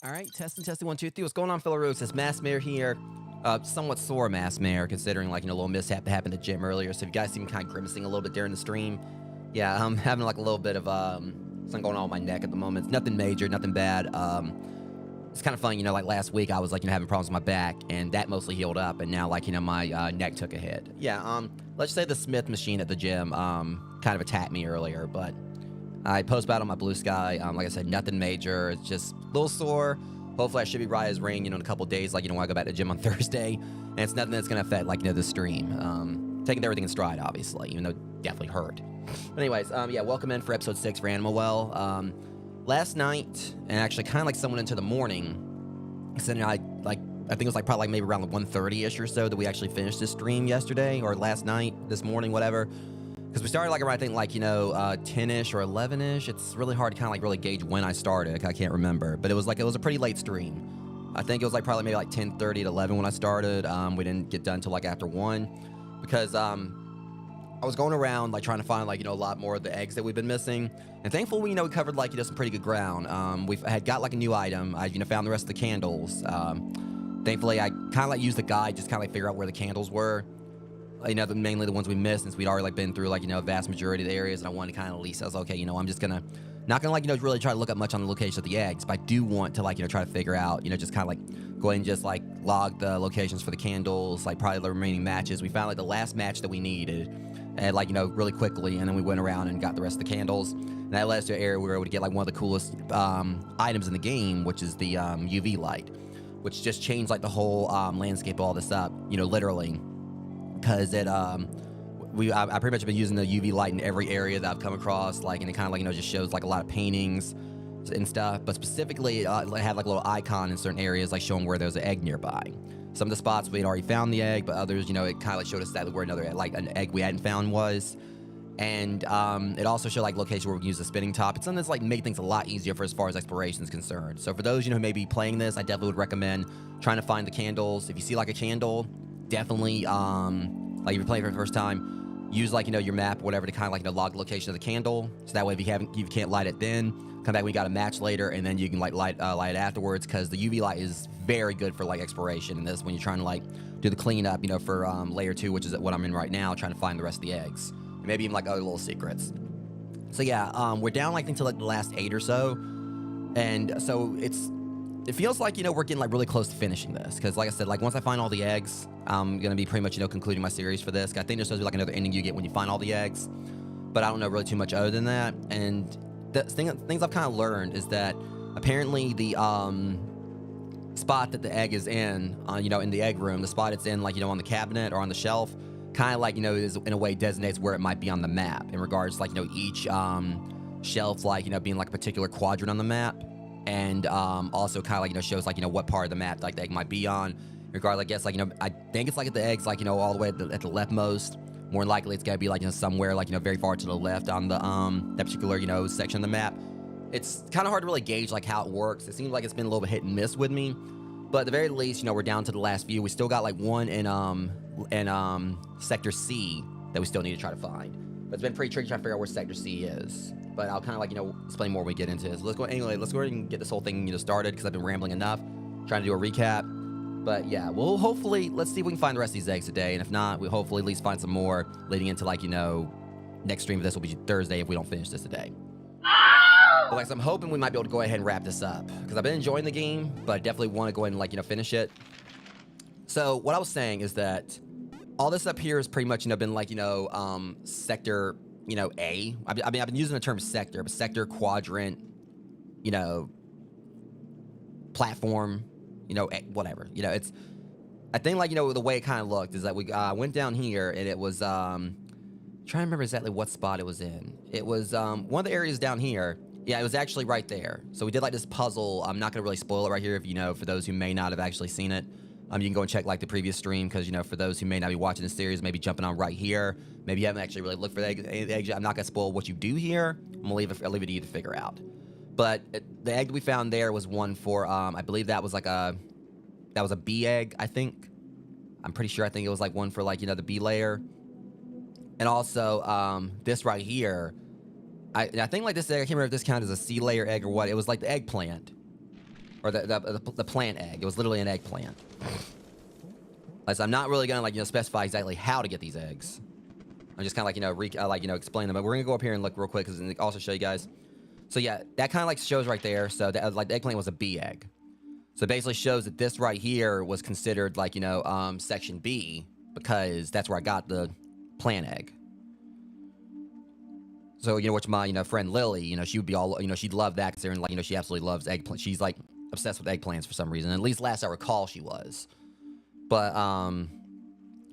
All right, testing, 1, 2, 3. What's going on, fellow rogues? It's Mass Mayor here. Somewhat sore Mass Mayor, considering like a little mishap that happened at the gym earlier. So if you guys see me kind of grimacing a little bit during the stream, yeah, I'm having like a little bit of something going on with my neck at the moment. It's nothing major, nothing bad. It's kind of funny, like last week I was like having problems with my back, and that mostly healed up, and now like my neck took a hit. Yeah, let's say the Smith machine at the gym kind of attacked me earlier, but I post about on my Blue Sky. Like I said, nothing major. It's just a little sore. Hopefully, I should be right as rain, in a couple days, like, when I go back to the gym on Thursday. And it's nothing that's going to affect, like, the stream. Taking everything in stride, obviously, even though it definitely hurt. But anyways, yeah, welcome in for episode 6 for Animal Well. Last night, and actually kind of like somewhat into the morning, so I think it was like probably like maybe around 1:30-ish or so that we actually finished this stream yesterday, or last night, this morning, whatever. Because we started like around, I think, like, 10-ish or 11-ish. It's really hard to kind of like really gauge when I started. I can't remember. But it was a pretty late stream. I think it was like probably maybe like 10:30 to 11 when I started. We didn't get done until like after 1. Because I was going around like trying to find like, a lot more of the eggs that we've been missing. And thankfully, we we covered like, some pretty good ground. We had got like a new item. I, found the rest of the candles. Thankfully, I kind of like used the guide, just kind of like figure out where the candles were. Mainly the ones we missed, since we'd already like been through like, a vast majority of the areas, and I wanted to kind of at least, I was okay, I'm just not gonna like, really try to look up much on the location of the eggs, but I do want to like, try to figure out, just kind of like go ahead and just like log the locations for the candles, like probably the remaining matches. We found like the last match that we needed, and like, really quickly, and then we went around and got the rest of the candles, and that led us to an area where we were able to get like one of the coolest items in the game, which is the UV light, which just changed like the whole landscape of all this up, literally. Because I pretty much have been using the UV light in every area that I've come across, like, and it kind of like, just shows like a lot of paintings and stuff, but specifically it had like a little icon in certain areas, like showing where there's an egg nearby. Some of the spots we had already found the egg, but others, it kind of like showed us exactly where another, like an egg we hadn't found was. And it also showed like location where we can use the spinning top. It's something that's like made things a lot easier for as far as exploration is concerned. So for those, who may be playing this, I definitely would recommend trying to find the candles. If you see like a candle, definitely like if you're playing for the first time, use like your map or whatever to kind of like log the location of the candle, so that way if you can't light it, then come back when you got a match later, and then you can like light it afterwards, because the UV light is very good for like exploration, and this when you're trying to like do the cleanup, for layer 2, which is what I'm in right now, trying to find the rest of the eggs, and maybe even like other little secrets. So yeah, we're down like until like the last 8 or so, and so it feels like, we're getting like really close to finishing this, because like I said, like once I find all the eggs, I'm going to be pretty much, concluding my series for this. I think there's supposed to be like another ending you get when you find all the eggs, but I don't know really too much other than that. And the things I've kind of learned is that apparently the spot that the egg is in, in the egg room, the spot it's in, like, on the cabinet or on the shelf, kind of like, is in a way designates where it might be on the map, in regards to like, each shelf, like, being like a particular quadrant on the map. And also kind of like, shows like, what part of the map like the egg might be on. Regardless, I guess, like, I think it's like the eggs, like, all the way at the leftmost. More than likely, it's gotta be like, somewhere like, very far to the left on the that particular, section of the map. It's kind of hard to really gauge like how it works. It seems like it's been a little bit hit and miss with me, but at the very least, we're down to the last few. We still got like one in sector C that we still need to try to find. But it's been pretty tricky trying to figure out where sector C is. But I'll kind of like, explain more when we get into this. Let's go ahead and get this whole thing, started, because I've been rambling enough, trying to do a recap. But yeah, we'll hopefully, let's see if we can find the rest of these eggs today. And if not, we'll hopefully at least find some more leading into like, next stream of this will be Thursday if we don't finish this today. But like, so I'm hoping we might be able to go ahead and wrap this up, because I've been enjoying the game, but I definitely want to go ahead and like, finish it. So what I was saying is that all this up here has pretty much, been like, sector, A. I've been using the term sector, but sector, quadrant, platform, whatever. It's, I think like, the way it kind of looked is that we went down here, and it was, trying to remember exactly what spot it was in. It was one of the areas down here. Yeah, it was actually right there. So we did like this puzzle. I'm not going to really spoil it right here if, for those who may not have actually seen it. You can go and check like the previous stream, because, for those who may not be watching the series, maybe jumping on right here, maybe you haven't actually really looked for the egg. I'm not going to spoil what you do here. I'll leave it to you to figure out. But the egg we found there was one for, I believe that was a bee egg, I think. I'm pretty sure, I think it was like one for like, the bee layer. And also, this right here, I think like this egg, I can't remember if this counted as a sea layer egg or what. It was like the eggplant. or the plant egg. It was literally an eggplant. As I'm not really gonna like specify exactly how to get these eggs. I'm just kind of like explain them. But we're gonna go up here and look real quick because also show you guys. So yeah, that kind of like shows right there. So that like the eggplant was a B egg. So it basically shows that this right here was considered like section B because that's where I got the plant egg. So which my friend Lily, she would be all she'd love that considering like she absolutely loves eggplant. She's like obsessed with eggplants for some reason. At least last I recall she was. But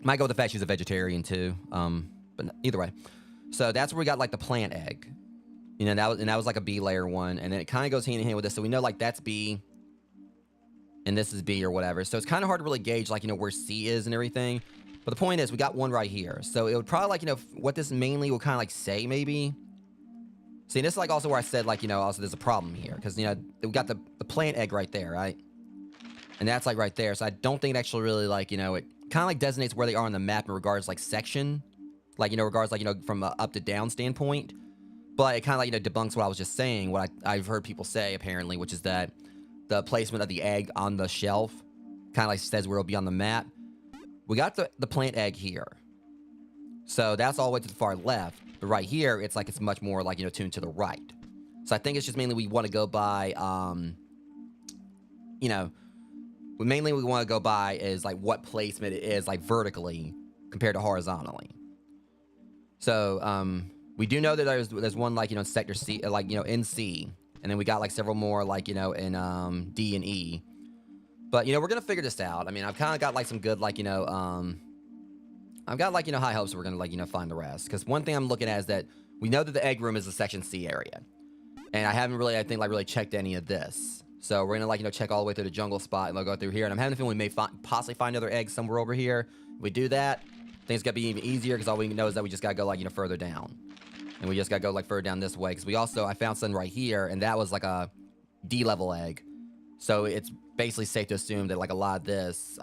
might go with the fact she's a vegetarian too. But either way, so that's where we got like the plant egg. That was like a B layer one, and then it kind of goes hand in hand with this. So we know like that's B, and this is B or whatever. So it's kind of hard to really gauge like where C is and everything. But the point is we got one right here. So it would probably like what this mainly will kind of like say maybe. See, this is like also where I said like also there's a problem here because we got the plant egg right there, right? And that's like right there. So I don't think it actually really like it kind of like designates where they are on the map in regards like section, like regards like from a up to down standpoint. But it kind of like debunks what I was just saying, what I've heard people say apparently, which is that the placement of the egg on the shelf kind of like says where it'll be on the map. We got the plant egg here, so that's all the way to the far left. But right here, it's like it's much more like tuned to the right. So I think it's just mainly we want to go by mainly we want to go by is like what placement it is like vertically compared to horizontally. So we do know that there's one like in sector C, like in C, and then we got like several more like in D and E. But we're gonna figure this out. I mean, I've kind of got like some good like I've got like high hopes we're gonna like find the rest. Because one thing I'm looking at is that we know that the egg room is the section C area, and I haven't really really checked any of this. So we're gonna like check all the way through the jungle spot and we'll go through here. And I'm having a feeling we may possibly find other eggs somewhere over here. If we do that, things gonna be even easier because all we know is that we just gotta go like further down, and we just gotta go like further down this way. Because I found something right here, and that was like a D level egg. So it's basically safe to assume that like a lot of this,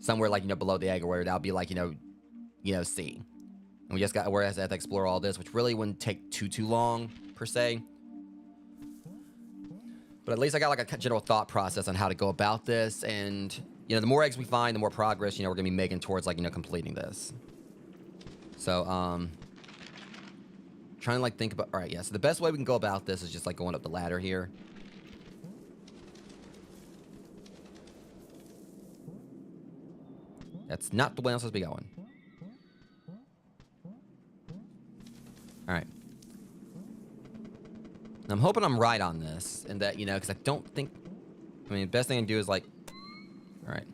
somewhere like below the egg or where that'll be like C. And we just got whereas I have to explore all this, which really wouldn't take too long per se. But at least I got like a general thought process on how to go about this, and the more eggs we find, the more progress we're gonna be making towards like completing this. So trying to like think about. All right, yeah. So the best way we can go about this is just like going up the ladder here. That's not the way I'm supposed to be going. All right. I'm hoping I'm right on this, and that because I don't think. I mean, the best thing I can do is like. All right.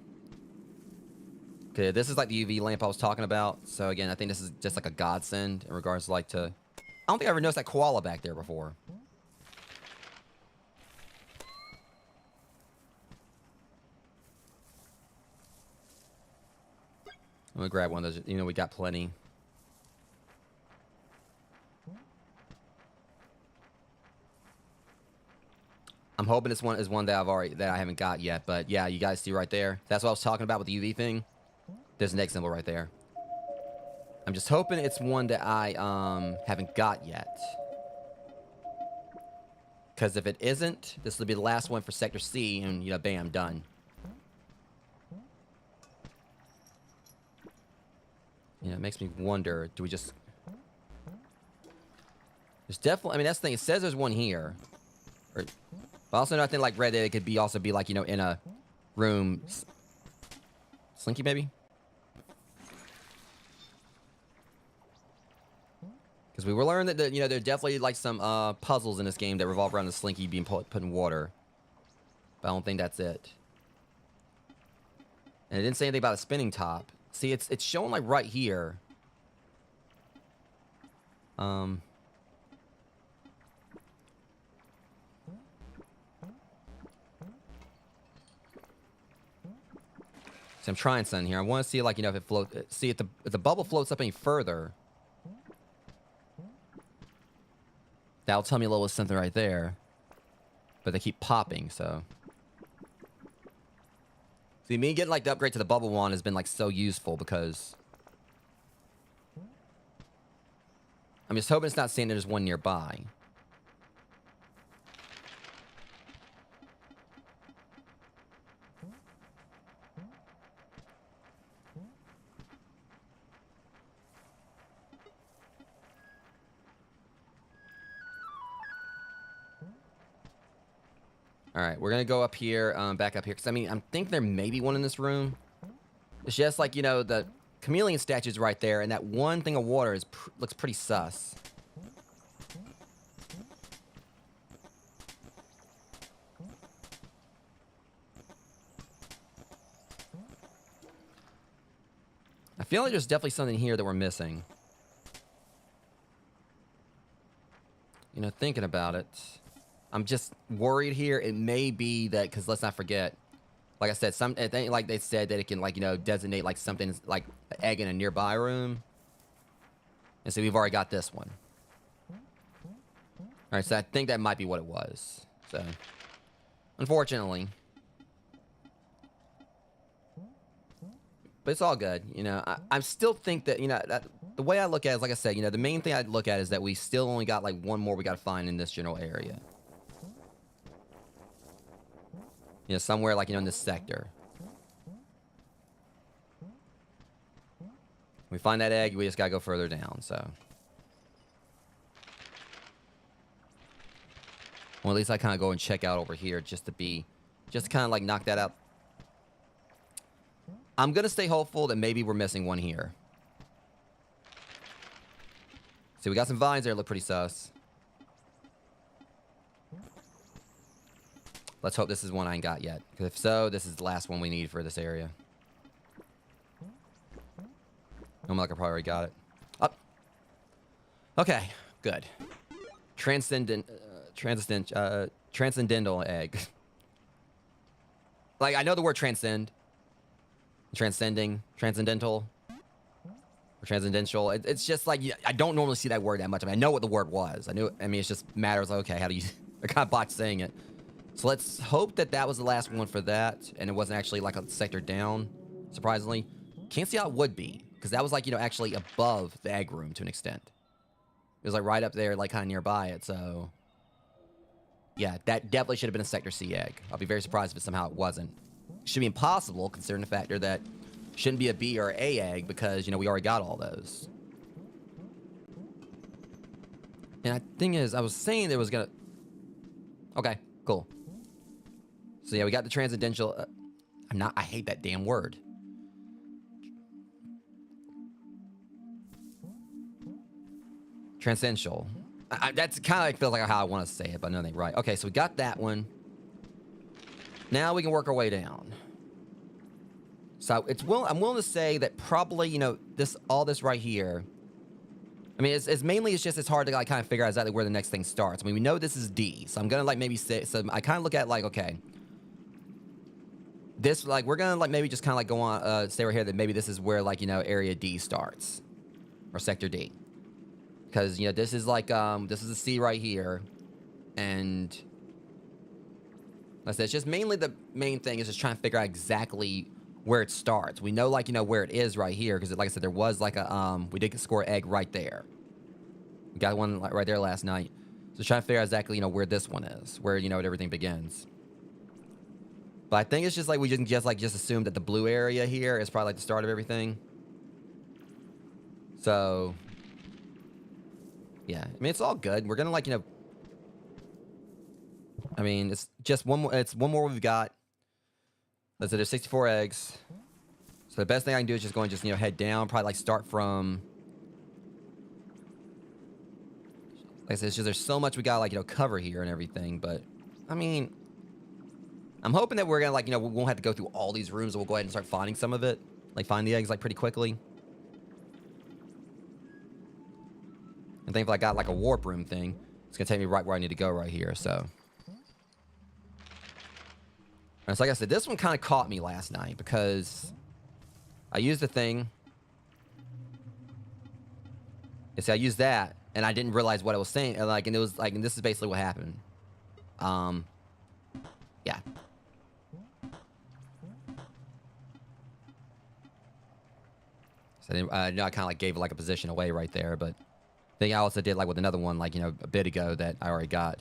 Okay, this is like the UV lamp I was talking about. So again, I think this is just like a godsend in regards to like to. I don't think I ever noticed that koala back there before. I'm gonna grab one of those. We got plenty. I'm hoping this one is one that I haven't got yet. But yeah, you guys see right there. That's what I was talking about with the UV thing. There's an egg symbol right there. I'm just hoping it's one that I haven't got yet. Because if it isn't, this will be the last one for Sector C, and bam, done. It makes me wonder, do we just... There's definitely... I mean, that's the thing. It says there's one here. But also nothing like red that it could be also be like, in a room... Slinky, maybe? Because we were learning that, there are definitely like some puzzles in this game that revolve around the Slinky being put in water. But I don't think that's it. And it didn't say anything about a spinning top. See, it's showing like right here. So I'm trying something here. I want to see like if it floats. See if the bubble floats up any further. That'll tell me a little something right there. But they keep popping, so. See, me getting like the upgrade to the bubble wand has been like so useful because I'm just hoping it's not saying there's one nearby. All right, we're gonna go up here, back up here, because I mean, I think there may be one in this room. It's just like, you know, the chameleon statue's right there, and that one thing of water is looks pretty sus. I feel like there's definitely something here that we're missing. You know, thinking about it, I'm just worried here. It may be that, because let's not forget, like I said, I think like they said that it can, like, you know, designate like something like an egg in a nearby room. And so we've already got this one. All right, so I think that might be what it was. So, unfortunately. But it's all good, you know. I still think that, you know, that the way I look at it is, like I said, you know, the main thing I'd look at is that we still only got like one more we got to find in this general area. You know, somewhere like, you know, in this sector. We find that egg, we just got to go further down, so. Well, at least I kind of go and check out over here just to kind of like knock that out. I'm going to stay hopeful that maybe we're missing one here. See, we got some vines there that look pretty sus. Let's hope this is one I ain't got yet. Because if so, this is the last one we need for this area. I'm like I probably already got it. Up. Okay, good. Transcendental egg. Like, I know the word transcend. Transcending, transcendental, or transcendental. It's just like, I don't normally see that word that much. I mean, I know what the word was. I mean, it's just matters like, okay, how do you... I kind of botched saying it. So let's hope that that was the last one for that, and it wasn't actually like a sector down, surprisingly. Can't see how it would be, because that was like, you know, actually above the egg room to an extent. It was like right up there, like kind of nearby it, so... Yeah, that definitely should have been a Sector C egg. I'll be very surprised if somehow it wasn't. Should be impossible, considering the factor that shouldn't be a B or A egg, because, you know, we already got all those. And the thing is, I was saying there was gonna... Okay, cool. So yeah, we got the transcendental... I hate that damn word. Transcendental. That's kind of like feels like how I want to say it, but no, they right. Okay, so we got that one. Now we can work our way down. So I'm willing to say that probably, you know, all this right here. I mean, it's mainly it's hard to like kind of figure out exactly where the next thing starts. I mean, we know this is D, so I'm gonna like maybe say, so I kind of look at like, okay, this like we're gonna like maybe just kind of like go on say right here that maybe this is where like, you know, area D starts, or sector D. Because, you know, this is like, this is a C right here. And, like I said, it's just mainly the main thing is just trying to figure out exactly where it starts. We know, like, you know, where it is right here. Because, like I said, there was like a, we did score an egg right there. We got one right there last night. So trying to figure out exactly, you know, where this one is. Where, you know, everything begins. But I think it's just like we just assume that the blue area here is probably like the start of everything. So... yeah, I mean, it's all good. We're gonna, like, you know... I mean, it's just one more... It's one more we've got. Let's say there's 64 eggs. So the best thing I can do is just go and just, you know, head down. Probably, like, start from... like I said, it's just there's so much we gotta, like, you know, cover here and everything. But, I mean... I'm hoping that we're gonna, like, you know, we won't have to go through all these rooms. We'll go ahead and start finding some of it. Like, find the eggs, like, pretty quickly. And think if I got like a warp room thing, it's gonna take me right where I need to go right here. So, and so like I said, this one kind of caught me last night because I used the thing. You see, I used that, and I didn't realize what I was saying. And like, and it was like, and this is basically what happened. Yeah. So I know I kind of like gave like a position away right there, but. I think I also did like with another one, like, you know, a bit ago that I already got.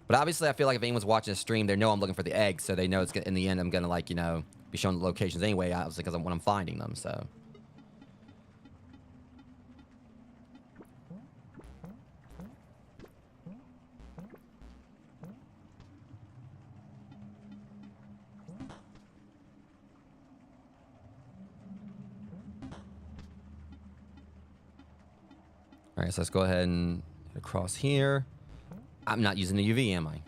But obviously, I feel like if anyone's watching the stream, they know I'm looking for the eggs, so they know it's gonna, in the end, I'm gonna like, you know, be showing the locations anyway, obviously, because when I'm finding them. So. All right, so let's go ahead and head across here. I'm not using the UV, am I?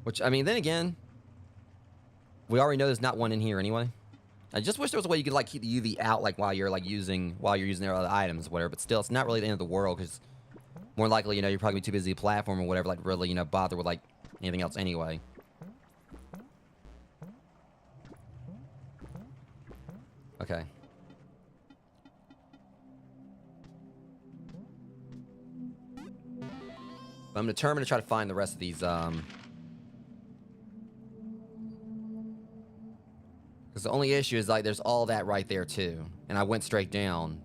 Which, I mean, then again, we already know there's not one in here anyway. I just wish there was a way you could, like, keep the UV out, like, while you're using their other items or whatever. But still, it's not really the end of the world, because more likely, you know, you're probably gonna be too busy to platform or whatever, like, really, you know, bother with, like, anything else anyway. Okay. But I'm determined to try to find the rest of these, because the only issue is, like, there's all that right there, too. And I went straight down.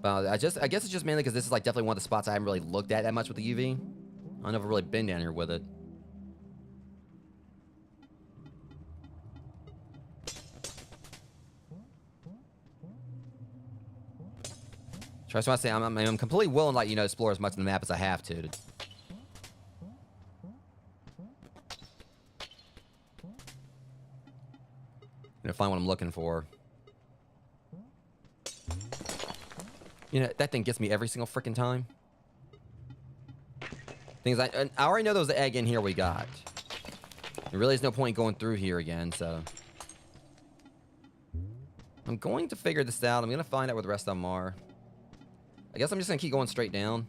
But I guess it's just mainly because this is, like, definitely one of the spots I haven't really looked at that much with the UV. I've never really been down here with it. That's why I say I'm completely willing, like, you know, explore as much of the map as I have to. You know, find what I'm looking for. You know, that thing gets me every single freaking time. Things I already know there was the egg in here we got. There really is no point going through here again, so. I'm going to figure this out. I'm going to find out where the rest of them are. I guess I'm just going to keep going straight down.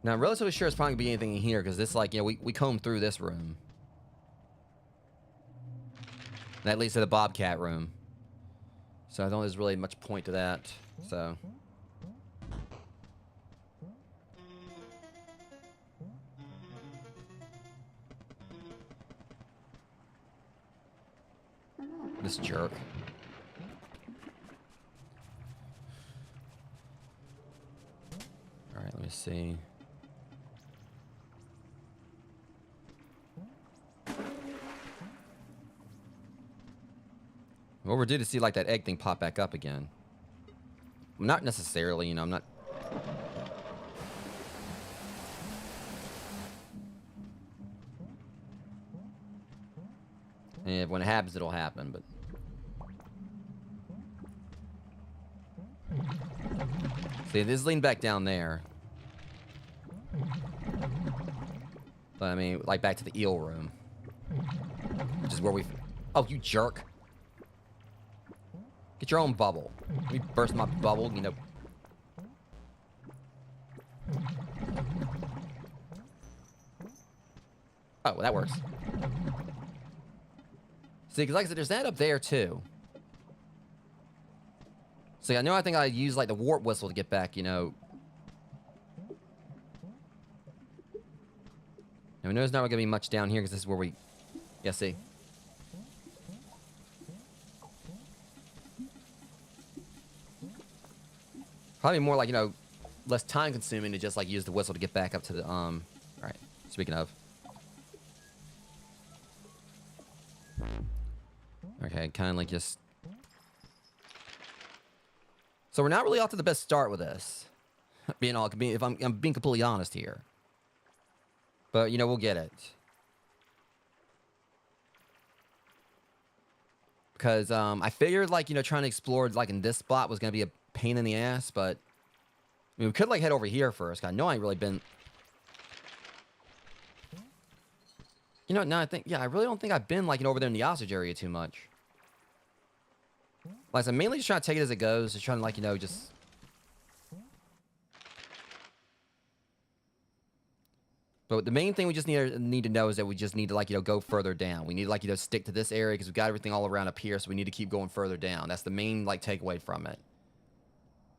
Now, I'm relatively sure it's probably going to be anything in here, because this, like, you know, we combed through this room. That leads to the Bobcat room. So I don't think there's really much point to that, so. This jerk. Alright, let me see. Well, we're due to see, like, that egg thing pop back up again. Not necessarily, you know, I'm not... And when it happens, it'll happen, but... See, this is leaning back down there. But, I mean, like, back to the eel room. Which is where we... Oh, you jerk. Get your own bubble. Let me burst my bubble, you know. Oh, well, that works. See, because like I said, there's that up there, too. See, I think I use, like, the warp whistle to get back, you know. Now, we know there's not going to be much down here, because this is where we... Yeah, see. Probably more like, you know, less time consuming to just, like, use the whistle to get back up to the, Alright, speaking of. Okay, kind of like just... So we're not really off to the best start with this. If I'm being completely honest here. But, you know, we'll get it. Because, I figured, like, you know, trying to explore, like, in this spot was going to be a pain in the ass, but... I mean, we could, like, head over here first. I know I ain't really been... You know, now I think... Yeah, I really don't think I've been, like, over there in the ostrich area too much. Like I said, mainly just trying to take it as it goes. Just trying to, like, you know, just... But the main thing we just need to know is that we just need to, like, you know, go further down. We need to, like, you know, stick to this area because we've got everything all around up here, so we need to keep going further down. That's the main, like, takeaway from it.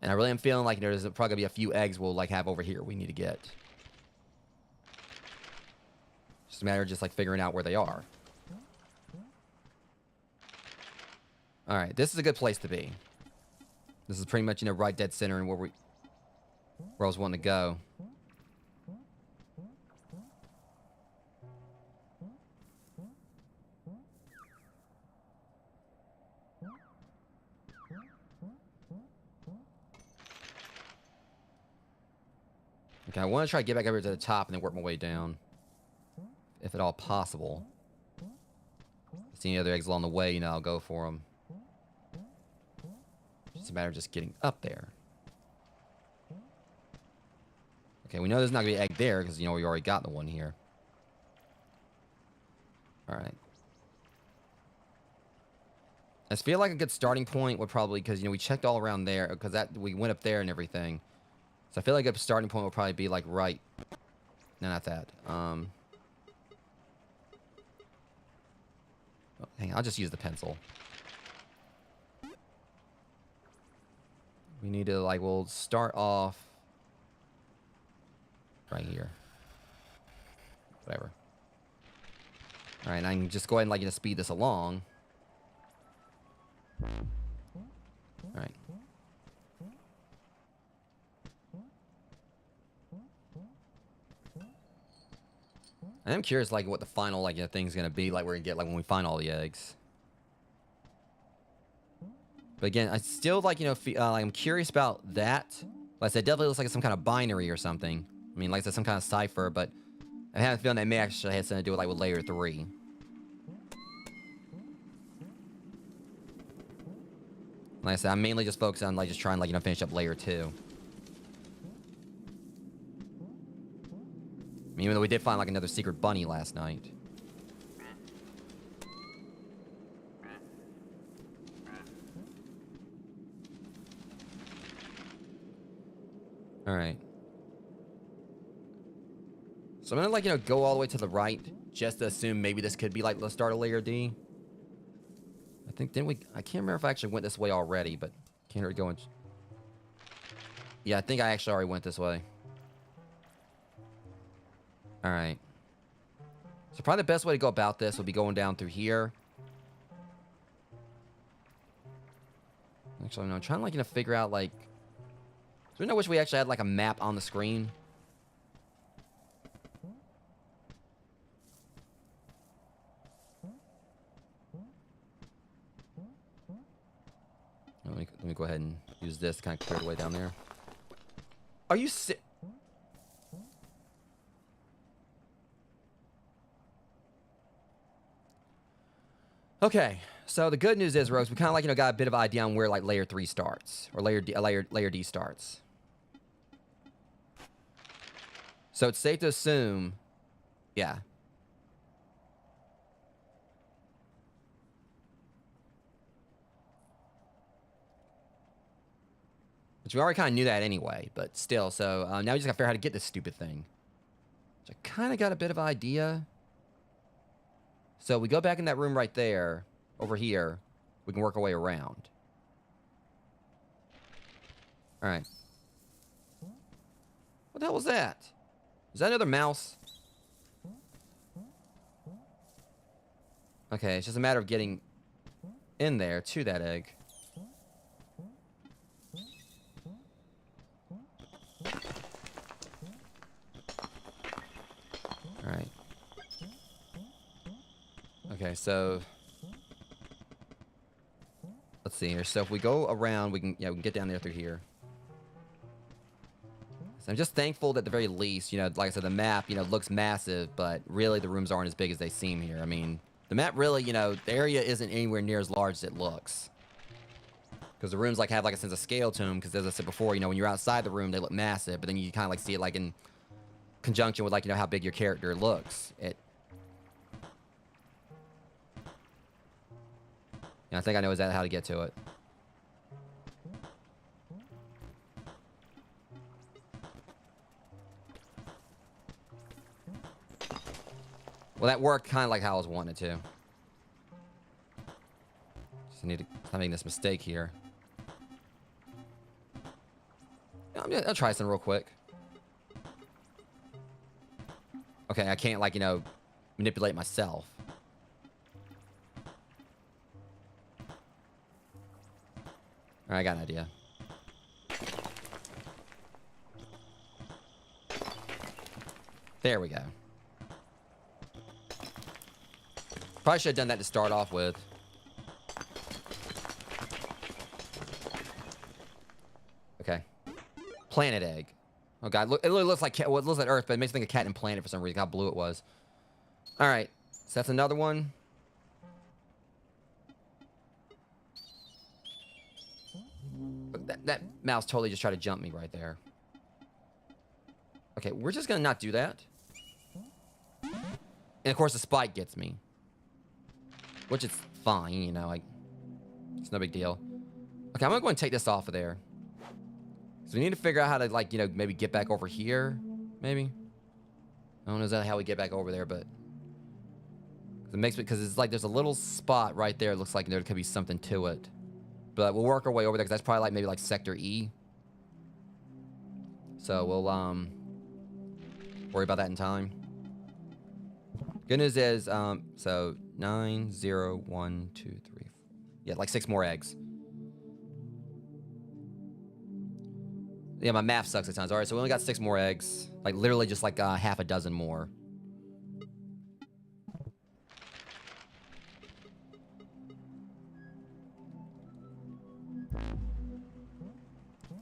And I really am feeling like, you know, there's probably going to be a few eggs we'll, like, have over here we need to get. Just a matter of just, like, figuring out where they are. Alright, this is a good place to be. This is pretty much, you know, right dead center and where I was wanting to go. Okay, I want to try to get back over to the top and then work my way down. If at all possible. See any other eggs along the way, you know, I'll go for them. It's a matter of just getting up there. Okay, we know there's not going to be an egg there because, you know, we already got the one here. Alright. I feel like a good starting point would probably, because, you know, we checked all around there, because that we went up there and everything. So I feel like a starting point would probably be, like, right. No, not that. Oh, hang on, I'll just use the pencil. We need to, like, we'll start off right here. Whatever. Alright, and I can just go ahead and, like, you know, speed this along. Alright. I am curious, like, what the final, like, you know, thing's gonna be, like, we're gonna get, like, when we find all the eggs. But again, I still, like, you know, like, I'm curious about that. Like I said, it definitely looks like it's some kind of binary or something. I mean, like I said, some kind of cipher, but I have a feeling that may actually have something to do with, like, with layer 3. Like I said, I'm mainly just focused on, like, just trying, like, you know, finish up layer 2. I mean, even though we did find, like, another secret bunny last night. Alright. So I'm gonna, like, you know, go all the way to the right, just to assume maybe this could be, like, the start of layer D. I think, didn't we... I can't remember if I actually went this way already, but can't really go in... Yeah, I think I actually already went this way. Alright. So probably the best way to go about this would be going down through here. Actually, no, I'm trying to, like, you know, figure out, like... So I wish we actually had, like, a map on the screen. Let me go ahead and use this to kind of clear the way down there. Are you Okay, so the good news is, Rose, we kind of, like, you know, got a bit of idea on where, like, layer 3 starts, or layer D starts. So it's safe to assume, yeah. Which we already kind of knew that anyway, but still, so now we just got to figure out how to get this stupid thing. Which I kind of got a bit of idea. So we go back in that room right there, over here. We can work our way around. Alright. What the hell was that? Is that another mouse? Okay, it's just a matter of getting in there to that egg. Alright. Okay, so... Let's see here. So if we go around, we can get down there through here. So I'm just thankful that at the very least, you know, like I said, the map, you know, looks massive, but really the rooms aren't as big as they seem here. I mean, the map really, you know, the area isn't anywhere near as large as it looks. Because the rooms, like, have, like, a sense of scale to them, because as I said before, you know, when you're outside the room, they look massive, but then you kind of, like, see it, like, in conjunction with, like, you know, how big your character looks. I think I know exactly how to get to it. Well, that worked kind of like how I was wanting to. Just need to stop making this mistake here. I'll try something real quick. Okay, I can't, like, you know, manipulate myself. Alright, I got an idea. There we go. Probably should have done that to start off with. Okay. Planet egg. Oh god, look, it literally looks like well, it looks like Earth, but it makes me think of Cat and Planet for some reason. How blue it was. All right, so that's another one. That mouse totally just tried to jump me right there. Okay, we're just gonna not do that. And of course the spike gets me. Which is fine, you know, like, it's no big deal. Okay, I'm gonna go and take this off of there. So we need to figure out how to, like, you know, maybe get back over here, maybe? I don't know exactly how we get back over there, but... It makes me, because it's like there's a little spot right there. It looks like there could be something to it. But we'll work our way over there, because that's probably like maybe like Sector E. So we'll, worry about that in time. Good news is, so 9, 0, 1, 2, 3, 4. Yeah, like 6 more eggs. Yeah, my math sucks at times. All right, so we only got 6 more eggs. Like, literally just like half a dozen more.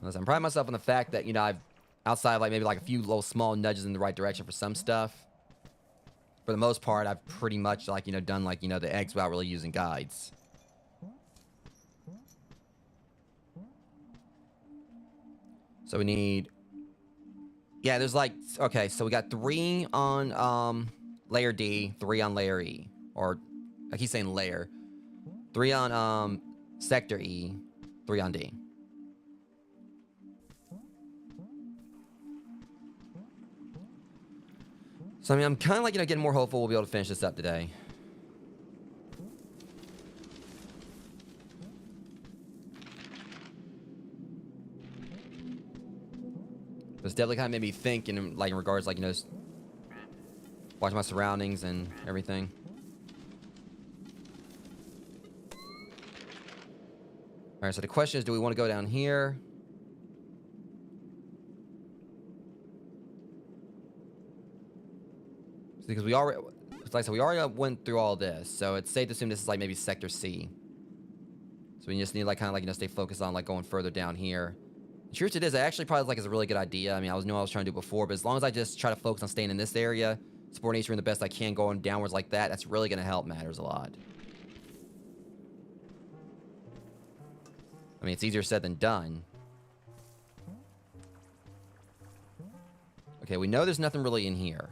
Listen, I'm proud of myself on the fact that, you know, I've, outside of like maybe like a few little small nudges in the right direction for some stuff, for the most part, I've pretty much, like, you know, done, like, you know, the eggs without really using guides. So we need... Yeah, there's like... Okay, so we got 3 on layer D, 3 on layer E. Or, I keep saying layer. 3 on sector E, 3 on D. So, I mean, I'm kind of like, you know, getting more hopeful we'll be able to finish this up today. It's definitely kind of made me think in, like, in regards, like, you know, watching my surroundings and everything. All right, so the question is, do we want to go down here? Because we already, like I said, we already went through all this, so it's safe to assume this is like maybe Sector C. So we just need, like, kind of like, you know, stay focused on, like, going further down here. The truth it is, I actually probably like is a really good idea. I mean, I was trying to do it before, but as long as I just try to focus on staying in this area, supporting each room the best I can, going downwards like that, that's really gonna help matters a lot. I mean, it's easier said than done. Okay, we know there's nothing really in here.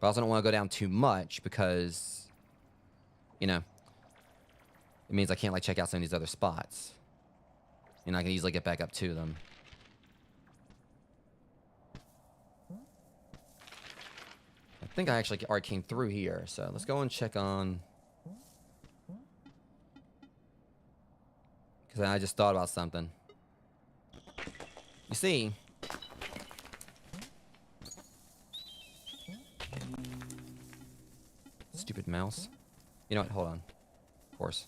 But I also don't want to go down too much because, you know, it means I can't, like, check out some of these other spots. And I can easily get back up to them. I think I actually already came through here, so let's go and check on... Because I just thought about something. You see... Stupid mouse. You know what? Hold on. Of course.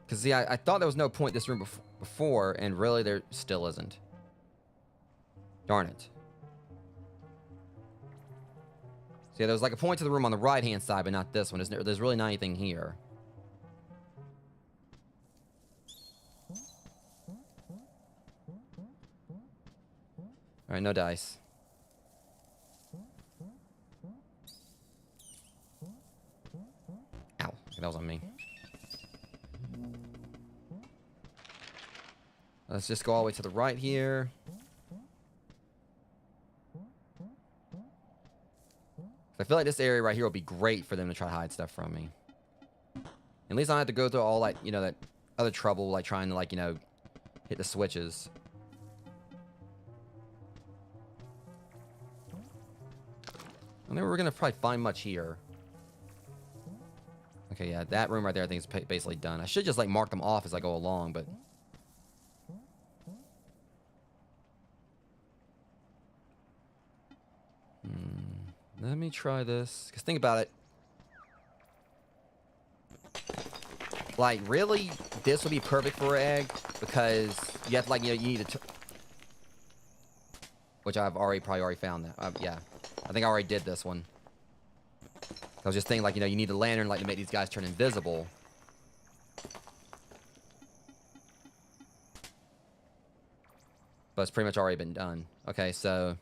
Because, see, I thought there was no point in this room before, and really there still isn't. Darn it. So, yeah, there's like a point to the room on the right-hand side, but not this one. There's really not anything here. Alright, no dice. Ow. That was on me. Let's just go all the way to the right here. I feel like this area right here will be great for them to try to hide stuff from me. At least I don't have to go through all, like, you know, that other trouble, like, trying to, like, you know, hit the switches. I don't think we're gonna probably find much here. Okay, yeah, that room right there I think is basically done. I should just, like, mark them off as I go along, but... Let me try this. Because think about it. Like, really, this would be perfect for an egg. Because you have to, like, you know, you need to... Which I've probably already found that. Yeah. I think I already did this one. I was just thinking, like, you know, you need a lantern, like, to make these guys turn invisible. But it's pretty much already been done. Okay, so...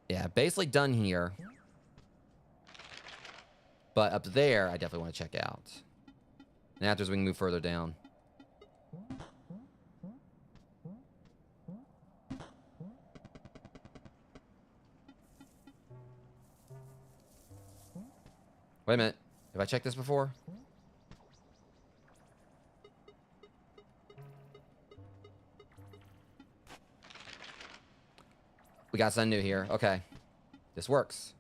Yeah, basically done here. But up there, I definitely want to check out. And afterwards, we can move further down. Wait a minute. Have I checked this before? We got something new here. Okay. This works.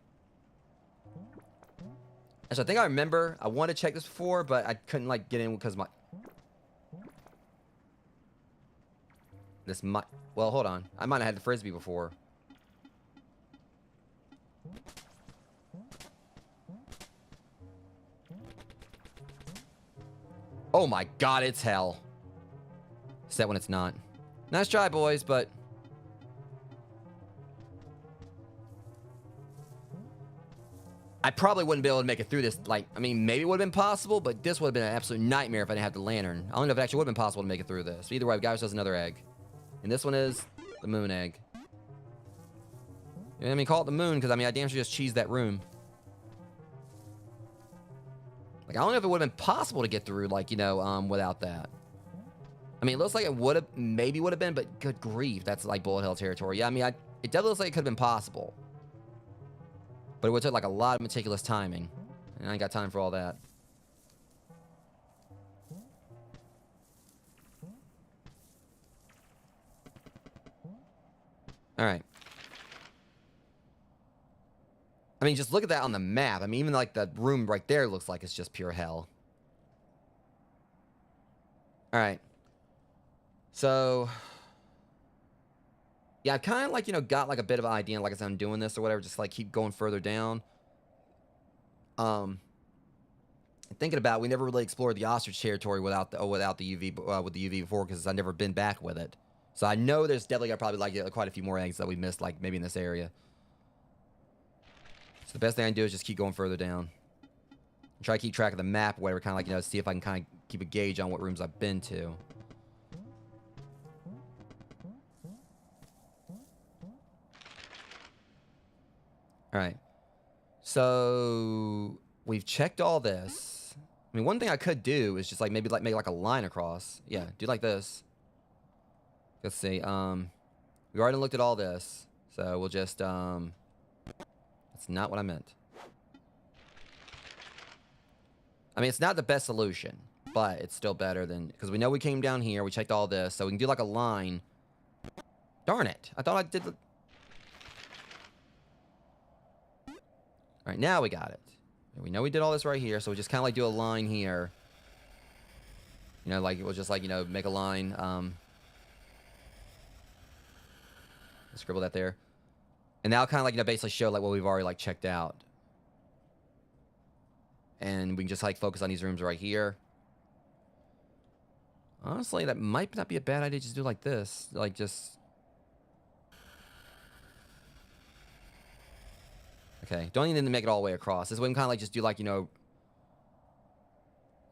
Actually, I think I remember. I wanted to check this before, but I couldn't, like, get in because my... This might... Well, hold on. I might have had the Frisbee before. Oh my god, it's hell. Except when it's not. Nice try, boys, but... I probably wouldn't be able to make it through this. Like, I mean, maybe it would have been possible, but this would have been an absolute nightmare if I didn't have the lantern. I don't know if it actually would have been possible to make it through this. But either way, we got ourselves another egg. And this one is the moon egg. I mean, call it the moon, because, I mean, I damn sure just cheesed that room. Like, I don't know if it would have been possible to get through, like, you know, without that. I mean, it looks like it would have, maybe would have been, but good grief, that's, like, bullet hell territory. Yeah, I mean, it definitely looks like it could have been possible. But it would take, like, a lot of meticulous timing. And I ain't got time for all that. Alright. I mean, just look at that on the map. I mean, even, like, the room right there looks like it's just pure hell. Alright. So... Yeah, I've kind of, like, you know, got, like, a bit of an idea, like, as I'm doing this or whatever, just, like, keep going further down. Thinking about it, we never really explored the ostrich territory without the UV, with the UV before, because I've never been back with it. So I know there's definitely got probably, like, quite a few more eggs that we missed, like, maybe in this area. So the best thing I can do is just keep going further down. And try to keep track of the map, or whatever, kind of, like, you know, see if I can kind of keep a gauge on what rooms I've been to. Alright. So... We've checked all this. I mean, one thing I could do is just, like, maybe, like, make, like, a line across. Yeah, do like this. Let's see, we already looked at all this. So, we'll just, that's not what I meant. I mean, it's not the best solution, but it's still better than... Because we know we came down here, we checked all this, so we can do, like, a line. Darn it. I thought I did... Alright, now we got it. We know we did all this right here, so we just kind of, like, do a line here. You know, like, we'll just, like, you know, make a line, scribble that there. And that'll kind of, like, you know, basically show, like, what we've already, like, checked out. And we can just, like, focus on these rooms right here. Honestly, that might not be a bad idea, just do like this. Like, just... Okay, don't even need to make it all the way across. This way we can kind of, like, just do, like, you know...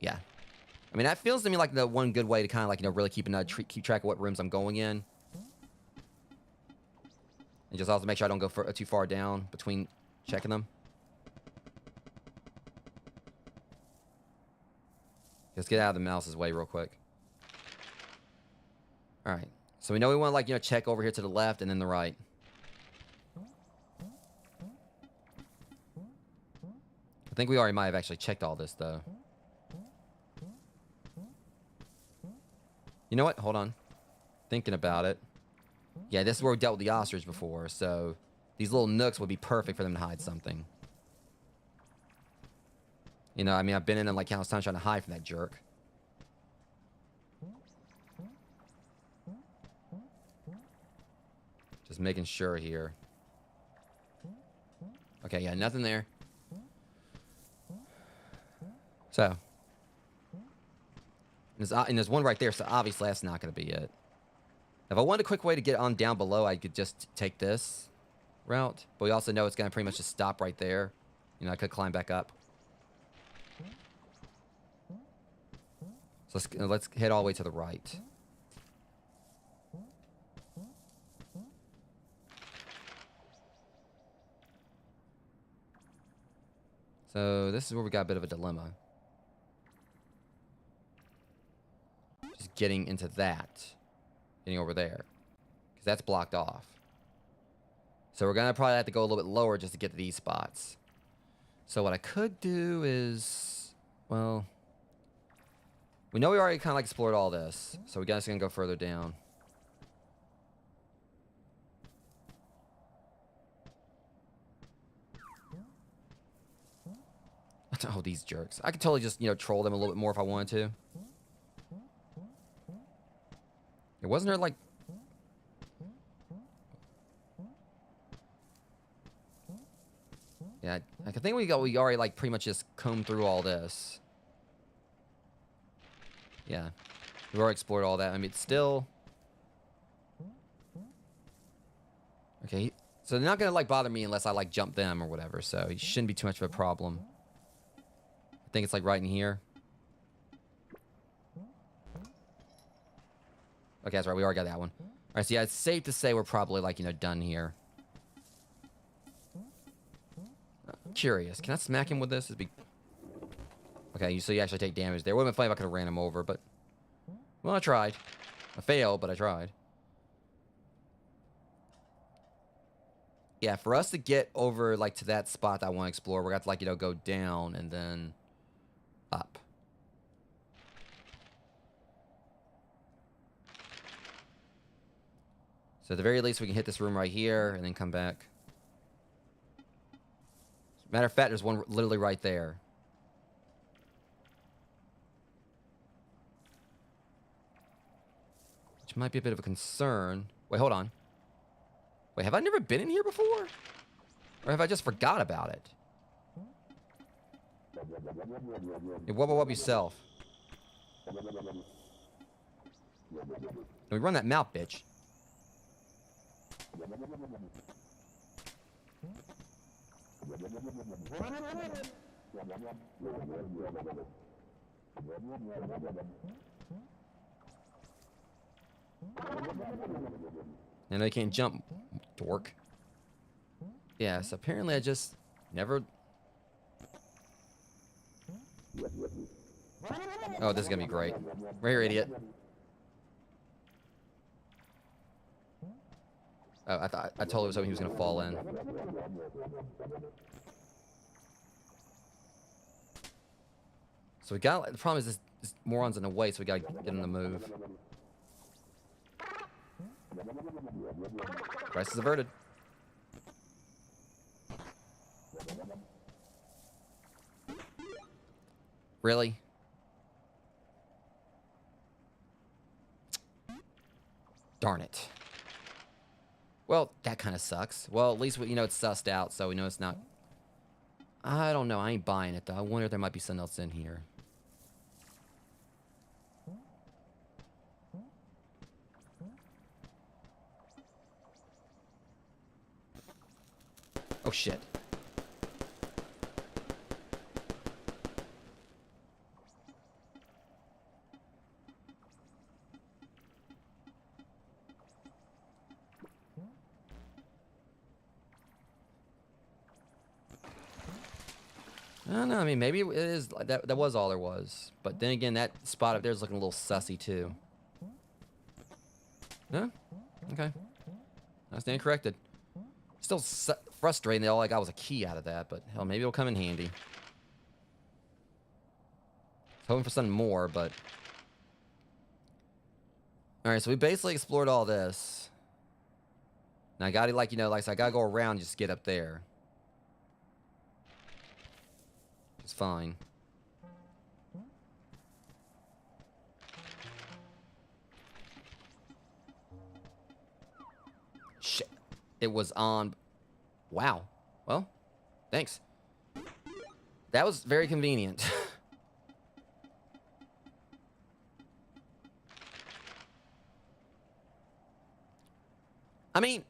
Yeah. I mean, that feels to me like the one good way to kind of, like, you know, really keep track of what rooms I'm going in. And just also make sure I don't go too far down between checking them. Just get out of the mouse's way real quick. Alright. So we know we want to, like, you know, check over here to the left and then the right. I think we already might have actually checked all this, though. You know what? Hold on. Thinking about it. Yeah, this is where we dealt with the ostrich before, so... These little nooks would be perfect for them to hide something. You know, I mean, I've been in them, like, countless times trying to hide from that jerk. Just making sure here. Okay, yeah, nothing there. So. And there's one right there, so obviously that's not going to be it. If I wanted a quick way to get on down below, I could just take this route. But we also know it's going to pretty much just stop right there. You know, I could climb back up. So let's head all the way to the right. So this is where we got a bit of a dilemma. Just getting into that. Getting over there. Because that's blocked off. So we're going to probably have to go a little bit lower just to get to these spots. So what I could do is... Well... We know we already kind of like explored all this. So we're just going to go further down. Oh, these jerks. I could totally just, you know, troll them a little bit more if I wanted to. It wasn't there like... Yeah, I think we already like pretty much just combed through all this. Yeah. We've already explored all that. I mean, it's still... Okay, so they're not gonna like bother me unless I like jump them or whatever, so it shouldn't be too much of a problem. I think it's like right in here. Okay, that's right, we already got that one. Alright, so yeah, it's safe to say we're probably like, you know, done here. Curious, can I smack him with this? It'd be... Okay, so you actually take damage there. It would have been funny if I could have ran him over, but... Well, I tried. I failed, but I tried. Yeah, for us to get over, like, to that spot that I want to explore, we're going to have to, like, you know, go down and then up. So at the very least, we can hit this room right here and then come back. Matter of fact, there's one literally right there. Which might be a bit of a concern. Wait, hold on. Wait, have I never been in here before? Or have I just forgot about it? Hey, wub yourself. Let me run that mouth, bitch. And I can't jump, dork. Yes, apparently I just never... Oh, this is gonna be great. Right here, idiot. Oh, I totally was hoping he was gonna fall in. So we got... The problem is this moron's in the way, so we gotta get him to move. Crisis averted. Really? Darn it. Well, that kind of sucks. Well, at least, you know, it's sussed out, so we know it's not... I don't know. I ain't buying it, though. I wonder if there might be something else in here. Oh, shit. I don't know. I mean, maybe it is that. That was all there was. But then again, that spot up there is looking a little sussy too. No? Okay. I stand corrected. Still frustrating that all I got was a key out of that, but hell, maybe it'll come in handy. Hoping for something more, but... Alright, so we basically explored all this. Now I gotta, like, you know, like, so I gotta go around and just get up there. It's fine. Shit. It was on... Wow. Well, Thanks. That was very convenient. I mean,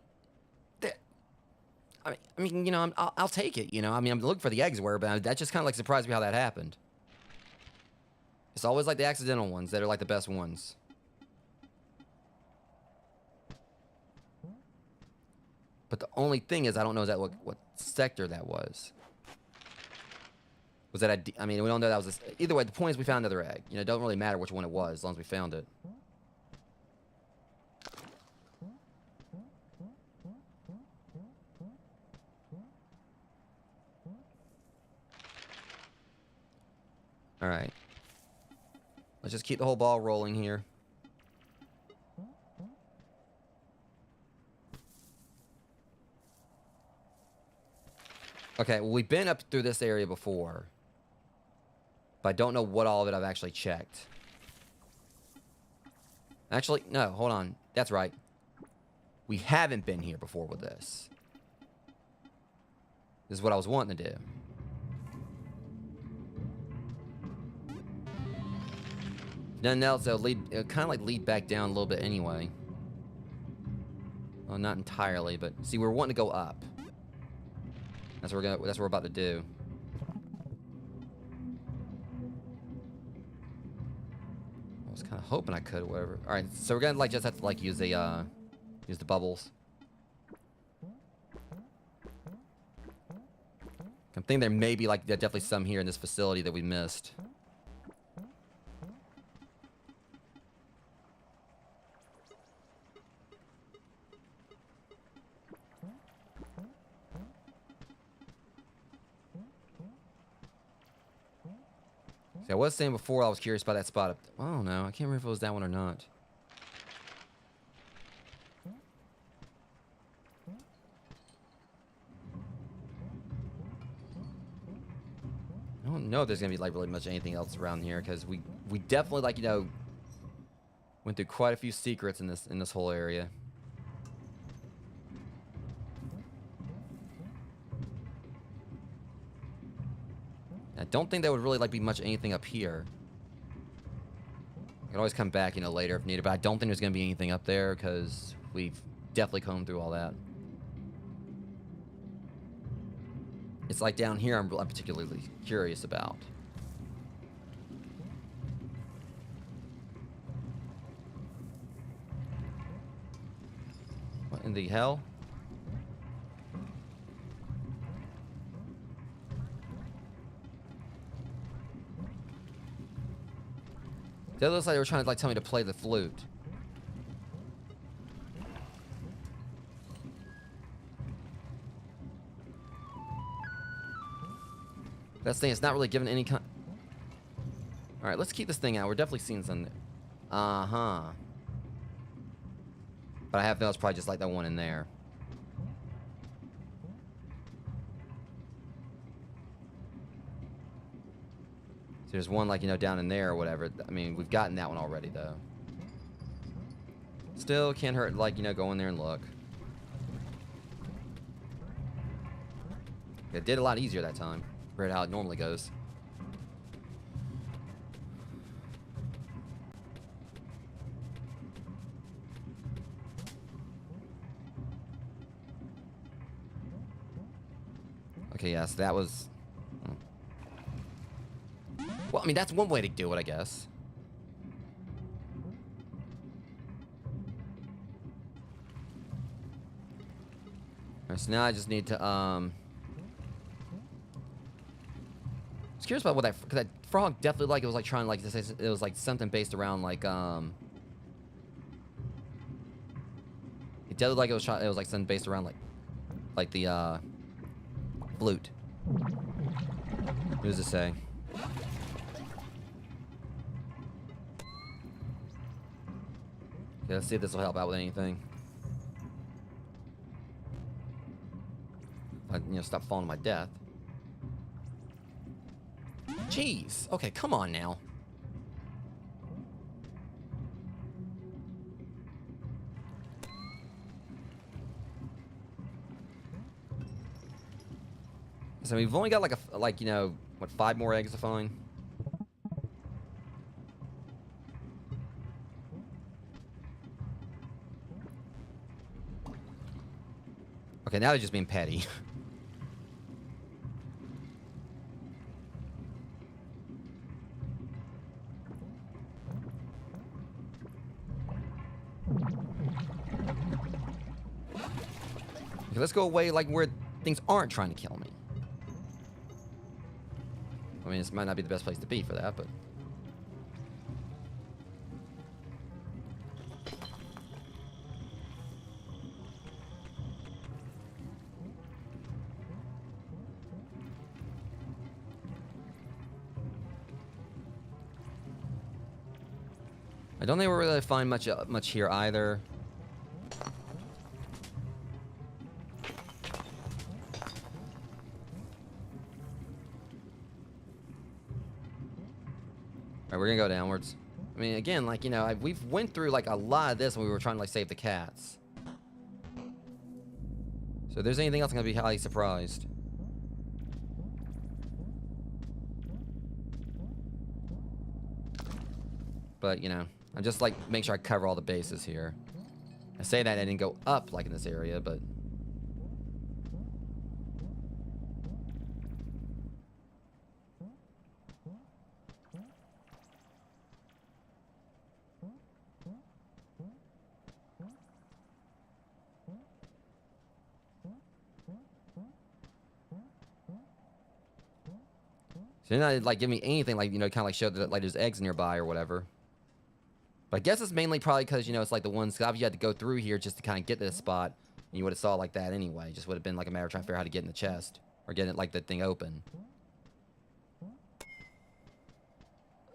you know, I'll take it. You know, I mean, I'm looking for the eggs were, but that just kind of like surprised me how that happened. It's always like the accidental ones that are like the best ones. But the only thing is, I don't know what sector that was. Was that I mean, we don't know that was this. Either way, the point is we found another egg. You know, it don't really matter which one it was as long as we found it. All right. Let's just keep the whole ball rolling here. Okay, well, we've been up through this area before. But I don't know what all of it I've actually checked. Actually, no, hold on. That's right. We haven't been here before with this. This is what I was wanting to do. Nothing else, it'll kind of like lead back down a little bit anyway. Well, not entirely, but see, we're wanting to go up. That's what we're about to do. I was kind of hoping I could, or whatever. All right, so we're gonna like just have to like use the bubbles. I'm thinking there may be like definitely some here in this facility that we missed. See, I was saying before I was curious about that spot. I don't know. I can't remember if it was that one or not. I don't know if there's gonna be like really much anything else around here because we definitely like, you know, went through quite a few secrets in this whole area. I don't think there would really like be much anything up here. I can always come back, you know, later if needed, but I don't think there's gonna be anything up there because we've definitely combed through all that. It's like down here I'm particularly curious about. What in the hell? That looks like they were trying to like tell me to play the flute. That's the thing, it's not really giving any kind. Alright, let's keep this thing out. We're definitely seeing something. Uh-huh. But I have feeling it's probably just like that one in there. So there's one like, you know, down in there or whatever. I mean, we've gotten that one already, though. Still can't hurt, like, you know, go in there and look. It did a lot easier that time, compared to how it normally goes. Okay, yes, that was... Well, I mean, that's one way to do it, I guess. Alright, so now I just need to, I was curious about what that... Because that frog definitely, like, it was, like, trying, like, to say... It was, like, something based around, like, It definitely, like, it was, like, something based around, like, the, flute. What does it say? Okay, let's see if this will help out with anything. I, you know, stop falling to my death. Jeez. Okay, come on now. So we've only got like you know, what, 5 more eggs to find? Okay, now they're just being petty. Okay, let's go away like where things aren't trying to kill me. I mean, this might not be the best place to be for that, but... I don't think we'll really find much here either. Alright, we're gonna go downwards. I mean, again, like, you know, we've went through, like, a lot of this when we were trying to, like, save the cats. So if there's anything else, I'm gonna be highly surprised. But, you know, I'm just, like, make sure I cover all the bases here. I say that I didn't go up, like, in this area, but... So they're not, like, give me anything, like, you know, kind of, like, show that, like, there's eggs nearby or whatever. But I guess it's mainly probably because, you know, it's, like, the ones, you had to go through here just to kind of get to this spot. And you would have saw like that anyway. Just would have been, like, a matter of trying to figure out how to get in the chest. Or get it, like, the thing open.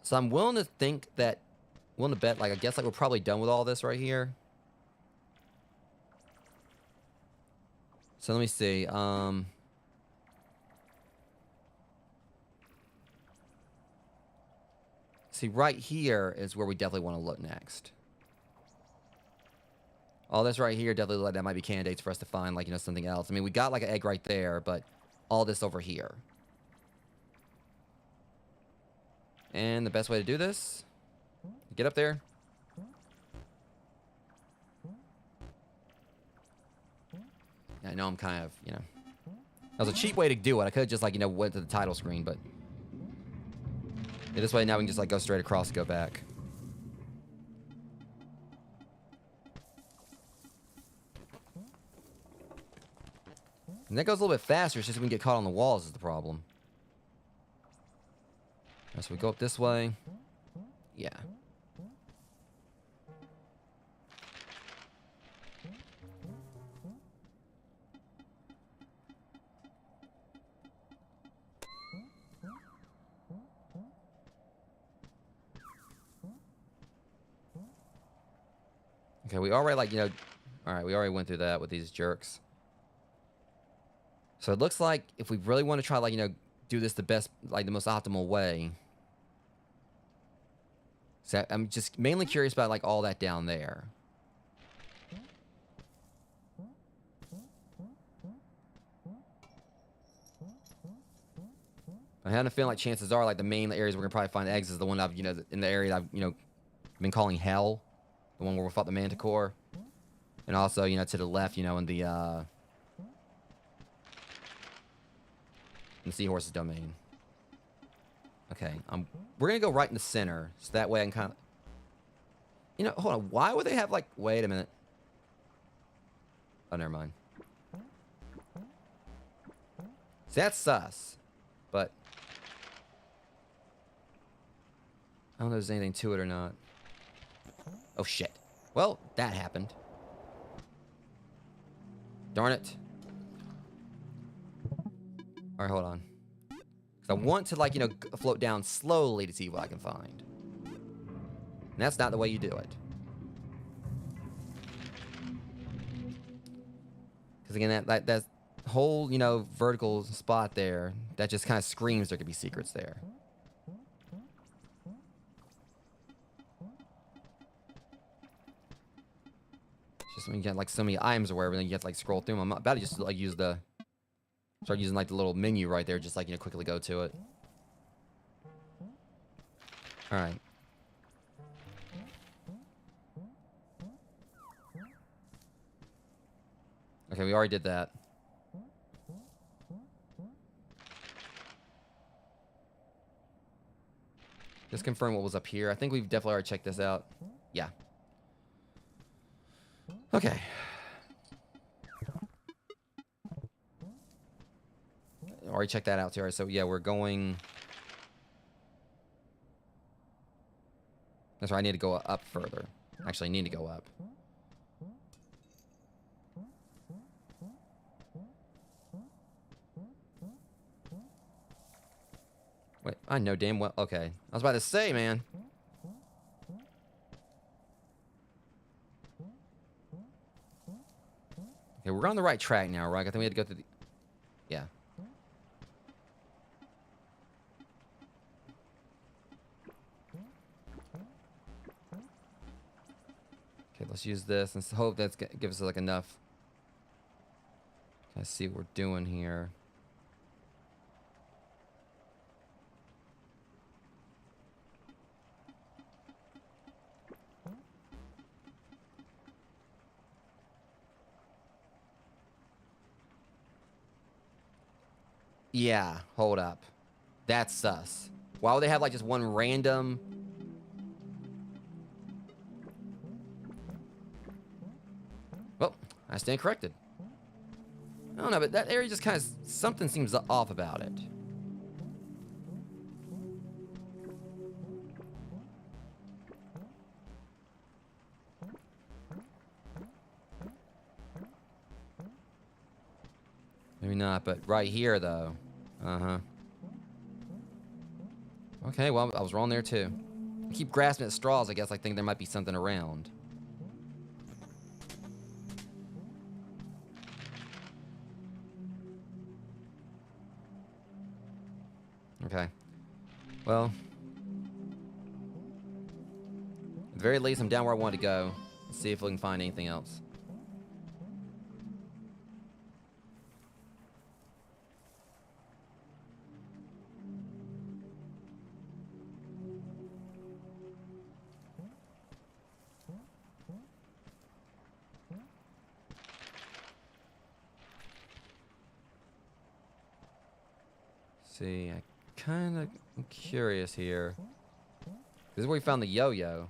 So I'm willing to think that, willing to bet, like, I guess, like, we're probably done with all this right here. So let me see, see, right here is where we definitely want to look next. All this right here definitely, like, that might be candidates for us to find, like, you know, something else. I mean, we got, like, an egg right there, but all this over here. And the best way to do this, get up there. I know I'm kind of, you know, that was a cheap way to do it. I could have just, like, you know, went to the title screen, but yeah, this way now we can just, like, go straight across and go back. And that goes a little bit faster. It's just we can get caught on the walls is the problem. So we go up this way. Yeah. Okay, we already, like, you know... Alright, we already went through that with these jerks. So it looks like if we really want to try, like, you know, do this the best, like, the most optimal way... So I'm just mainly curious about, like, all that down there. I had a feeling like chances are, like, the main areas we're gonna probably find eggs is the one I've, you know, in the area I've, you know, been calling hell. The one where we fought the manticore. And also, you know, to the left, you know, in the seahorse's domain. Okay, we're gonna go right in the center, so that way I can kind of... You know, hold on, why would they have, like... Wait a minute. Oh, never mind. See, that's sus. But... I don't know if there's anything to it or not. Oh, shit. Well, that happened. Darn it. Alright, hold on. Because I want to, like, you know, float down slowly to see what I can find. And that's not the way you do it. Because, again, that whole, you know, vertical spot there, that just kind of screams there could be secrets there. Just when you get, like, so many items or wherever, then you have to, like, scroll through them. I'm about to just, like, use the Start using like the little menu right there, just like, you know, quickly go to it. All right. Okay, we already did that. Just confirm what was up here. I think we've definitely already checked this out. Yeah. Okay. Already checked that out too. All right, so yeah, we're going... That's right, I need to go up further. Actually, I need to go up. Wait, I know damn well... Okay. I was about to say, man. Okay, we're on the right track now, right? I think we had to go through the... Yeah. Okay, let's use this and hope that's gives us like enough. Let's see what we're doing here. Yeah, hold up. That's sus. Why would they have like just one random... Well, I stand corrected. I don't know, but that area just kind of... Something seems off about it. Maybe not, but right here, though. Uh-huh. Okay, well, I was wrong there, too. I keep grasping at straws, I guess. I think there might be something around. Okay. Well. At the very least, I'm down where I want to go. Let's see if we can find anything else. See, I kind of am curious here. This is where we found the yo-yo.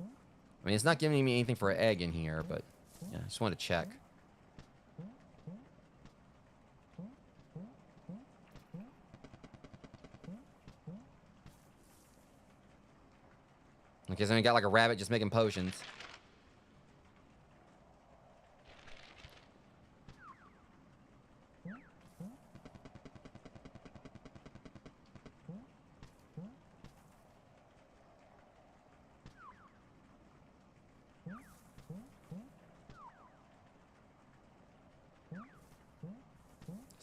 I mean, it's not giving me anything for an egg in here, but yeah, I just wanted to check. Okay, so we got like a rabbit just making potions.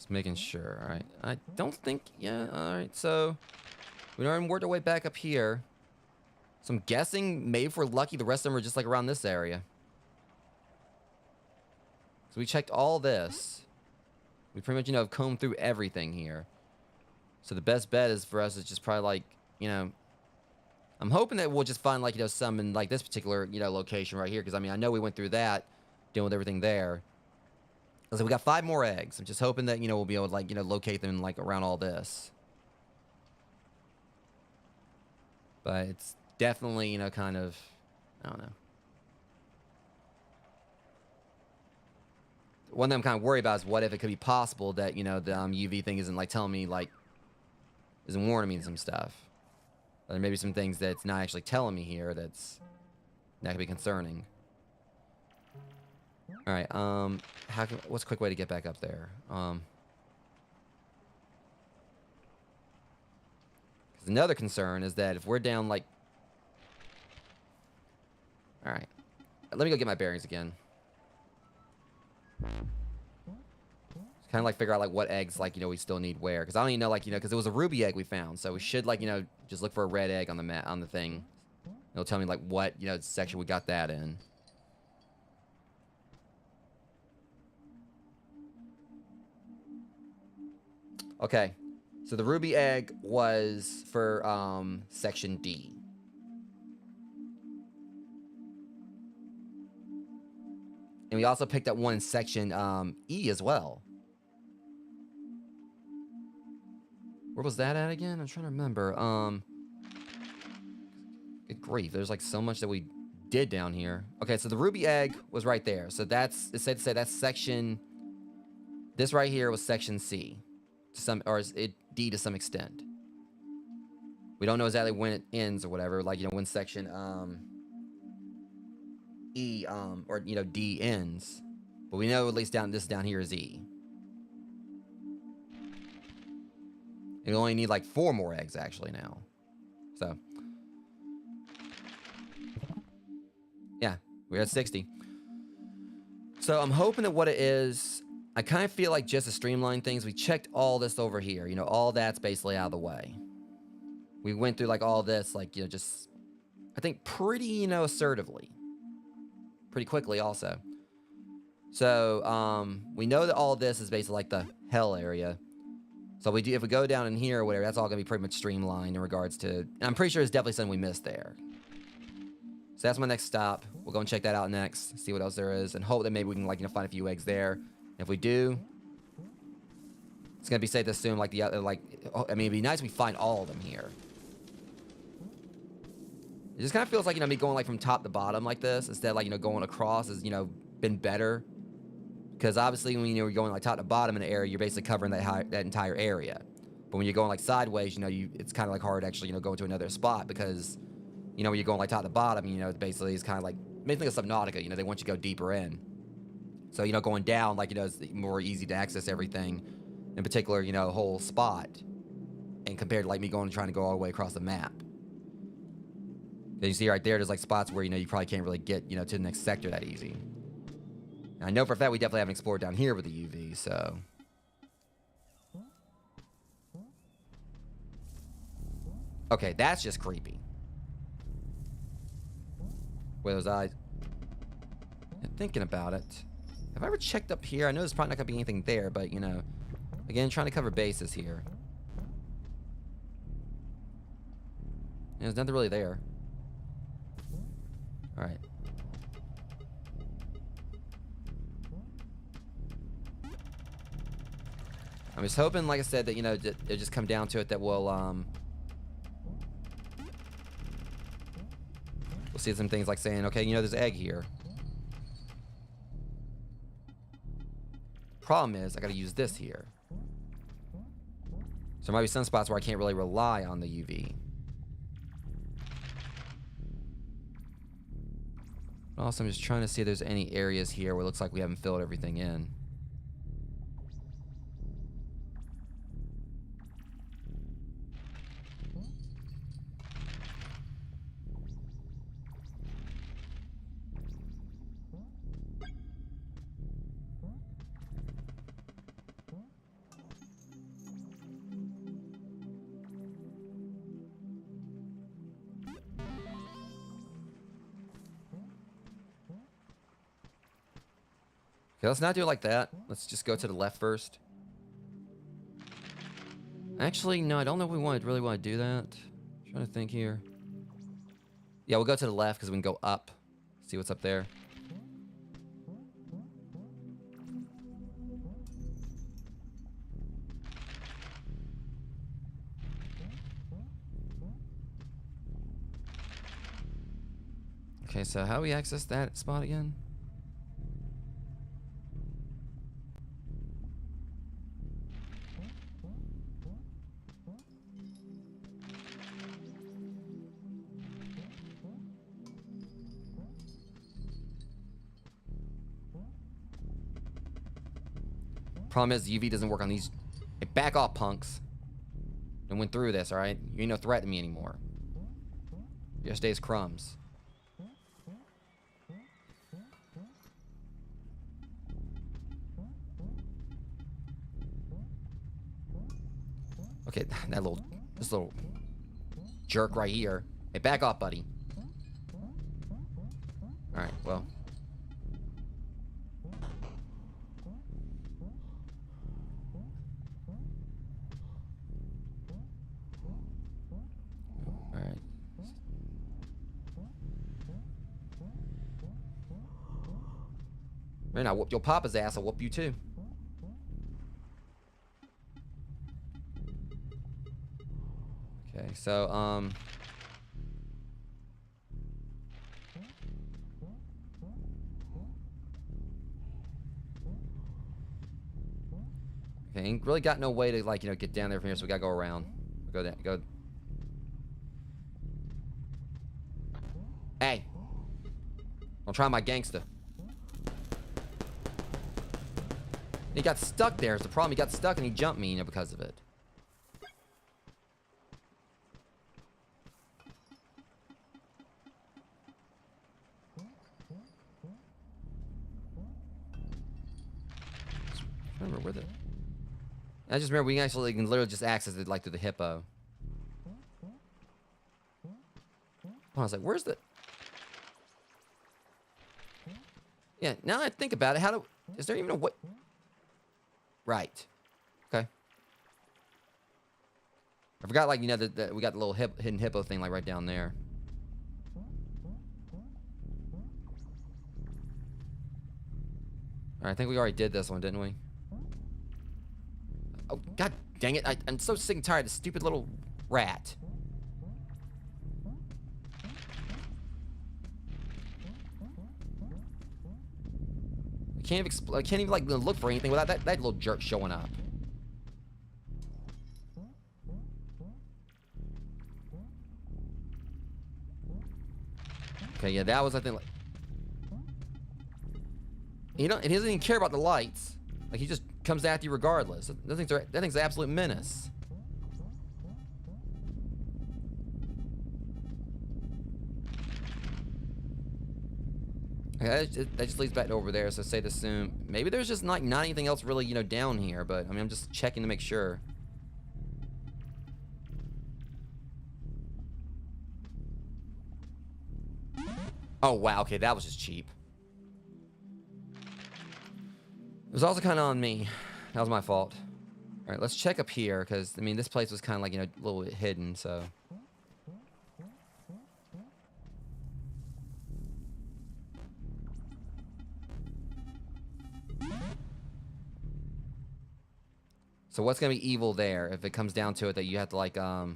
Just making sure. All right. I don't think... Yeah, all right. So we already worked our way back up here. So I'm guessing maybe if we're lucky, the rest of them are just like around this area. So we checked all this. We pretty much, you know, have combed through everything here. So the best bet is for us is just probably like, you know... I'm hoping that we'll just find like, you know, some in like this particular, you know, location right here. Because, I mean, I know we went through that, dealing with everything there. So we got 5 more eggs. I'm just hoping that, you know, we'll be able to, like, you know, locate them, like, around all this. But it's definitely, you know, kind of... I don't know. One thing I'm kind of worried about is what if it could be possible that, you know, the UV thing isn't, like, telling me, like... Isn't warning me some stuff. Or there may be some things that it's not actually telling me here that could be concerning. All right, what's a quick way to get back up there? 'Cause another concern is that if we're down, like... All right. Let me go get my bearings again. Just kind of, like, figure out, like, what eggs, like, you know, we still need where. Because I don't even know, like, you know, because it was a ruby egg we found. So we should, like, you know, just look for a red egg on the on the thing. It'll tell me, like, what, you know, section we got that in. Okay. So the ruby egg was for section D. And we also picked up one in section E as well. Where was that at again? I'm trying to remember. Good grief, there's like so much that we did down here. Okay, so the ruby egg was right there. So that's, it's safe to say that's section, this right here was section C. To some, or is it D to some extent. We don't know exactly when it ends or whatever, like, you know, when section E or, you know, D ends. But we know at least this down here is E. We only need like 4 more eggs actually now. So yeah, we're at 60. So I'm hoping that what it is, I kind of feel like just to streamline things, we checked all this over here. You know, all that's basically out of the way. We went through like all this, like, you know, just, I think pretty, you know, assertively. Pretty quickly also. So we know that all this is basically like the hell area. So we do, if we go down in here or whatever, that's all gonna be pretty much streamlined in regards to, and I'm pretty sure it's definitely something we missed there. So that's my next stop. We'll go and check that out next, see what else there is, and hope that maybe we can, like, you know, find a few eggs there. And if we do, it's gonna be safe to assume, like, the other, like, I mean, it'd be nice if we find all of them here. It just kind of feels like, you know, me going like from top to bottom like this instead of, like, you know, going across has, you know, been better. Because obviously when you're going like top to bottom in an area, you're basically covering that entire area. But when you're going like sideways, you know, it's kind of like hard to actually, you know, go to another spot because, you know, when you're going like top to bottom, you know, basically it's kind of like, maybe think of Subnautica, you know, they want you to go deeper in. So, you know, going down, like, you know, it's more easy to access everything, in particular, you know, a whole spot. And compared to like me trying to go all the way across the map. As you see right there, there's like spots where, you know, you probably can't really get, you know, to the next sector that easy. And I know for a fact we definitely haven't explored down here with the UV, so. Okay, that's just creepy. Where those eyes. And thinking about it. Have I ever checked up here? I know there's probably not gonna be anything there, but, you know, again, trying to cover bases here. Yeah, there's nothing really there. Alright. I'm just hoping, like I said, that, you know, it'll just come down to it that we'll see some things like saying, okay, you know, there's an egg here. Problem is, I gotta use this here. So there might be some spots where I can't really rely on the UV. Also, I'm just trying to see if there's any areas here where it looks like we haven't filled everything in. Okay, let's not do it like that. Let's just go to the left first. Actually, no, I don't know if we really want to do that. I'm trying to think here. Yeah, we'll go to the left because we can go up. See what's up there. Okay, so how do we access that spot again? Problem is, the UV doesn't work on these. Hey, back off, punks. And went through this, alright? You ain't no threat to me anymore. You just stay as crumbs. Okay, this little jerk right here. Hey, back off, buddy. Alright, well. Man, I whooped your papa's ass, I'll whoop you too. Okay, so, okay, ain't really got no way to, like, you know, get down there from here, so we gotta go around. Go down, go. Hey! Don't try my gangster. He got stuck there, is the problem. He got stuck and he jumped me, you know, because of it. I remember where the... I just remember we actually can literally just access it, like, through the hippo. I was like, where's the... Yeah, now that I think about it, how do... Is there even a way... Right. Okay. I forgot, like, you know, that we got the little hidden hippo thing, like, right down there. Alright, I think we already did this one, didn't we? Oh, god dang it. I'm so sick and tired of this stupid little rat. I can't even, like, look for anything without that little jerk showing up. Okay, yeah, that was, I think, like... He doesn't even care about the lights. Like, he just comes after you regardless. That thing's an absolute menace. Okay, that just leads back to over there, so safe to assume. Maybe there's just not anything else really, you know, down here, but, I mean, I'm just checking to make sure. Oh, wow, okay, that was just cheap. It was also kind of on me. That was my fault. All right, let's check up here, because, I mean, this place was kind of like, you know, a little bit hidden, so... So what's gonna be evil there if it comes down to it that you have to, like, I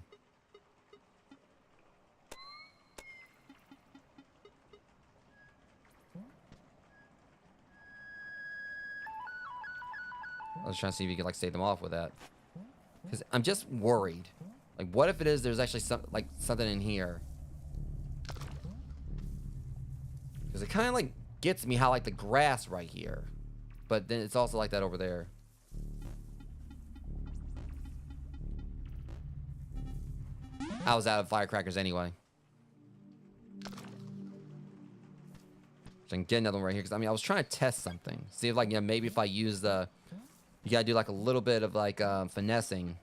was trying to see if you could, like, save them off with that. Because I'm just worried. Like, what if it is there's actually something in here? Because it kind of, like, gets me how, like, the grass right here. But then it's also like that over there. I was out of firecrackers anyway. So I can get another one right here. Because, I mean, I was trying to test something. See if, like, you know, maybe if I use the... You gotta do, like, a little bit of, like, finessing.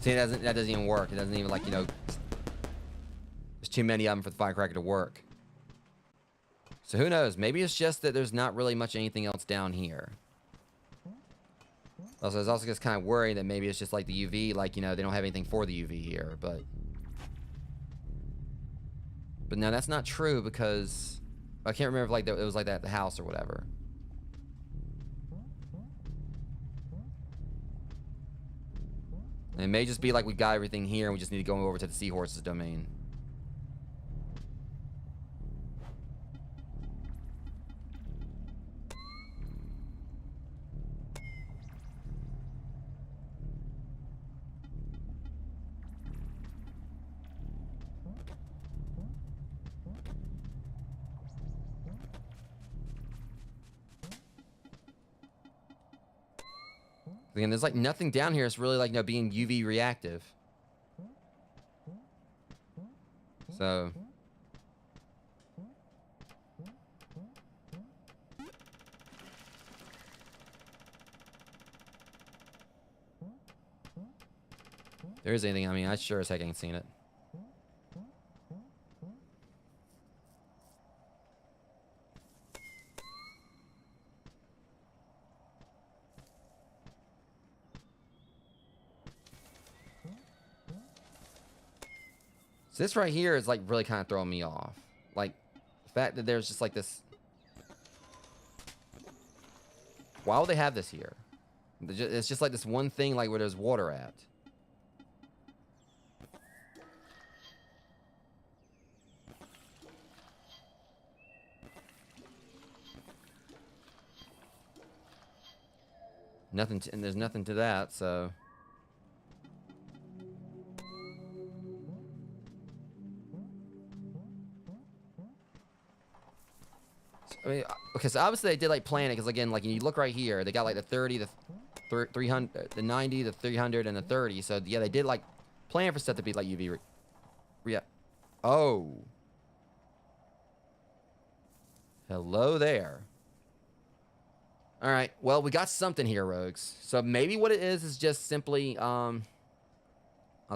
See, that doesn't even work. It doesn't even, like, you know... There's too many of them for the firecracker to work. So who knows? Maybe it's just that there's not really much anything else down here. Also, I was also just kind of worried that maybe it's just like the UV, like, you know, they don't have anything for the UV here, but... But no, that's not true because... I can't remember if, like, it was like that at the house or whatever. And it may just be like we got everything here and we just need to go over to the seahorse's domain. Again, there's like nothing down here that's really like, you know, being UV reactive. So. If there is anything, I mean, I sure as heck ain't seen it. So this right here is like really kind of throwing me off. Like the fact that there's just like this. Why would they have this here? It's just like this one thing like where there's water at. Nothing, and there's nothing to that, so. I mean, okay, so obviously they did like plan it, because again, like you look right here, they got like the 30, the 300, the 90, the 300, and the 30. So yeah, they did like plan for stuff to be like UV. Yeah. Oh. Hello there. All right. Well, we got something here, rogues. So maybe what it is just simply also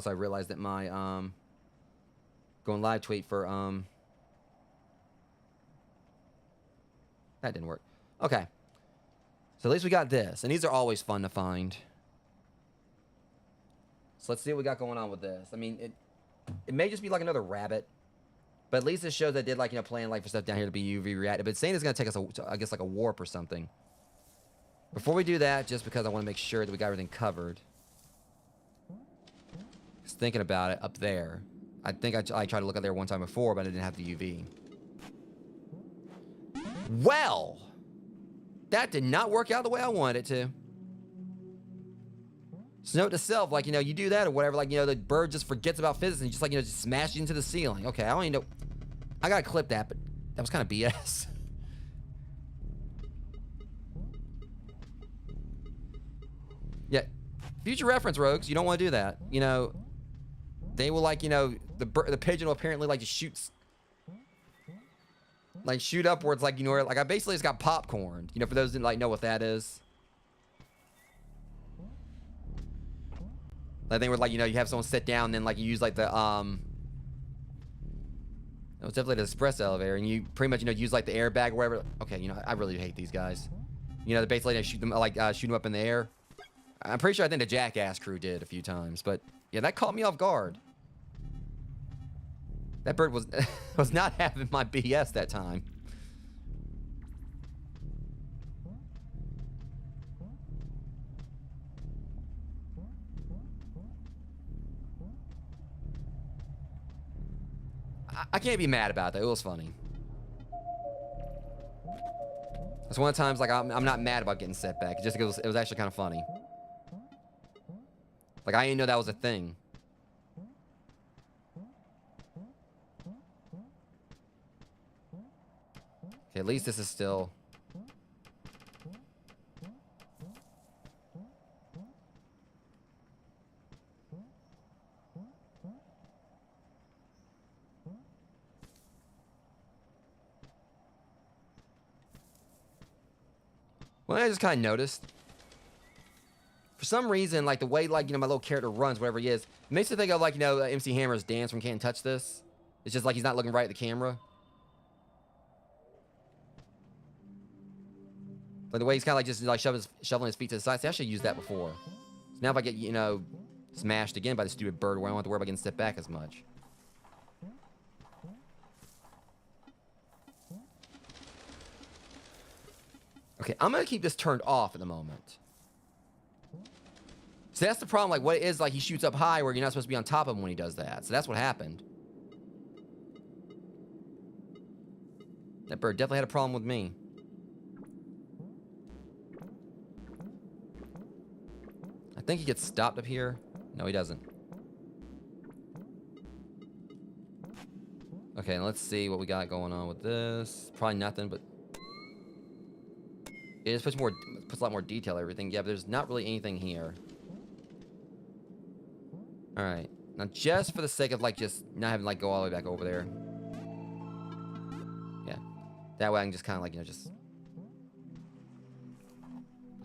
I realized that my going live tweet for that didn't work. Okay. So at least we got this, and these are always fun to find. So let's see what we got going on with this. I mean, it may just be like another rabbit, but at least it shows they did like, you know, plan like for stuff down here to be UV reactive. But it's saying it's gonna take us I guess like a warp or something. Before we do that, just because I want to make sure that we got everything covered. Just thinking about it up there. I think I tried to look up there one time before, but I didn't have the UV. Well, that did not work out the way I wanted it to. So note to self, like, you know, you do that or whatever, like, you know, the bird just forgets about physics and just like, you know, just smash it into the ceiling. Okay, I don't even know. I gotta clip that, but that was kind of BS. Yeah, future reference, rogues. You don't want to do that. You know, they will like, you know, the pigeon will apparently like just shoot upwards, like, you know, like I basically just got popcorned. You know, for those who didn't like know what that is. I think where like, you know, you have someone sit down and then like you use like the it was definitely the express elevator, and you pretty much, you know, use like the airbag or whatever. Okay, you know, I really hate these guys. You know, they basically shoot them like shoot them up in the air. I'm pretty sure I think the Jackass crew did a few times, but yeah, that caught me off guard. That bird was was not having my BS that time. I can't be mad about that. It was funny. It's one of the times like I'm not mad about getting set back. Just because it was actually kind of funny. Like I didn't know that was a thing. Okay, at least this is still. Well, I just kind of noticed. For some reason, like the way, like, you know, my little character runs, whatever he is, it makes me think of like, you know, MC Hammer's dance from Can't Touch This. It's just like he's not looking right at the camera. Like the way he's kind of like just like shoveling his feet to the side. See, I should have used that before. So now if I get, you know, smashed again by the stupid bird, where I don't have to worry about getting stepped back as much. Okay, I'm gonna keep this turned off at the moment. So that's the problem, like what it is, like he shoots up high where you're not supposed to be on top of him when he does that. So that's what happened. That bird definitely had a problem with me. I think he gets stopped up here. No, he doesn't. Okay, let's see what we got going on with this. Probably nothing, but it just puts a lot more detail everything. Yeah, but there's not really anything here. All right, now just for the sake of like just not having to like go all the way back over there. Yeah, that way I can just kind of like, you know, just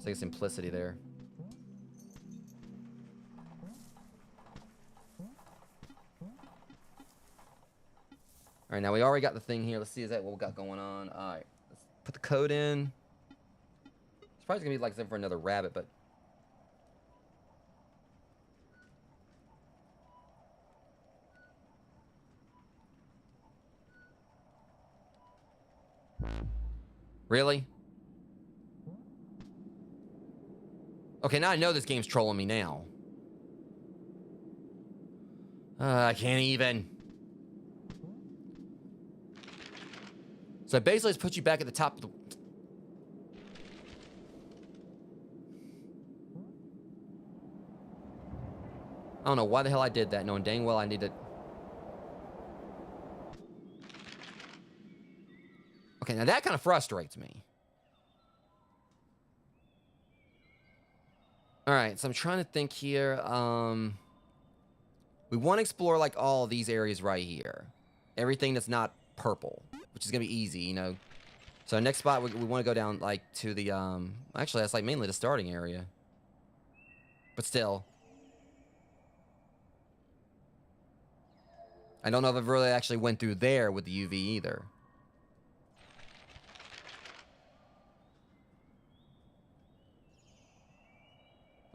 like simplicity there. All right, now we already got the thing here. Let's see, is that what we got going on? All right, let's put the code in. It's probably gonna be like something for another rabbit, but Really? Okay, now I know this game's trolling me now. I can't even. So it basically just puts you back at the top of the... I don't know why the hell I did that, knowing dang well I need to... Okay, now that kind of frustrates me. Alright, so I'm trying to think here. We want to explore, like, all of these areas right here. Everything that's not purple, which is going to be easy, you know. So our next spot, we want to go down, like, to the, actually, that's, like, mainly the starting area. But still. I don't know if I've really actually went through there with the UV either.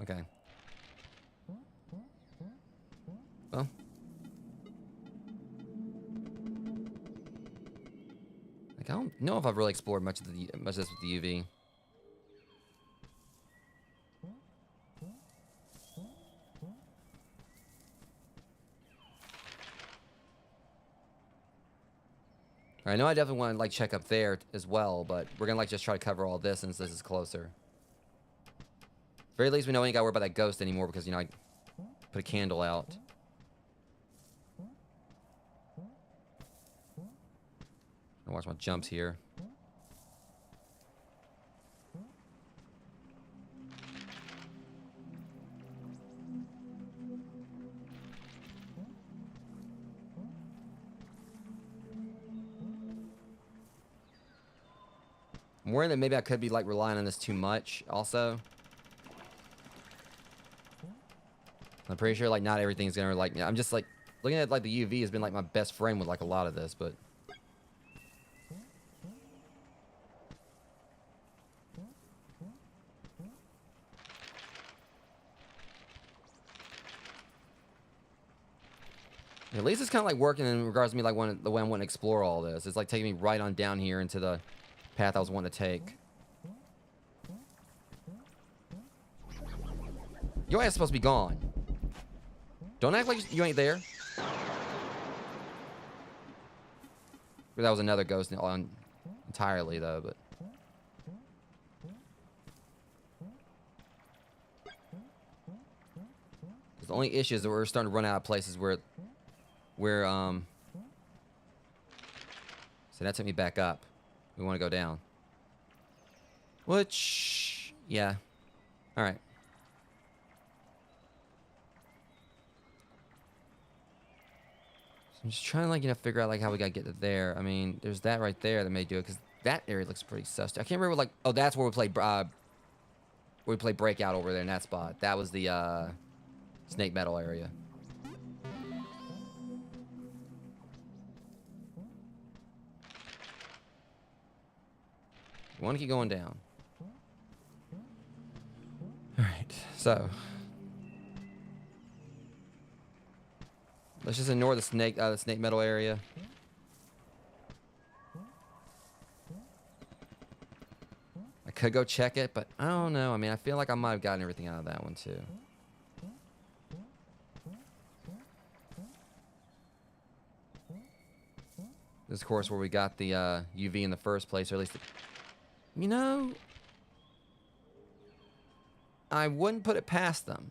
Okay. Well. Like, I don't know if I've really explored much of this with the UV. I know I definitely want to, like, check up there as well, but we're gonna, like, just try to cover all this since this is closer. At the very least, we know we ain't gotta worry about that ghost anymore because, you know, I put a candle out. I'll watch my jumps here. I'm worried that maybe I could be, like, relying on this too much also. I'm pretty sure, like, not everything's gonna, like... I'm just, like... Looking at, like, the UV has been, like, my best friend with, like, a lot of this, but... At least it's kind of, like, working in regards to me, like, the way I want to explore all this. It's, like, taking me right on down here into the path I was wanting to take. Your ass is supposed to be gone. Don't act like you ain't there. That was another ghost entirely, though, but... The only issue is that we're starting to run out of places where... So that took me back up. We want to go down. Which... Yeah. Alright. I'm just trying to, like, you know, figure out, like, how we gotta get to there. I mean, there's that right there that may do it, because that area looks pretty sus. I can't remember, like... Oh, that's where we played Breakout over there in that spot. That was the, Snake Metal area. We want to keep going down. Alright, so... Let's just ignore the snake metal area. I could go check it, but I don't know. I mean, I feel like I might have gotten everything out of that one, too. This is, of course, where we got the UV in the first place, or at least... You know... I wouldn't put it past them.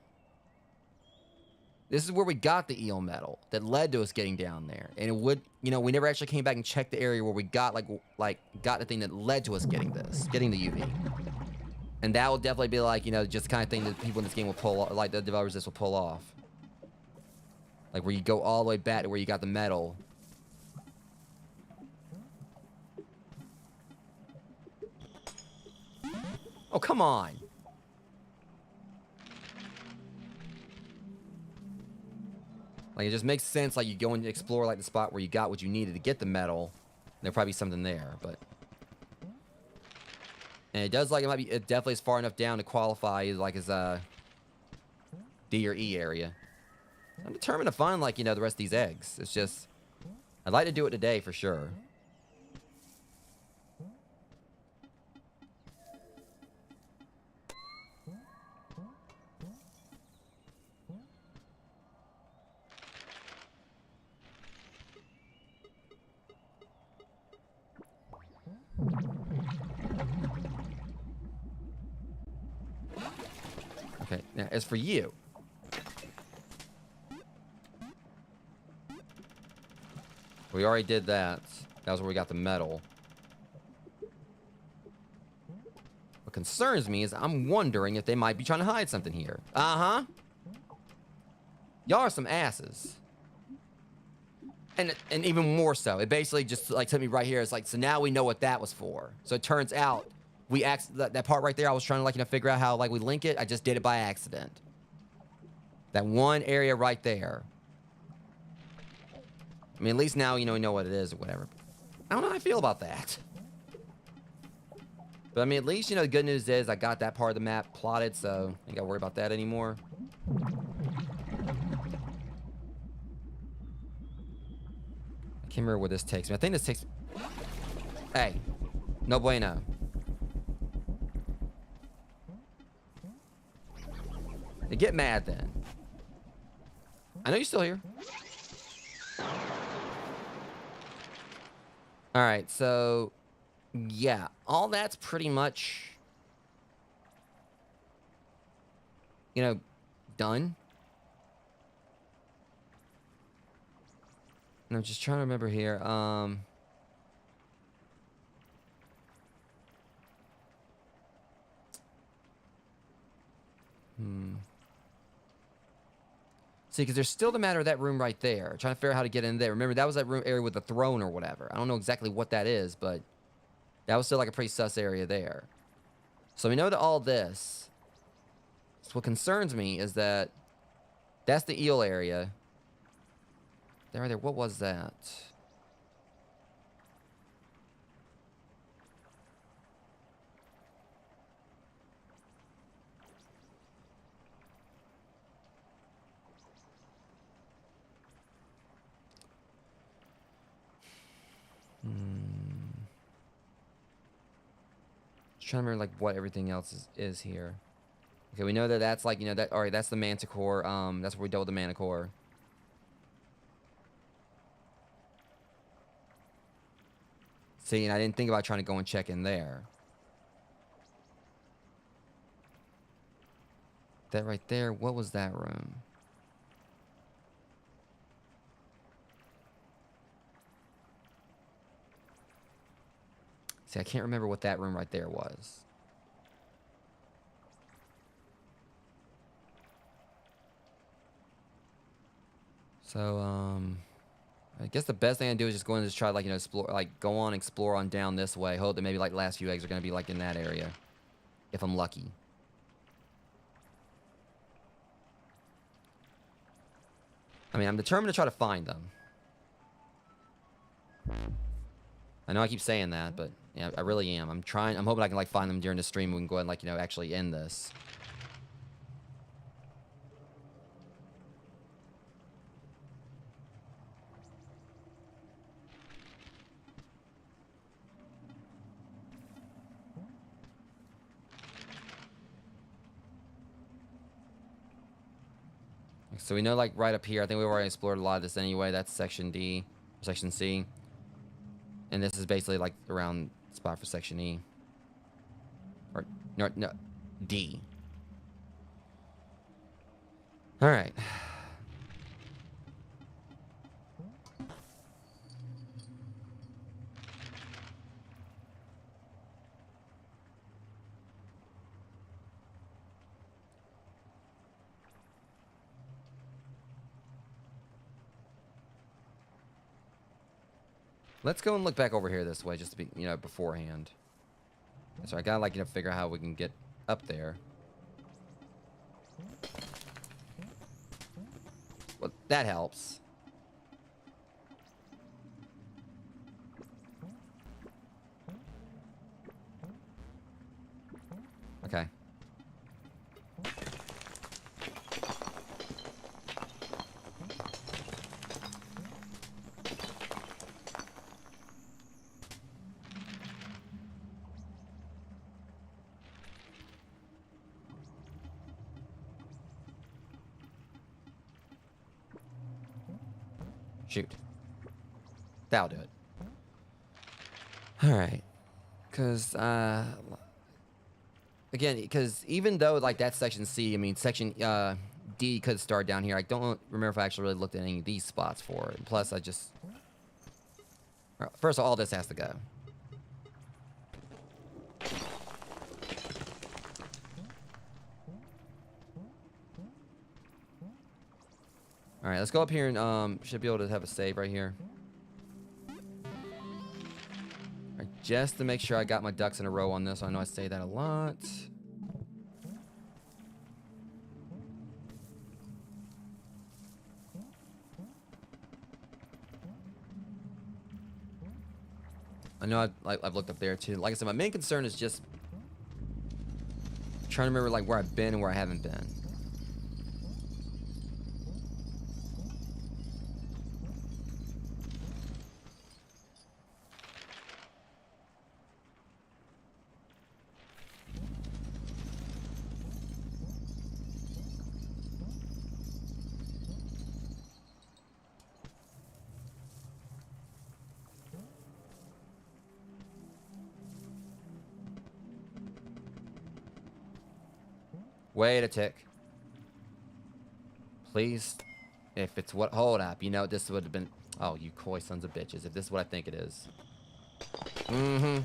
This is where we got the eel metal that led to us getting down there. And it would, you know, we never actually came back and checked the area where we got, got the thing that led to us getting the UV. And that will definitely be, like, you know, just the kind of thing that people in this game will pull, like, the developers of this will pull off. Like, where you go all the way back to where you got the metal. Oh, come on. Like, it just makes sense, like, you go and explore, like, the spot where you got what you needed to get the metal. There'll probably be something there, but... And it does, like, it definitely is far enough down to qualify, like, as, D or E area. I'm determined to find, like, you know, the rest of these eggs. It's just... I'd like to do it today, for sure. is for you. We already did that. That was where we got the metal. What concerns me is I'm wondering if they might be trying to hide something here. Uh-huh. Y'all are some asses. And even more so, it basically just like took me right here. It's like, so now we know what that was for. So it turns out that part right there, I was trying to like, figure out how like we link it. I just did it by accident. That one area right there. I mean, at least now, we know what it is or whatever. I don't know how I feel about that. But I mean, at least, the good news is I got that part of the map plotted, so I ain't gotta worry about that anymore. I can't remember where this takes me. I think this takes... Hey. No bueno. Hey, get mad then. I know you're still here. Alright, so... Yeah, all that's pretty much... done. And I'm just trying to remember here, See, because there's still the matter of that room right there. Trying to figure out how to get in there. Remember, that was that room area with the throne or whatever. I don't know exactly what that is, but that was still like a pretty sus area there. So we know that all this. So what concerns me is that that's the eel area. There, right there. What was that? Just trying to remember like what everything else is here. Okay, we know that that's like, that, all right, that's the manticore. That's where we dealt with the manticore. See, and I didn't think about trying to go and check in there. That right there, what was that room? See, I can't remember what that room right there was. So, I guess the best thing I do is just go and just try to, like, explore, like, go on, explore on down this way. Hope that maybe, like, last few eggs are going to be, like, in that area. If I'm lucky. I mean, I'm determined to try to find them. I know I keep saying that, but yeah, I really am. I'm hoping I can, like, find them during the stream and we can go ahead and, like, actually end this. So we know, like, right up here, I think we've already explored a lot of this anyway. That's section D, or section C. And this is basically, like, around the spot for section E. Or, no, D. Alright. Let's go and look back over here this way, just to be, beforehand. So I gotta, like, figure out how we can get up there. Well, that helps. Okay. Shoot. That'll do it. Alright. Because, Again, because even though like that's section C, I mean section D could start down here. I don't remember if I actually really looked at any of these spots for it. And plus, I just first of all, this has to go. All right, let's go up here and should be able to have a save right here. All right, just to make sure I got my ducks in a row on this. I know I say that a lot. I know I've looked up there too. Like I said, my main concern is just trying to remember like where I've been and where I haven't been. Wait a tick. Please. If it's what... Hold up. You know, this would have been... Oh, you coy sons of bitches. If this is what I think it is. Mm-hmm.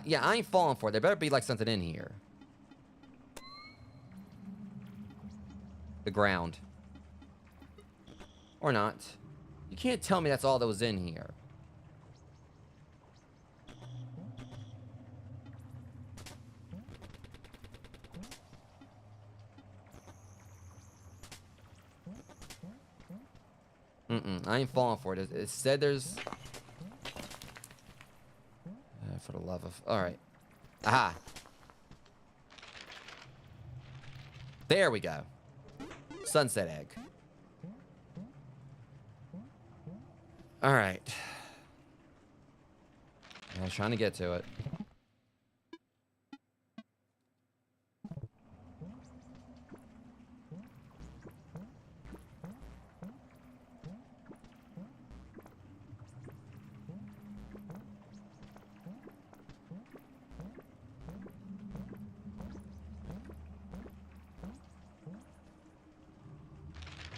Yeah, I ain't falling for it. There better be, like, something in here. The ground. Or not. You can't tell me that's all that was in here. I ain't falling for it. It said there's... for the love of... Alright. Aha. There we go. Sunset egg. Alright. I was trying to get to it.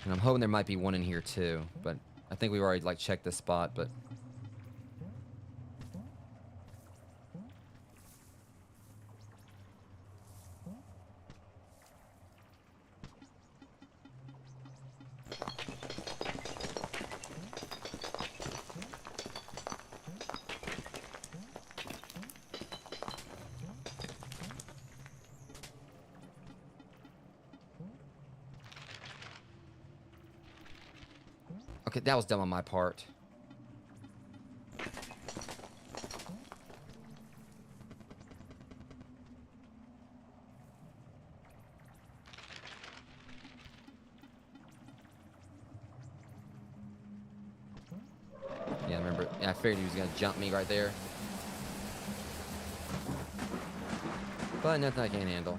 And I'm hoping there might be one in here too, but I think we've already like checked this spot, but okay, that was dumb on my part. Yeah, remember, I figured he was gonna jump me right there. But nothing I can't handle.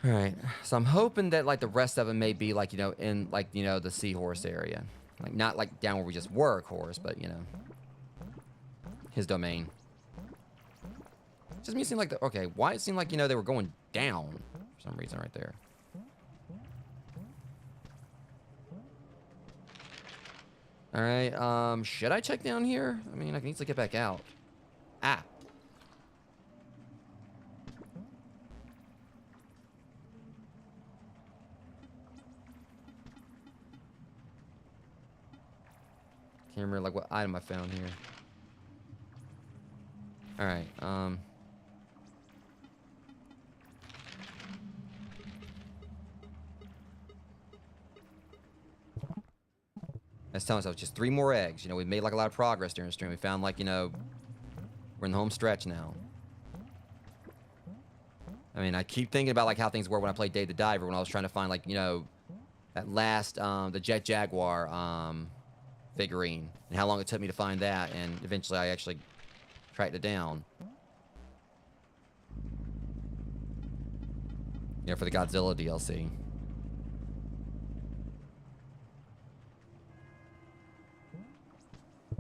Alright, so I'm hoping that, like, the rest of it may be, like, you know, in, like, you know, the seahorse area. Like, not, like, down where we just were, of course, but, you know, his domain. Just me seem like the... Okay, why it seemed like, you know, they were going down for some reason right there. Alright, should I check down here? I mean, I can easily get back out. Ah. Can't remember, like, what item I found here. Alright, I was telling myself, just 3 more eggs. You know, we made, like, a lot of progress during the stream. We found, like, you know, we're in the home stretch now. I mean, I keep thinking about, like, how things were when I played Dave the Diver, when I was trying to find, like, you know, that last, the Jet Jaguar, figurine, and how long it took me to find that, and eventually I actually tracked it down. You know, for the Godzilla DLC.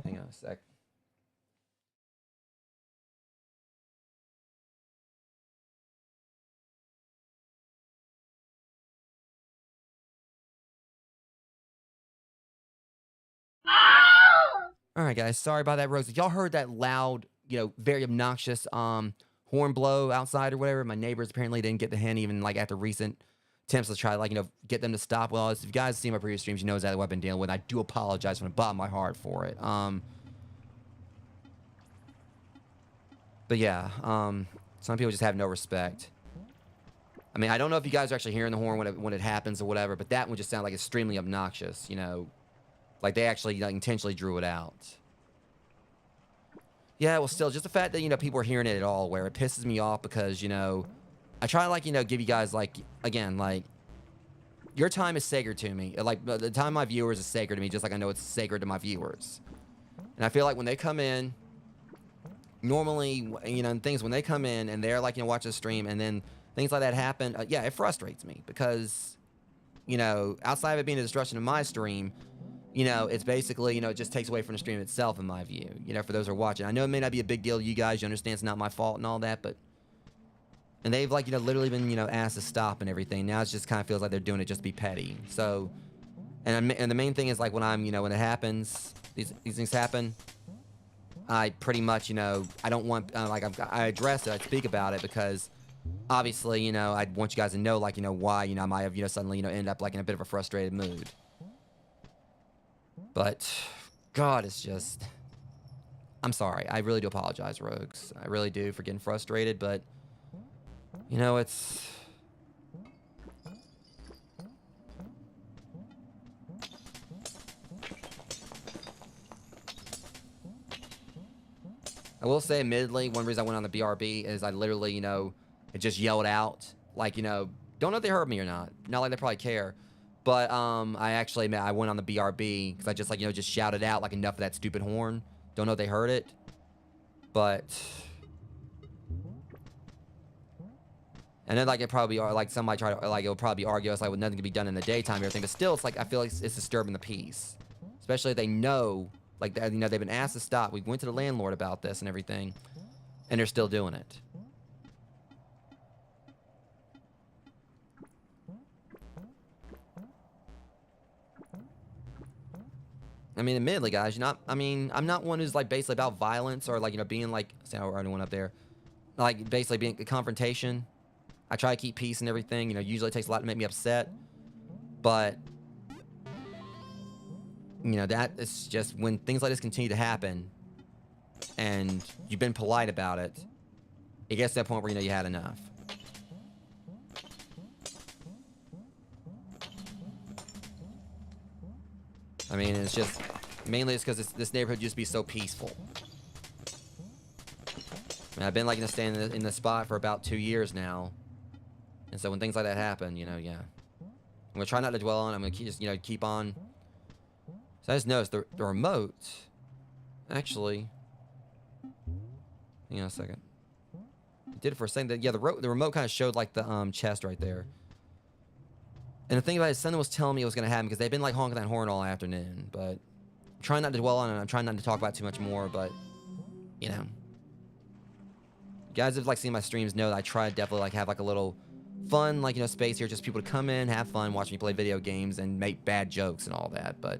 Hang on a sec. All right, guys. Sorry about that, Rose. If y'all heard that loud, very obnoxious horn blow outside or whatever, my neighbors apparently didn't get the hint even like after recent attempts to try get them to stop with all this. If you guys see my previous streams, you know exactly what I've been dealing with. I do apologize from the bottom of my heart for it. But yeah, some people just have no respect. I mean, I don't know if you guys are actually hearing the horn when it happens or whatever, but that one just sounded like extremely obnoxious. Like they actually intentionally drew it out. Yeah, well, still, just the fact that people are hearing it at all, where it pisses me off because I try to give you guys again your time is sacred to me. Like the time of my viewers is sacred to me, just like I know it's sacred to my viewers. And I feel like when they come in, normally things when they come in and they're watching the stream and then things like that happen, yeah, it frustrates me because outside of it being a destruction of my stream. It's basically, it just takes away from the stream itself, in my view, for those who are watching. I know it may not be a big deal to you guys. You understand it's not my fault and all that, but... And they've, literally been, asked to stop and everything. Now it just kind of feels like they're doing it just to be petty. So... And the main thing is, when I'm, when it happens, these things happen, I pretty much, I don't want... I address it, I speak about it, because... Obviously, I want you guys to know, why, I might have, suddenly, end up, in a bit of a frustrated mood. But, God, it's just... I'm sorry. I really do apologize, Rogues. I really do for getting frustrated, but... it's... I will say, admittedly, one reason I went on the BRB is I literally, it just yelled out. Don't know if they heard me or not. Not like they probably care. But I actually I went on the BRB because I just just shouted out enough of that stupid horn. Don't know if they heard it, but and then it probably somebody tried to it'll probably argue us with nothing to be done in the daytime and everything. But still, it's I feel like it's disturbing the peace, especially if they know they've been asked to stop. We went to the landlord about this and everything, and they're still doing it. I mean, admittedly, guys, I'm not one who's basically about violence or being say I already went up there, basically being a confrontation. I try to keep peace and everything. Usually it takes a lot to make me upset, but that is just when things like this continue to happen, and you've been polite about it. It gets to that point where you had enough. I mean, it's just mainly it's because this neighborhood used to be so peaceful. I mean, I've been staying in the spot for about 2 years now, and so when things like that happen, yeah, I'm gonna try not to dwell on it. I'm gonna just keep on. So I just noticed the remote, actually. Hang on a second. It did it for a second. Yeah, the remote kind of showed the chest right there. And the thing about it, something was telling me it was going to happen because they've been honking that horn all afternoon. But I'm trying not to dwell on it. I'm trying not to talk about it too much more. But, you guys have seen my streams know that I try to definitely have a little fun, space here. Just people to come in, have fun, watch me play video games, and make bad jokes and all that. But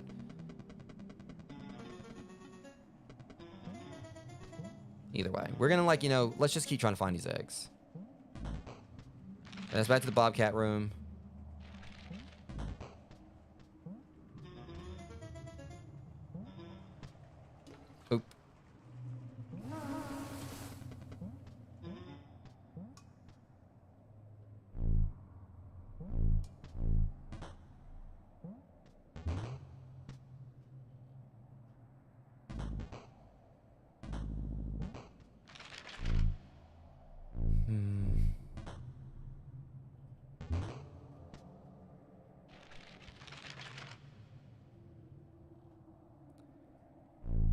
either way, we're going to let's just keep trying to find these eggs. And that's back to the Bobcat room. Oop.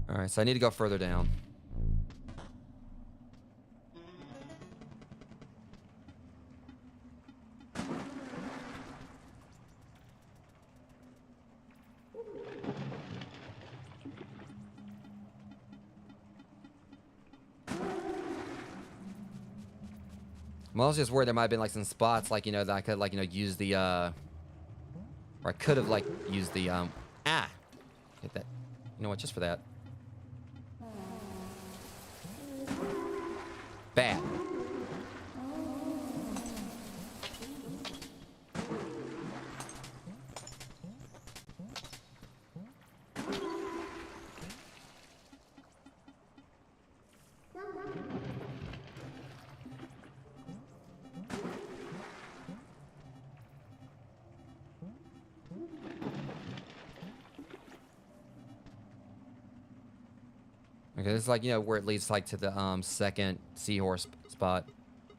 Alright, so I need to go further down. I'm also just worried there might have been like some spots like, you know, that I could like, you know, use the, or I could have like used the, hit that. You know what, just for that. Bad. Okay, this is like, you know, where it leads like to the second seahorse spot.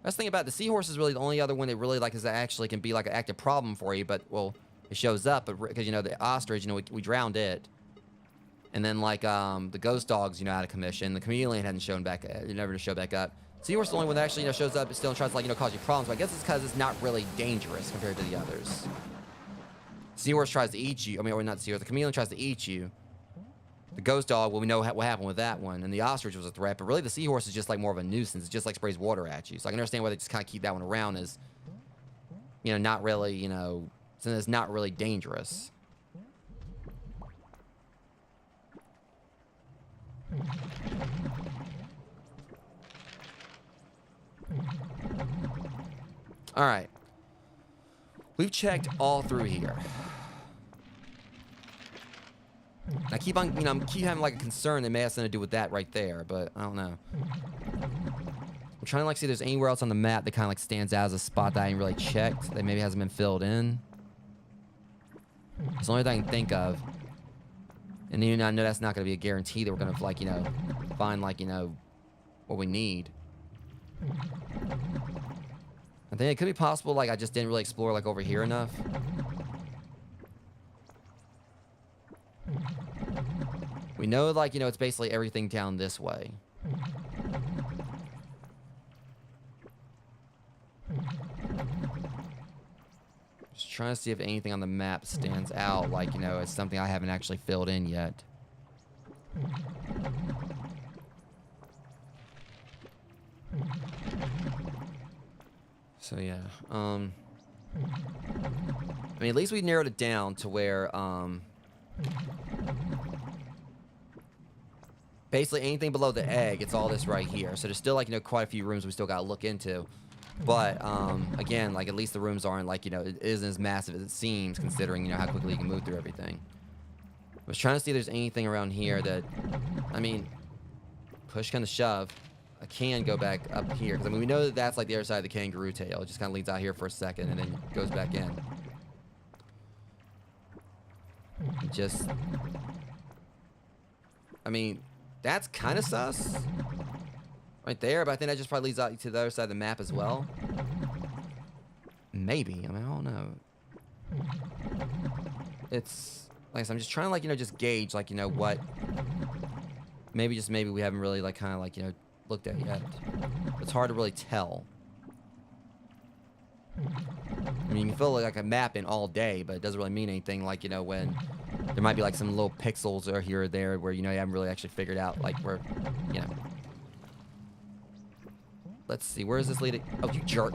Best thing about the seahorse is really the only other one that really like is that actually can be like an active problem for you, but well, it shows up, but because you know the ostrich, you know, we drowned it, and then like the ghost dog's, you know, out of commission. The chameleon hadn't shown back, it never showed back up. Seahorse is the only one that actually, you know, shows up and still tries to like, you know, cause you problems. But I guess it's because it's not really dangerous compared to the others. Seahorse tries to eat you. I mean, or not the seahorse. The chameleon tries to eat you. The ghost dog, well, we know what happened with that one. And the ostrich was a threat, but really the seahorse is just like more of a nuisance. It just like sprays water at you. So I can understand why they just kind of keep that one around as, you know, not really, you know, since it's not really dangerous. All right. We've checked all through here. I keep on, you know, I'm keep having like a concern that may have something to do with that right there, but I don't know. I'm trying to like see if there's anywhere else on the map that kind of like stands out as a spot that I ain't really checked, that maybe hasn't been filled in. It's the only thing I can think of. And even I know that's not going to be a guarantee that we're going to like, you know, find like, you know, what we need. I think it could be possible like I just didn't really explore like over here enough. We know, like, you know, it's basically everything down this way. Just trying to see if anything on the map stands out, like, you know, as something I haven't actually filled in yet. So, yeah. I mean, at least we narrowed it down to where, basically anything below the egg, it's all this right here. So there's still like, you know, quite a few rooms we still gotta look into. But, again, like at least the rooms aren't like, you know, it isn't as massive as it seems considering, you know, how quickly you can move through everything. I was trying to see if there's anything around here that, I mean, push kind of shove. I can go back up here because I mean, we know that that's like the other side of the kangaroo tail. It just kind of leads out here for a second and then goes back in. Just, I mean, that's kind of sus. Right there, but I think that just probably leads out to the other side of the map as well. Maybe. I mean, I don't know. It's, like I said, I'm just trying to, like, you know, just gauge, like, you know, what... Maybe, just maybe we haven't really, like, kind of, like, you know, looked at yet. It's hard to really tell. I mean, you can fill, like, a map in all day, but it doesn't really mean anything, like, you know, when... There might be, like, some little pixels or here or there where, you know, you haven't really actually figured out, like, where, you know... Let's see, where is this leading? Oh, you jerk.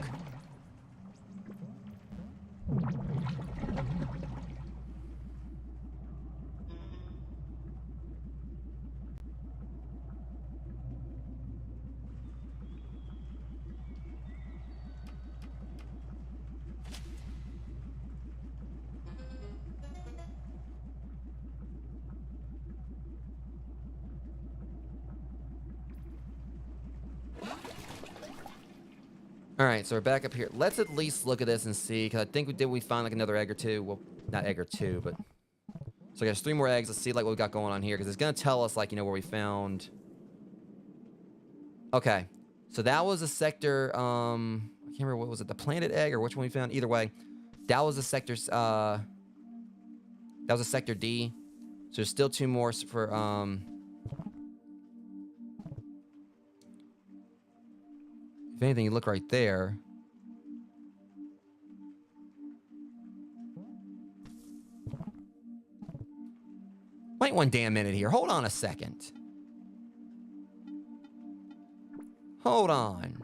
Alright, so we're back up here. Let's at least look at this and see, because I think we find like another egg or two. Well, not egg or two, but... So there's 3 more eggs. Let's see like what we got going on here, because it's going to tell us like, you know, where we found... Okay, so that was a sector, I can't remember, what was it, the planet egg, or which one we found? Either way, that was a sector, that was a sector D. So there's still 2 more for, if anything, you look right there. Wait one damn minute here. Hold on a second. Hold on.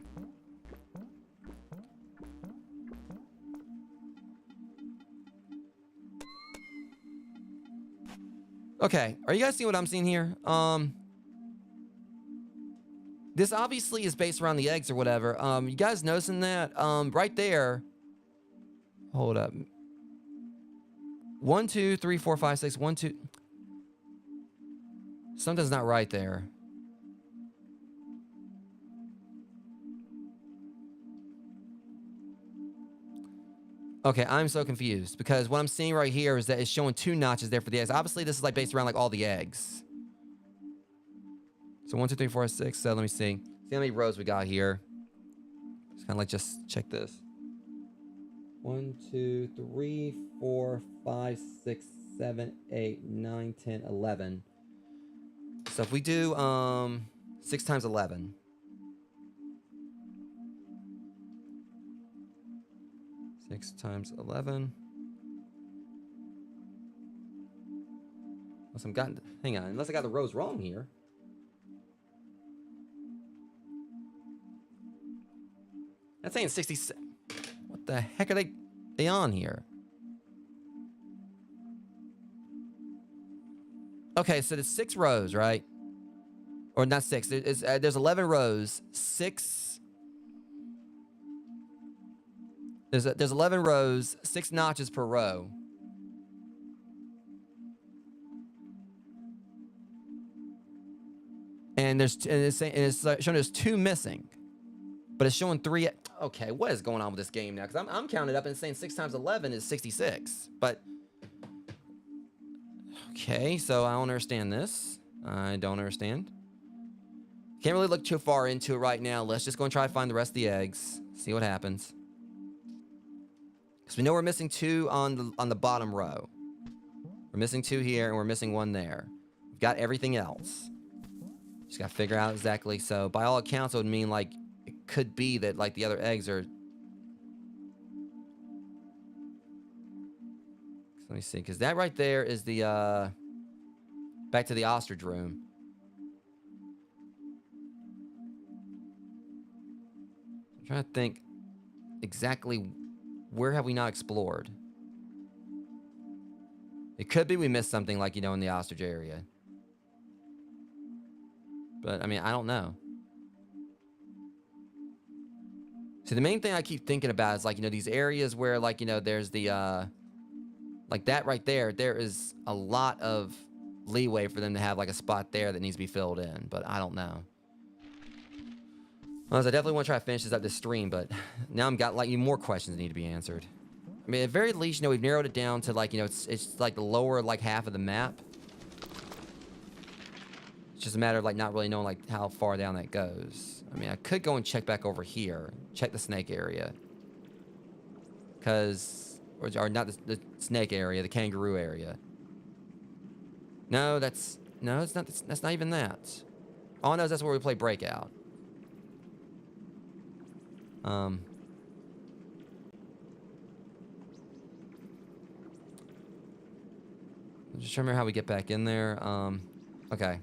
Okay, are you guys seeing what I'm seeing here? This obviously is based around the eggs or whatever. You guys noticing that? Right there. Hold up. 1, 2, 3, 4, 5, 6. 1, 2. Something's not right there. Okay, I'm so confused because what I'm seeing right here is that it's showing 2 notches there for the eggs. Obviously, this is like based around like all the eggs. So 1, 2, 3, 4, 6. So let me see. See how many rows we got here. Just kind of like just check this. 1, 2, 3, 4, 5, 6, 7, 8, 9, 10, 11. So if we do 6 times 11. 6 times 11. Hang on, unless I got the rows wrong here. That's saying 66. What the heck are they on here? Okay, so there's 6 rows, right? Or not 6. There's 11 rows. 6. There's 11 rows, 6 notches per row. And it's showing there's 2 missing. But it's showing 3. Okay, what is going on with this game now? Because I'm counting it up and it's saying 6 times 11 is 66. But okay, so I don't understand this. I don't understand. Can't really look too far into it right now. Let's just go and try to find the rest of the eggs. See what happens. Because we know we're missing 2 on the bottom row. We're missing 2 here, and we're missing 1 there. We've got everything else. Just got to figure out exactly. So, by all accounts, it would mean, like, it could be that, like, the other eggs are... So let me see. Because that right there is the, back to the ostrich room. I'm trying to think exactly... Where have we not explored? It could be we missed something like, in the ostrich area. But, I mean, I don't know. See, the main thing I keep thinking about is, like, these areas where, like, there's the, like that right there. There is a lot of leeway for them to have, like, a spot there that needs to be filled in. But I don't know. Well, I definitely want to try to finish this stream, but now I'm got, like, more questions that need to be answered. I mean, at very least, we've narrowed it down to, like, it's like the lower, like, half of the map. It's just a matter of, like, not really knowing, like, how far down that goes. I mean, I could go and check back over here. Check the snake area. Because... Or not the snake area, the kangaroo area. No, that's... No, it's not... That's not even that. All I know is that's where we play Breakout. I'm just trying to remember how we get back in there. Okay.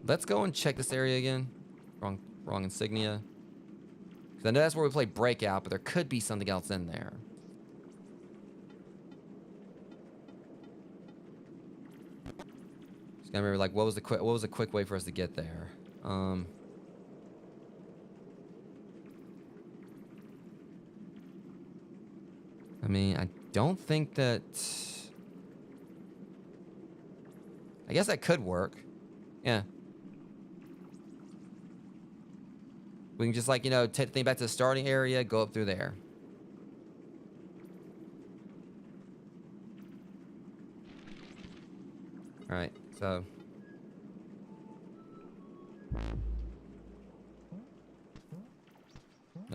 Let's go and check this area again. Wrong insignia. Because I know that's where we play Breakout, but there could be something else in there. Just gotta remember, like, what was a quick way for us to get there? I mean, I don't think that... I guess that could work. Yeah. We can just, like, take the thing back to the starting area, go up through there. Alright, so...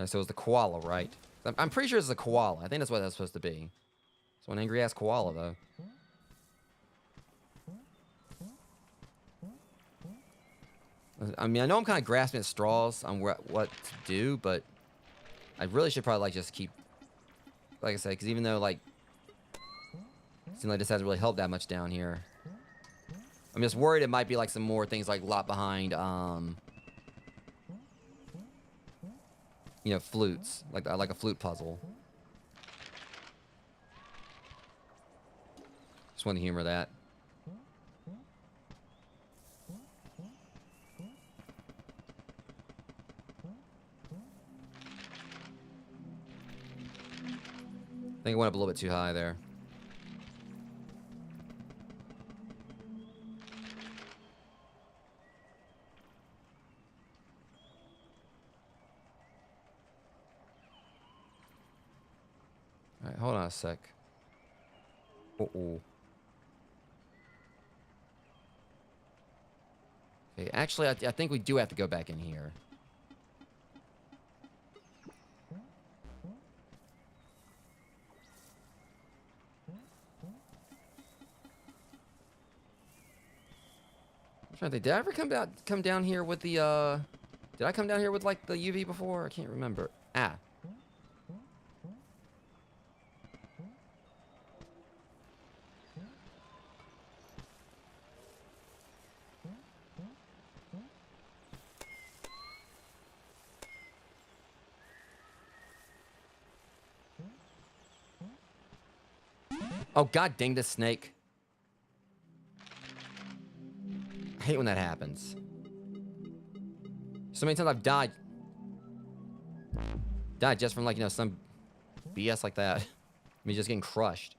So it was the koala, right? I'm pretty sure it's a koala. I think that's what that's supposed to be. It's one angry-ass koala, though. I mean, I know I'm kind of grasping at straws on what to do, but I really should probably, like, just keep... Like I said, because even though, like... It seems like this hasn't really helped that much down here. I'm just worried it might be, like, some more things, like, locked behind, flutes. Like a flute puzzle. Just want to humor that. I think it went up a little bit too high there. Alright, hold on a sec. Uh-oh. Okay, actually, I think we do have to go back in here. I'm trying to think, did I ever come down here with the, did I come down here with, like, the UV before? I can't remember. Ah. Oh, god dang this snake. I hate when that happens. So many times I've died. Died just from, like, you know, some BS like that. I mean, just getting crushed.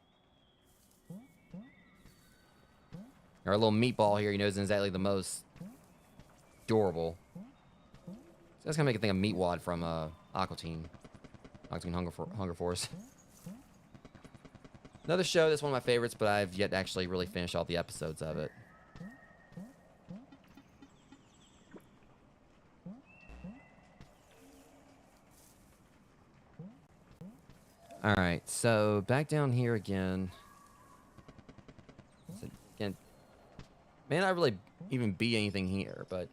Our little meatball here, you know, isn't exactly the most durable. So that's gonna make it think of Meatwad from Aqua Teen. Aqua Teen Hunger Force. Another show that's one of my favorites, but I've yet to actually really finish all the episodes of it. Alright, so back down here again. So again, may not really even be anything here, but...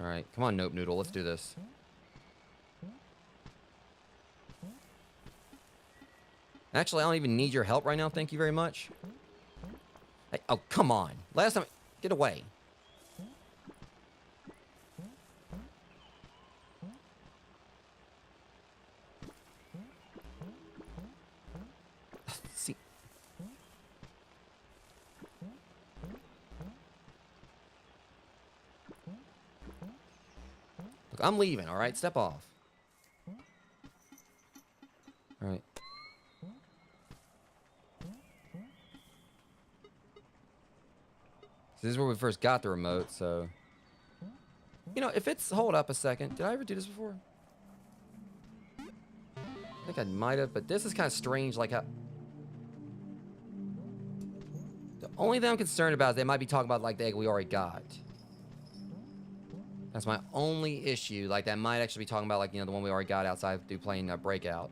Alright, come on, Nope Noodle, let's do this. Actually, I don't even need your help right now, thank you very much. Hey, oh, come on. Last time... Get away. See... Look, I'm leaving, alright? Step off. Alright. This is where we first got the remote, so... You know, if it's... Hold up a second. Did I ever do this before? I think I might have, but this is kind of strange, like how... The only thing I'm concerned about is they might be talking about, like, the egg we already got. That's my only issue. Like, that might actually be talking about, like, you know, the one we already got outside through playing Breakout.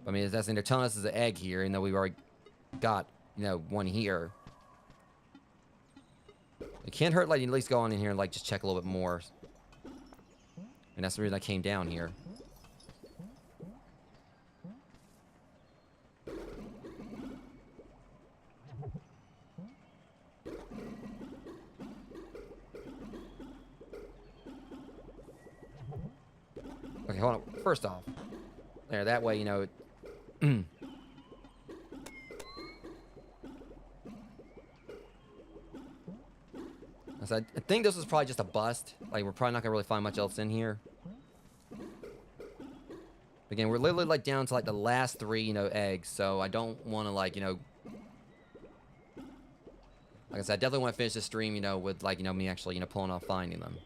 I mean, that's they're telling us there's an egg here, even though we've already got, you know, one here. It can't hurt, like, you at least go on in here and, like, just check a little bit more. And that's the reason I came down here. Okay, hold on. First off, there, that way, you know... So I think this was probably just a bust. Like, we're probably not gonna really find much else in here. Again, we're literally, like, down to, like, the last 3, you know, eggs. So I don't want to, like, you know... Like I said, I definitely want to finish this stream, you know, with, like, you know, me actually, you know, pulling off finding them.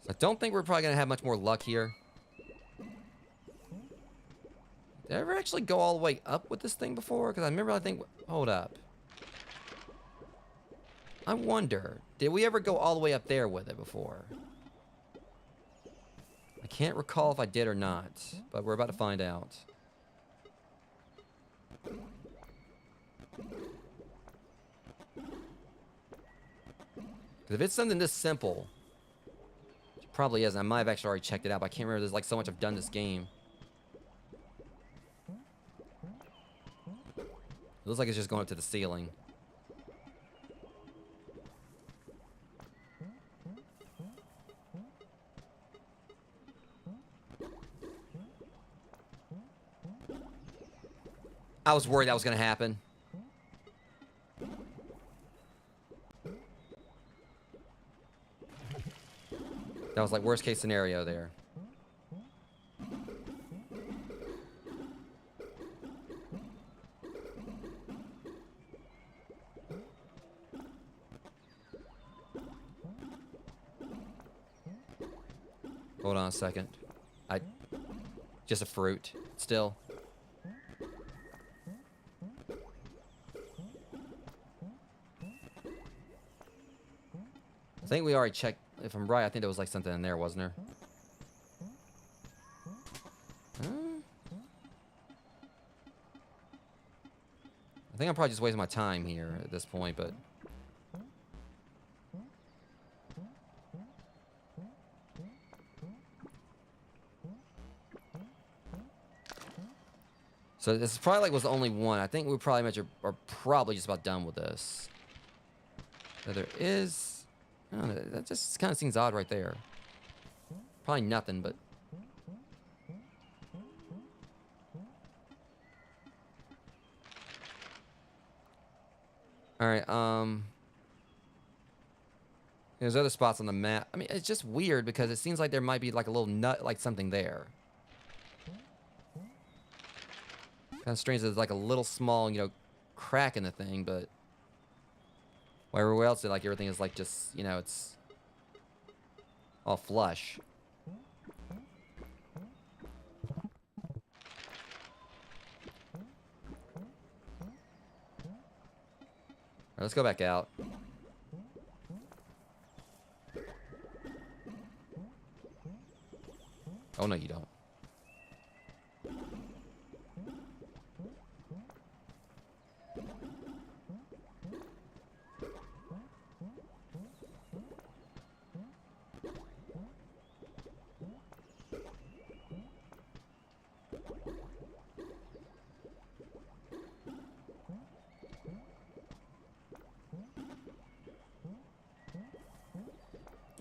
I don't think we're probably going to have much more luck here. Did I ever actually go all the way up with this thing before? Because I remember, I think... Hold up. I wonder, did we ever go all the way up there with it before? I can't recall if I did or not, but we're about to find out. Because if it's something this simple, it probably is. I might have actually already checked it out, but I can't remember. There's like so much I've done this game. It looks like it's just going up to the ceiling. I was worried that was going to happen. That was like worst case scenario there. Hold on a second. Just a fruit. Still. I think we already checked. If I'm right, I think there was like something in there, wasn't there? I think I'm probably just wasting my time here at this point, but... So this probably like was the only one. I think we probably are probably just about done with this. So there is... I don't know, that just kind of seems odd right there. Probably nothing, but... Alright, there's other spots on the map. I mean, it's just weird because it seems like there might be like a little nut, like something there. Kind of strange, there's like a little small, you know, crack in the thing, but... Well, everywhere else, like everything is like just, you know, it's... all flush. Alright, let's go back out. Oh, no, you don't.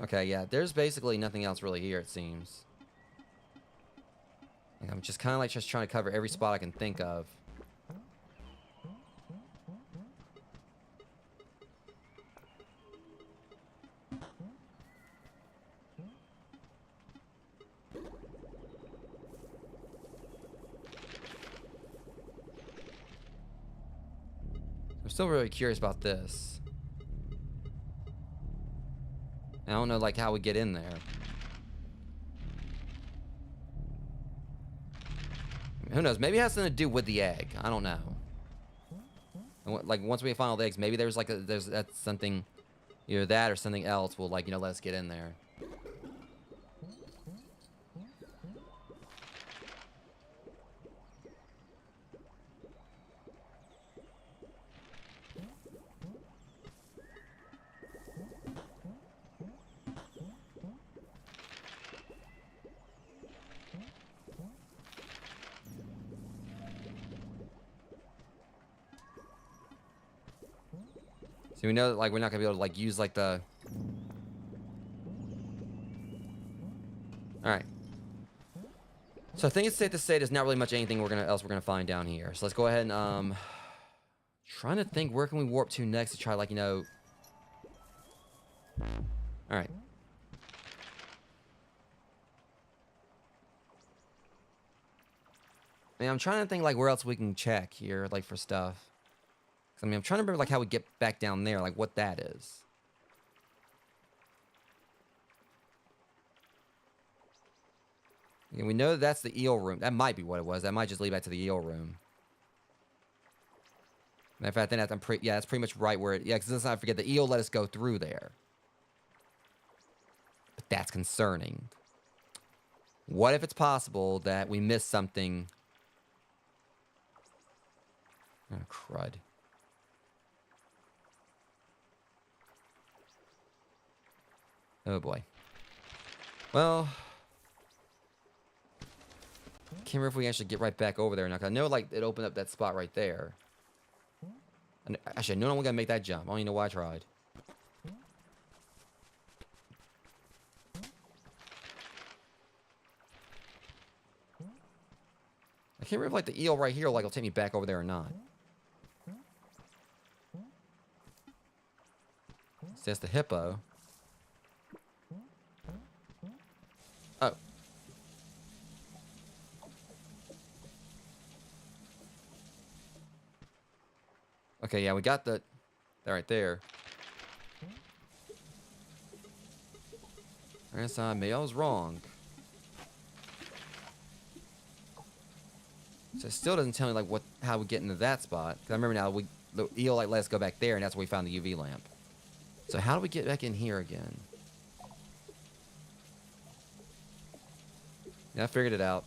Okay, yeah, there's basically nothing else really here, it seems. Like, I'm just kind of like just trying to cover every spot I can think of. I'm still really curious about this. I don't know, like, how we get in there. Who knows? Maybe it has something to do with the egg. I don't know. And like, once we find all the eggs, maybe there's like that's something, either that or something else will, like, you know, let us get in there. So we know that, like, we're not gonna be able to, like, use, like, the... Alright. So I think it's safe to say there's not really much anything else we're gonna find down here. So let's go ahead and, trying to think, where can we warp to next to try, like, you know... Alright. I mean, I'm trying to think, like, where else we can check here, like, for stuff. I mean, I'm trying to remember, like, how we get back down there, like, what that is. And we know that that's the eel room. That might be what it was. That might just lead back to the eel room. Matter of fact, I think that's, yeah, that's pretty much right where it... Yeah, because let's not forget, the eel let us go through there. But that's concerning. What if it's possible that we missed something... Oh, crud. Oh boy. Well, can't remember if we actually get right back over there or not. 'Cause I know, like, it opened up that spot right there. And actually, no, I'm gonna make that jump. I don't even know why I tried. I can't remember if, like, the eel right here, like, will take me back over there or not. So that's the hippo. Oh. Okay, yeah, we got that right there. I guess maybe I was wrong. So it still doesn't tell me, like, how we get into that spot. Because I remember now, the eel, like, let us go back there, and that's where we found the UV lamp. So how do we get back in here again? Yeah, I figured it out.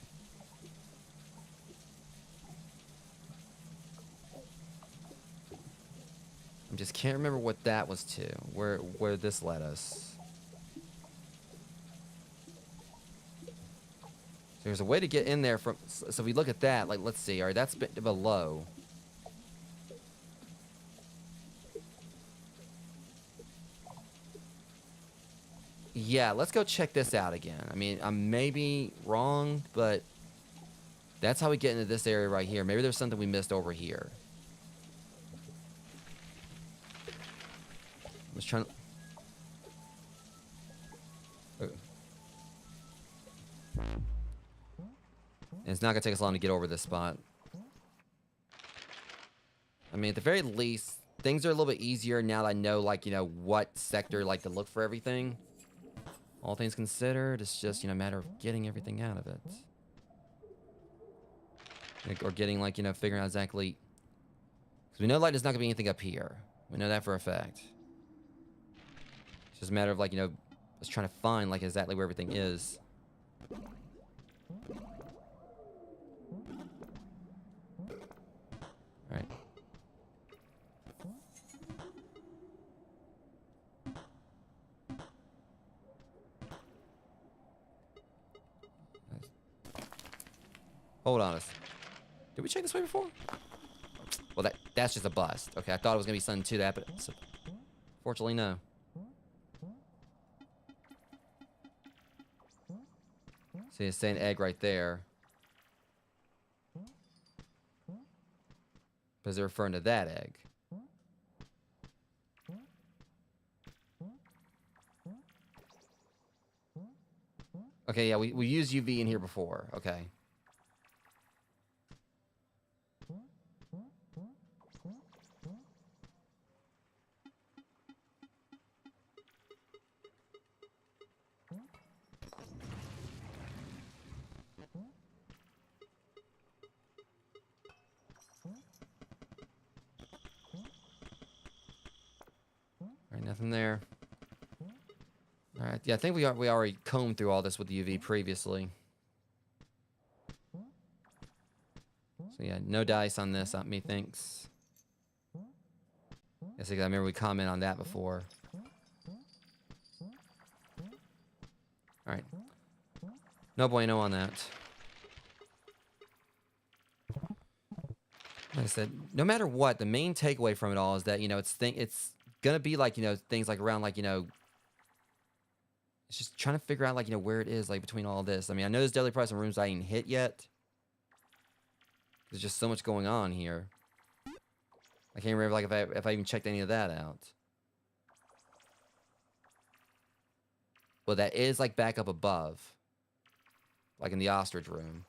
I just can't remember what that was to. Where this led us. There's a way to get in there from... So if we look at that, like, let's see. All right, that's below. Yeah, let's go check this out again. I mean, I'm maybe wrong, but that's how we get into this area right here. Maybe there's something we missed over here. I was trying to... And it's not going to take us long to get over this spot. I mean, at the very least, things are a little bit easier now that I know, like, you know, what sector, like, to look for everything. All things considered, it's just, you know, a matter of getting everything out of it. Like, or getting, like, you know, figuring out exactly... Because we know, like, there's not going to be anything up here. We know that for a fact. It's just a matter of, like, you know, just trying to find, like, exactly where everything is. Alright. Hold on. Did we check this way before? Well, that's just a bust. Okay, I thought it was going to be something to that, but fortunately, no. See, it's saying egg right there. But is it referring to that egg? Okay, yeah, we used UV in here before. Okay. Alright, nothing there. Alright, yeah, I think we already combed through all this with the UV previously. So yeah, no dice on this, methinks. Yes, I remember we commented on that before. Alright. No bueno on that. Like I said, no matter what, the main takeaway from it all is that, you know, it's gonna be like, you know, things like around, like, you know, it's just trying to figure out, like, you know, where it is, like, between all this. I mean, I know there's deadly price in rooms I ain't hit yet. There's just so much going on here. I can't remember, like, if I even checked any of that out. Well, that is, like, back up above. Like in the ostrich room.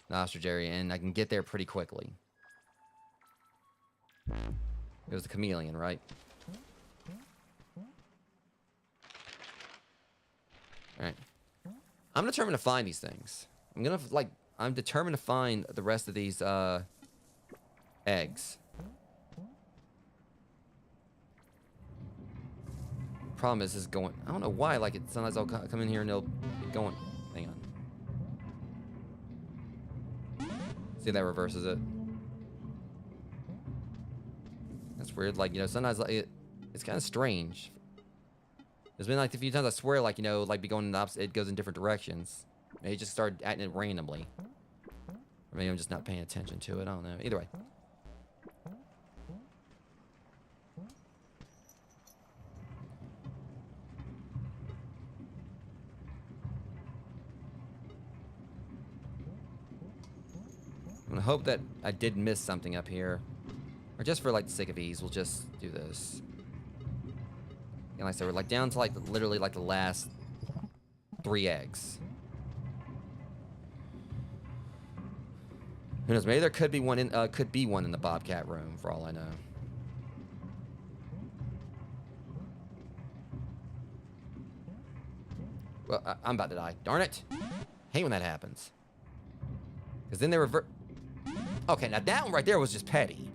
The ostrich area, and I can get there pretty quickly. It was the chameleon, right? Alright. I'm determined to find these things. I'm determined to find the rest of these, eggs. Problem is, this is going... I don't know why, like, sometimes I'll come in here and they'll get going... Hang on. See, that reverses it. That's weird, like, you know, sometimes, like, it's kind of strange. There's been like a few times I swear, like, you know, like be going in the opposite, it goes in different directions. Maybe it just started acting it randomly. Or maybe I'm just not paying attention to it. I don't know. Either way. I'm gonna hope that I did miss something up here. Or just for like the sake of ease, we'll just do this. And like I said, we're like down to like literally like the last 3 eggs. Who knows? Maybe there could be one in the Bobcat room for all I know. Well, I'm about to die. Darn it! Hate when that happens. Because then they revert. Okay, now that one right there was just petty.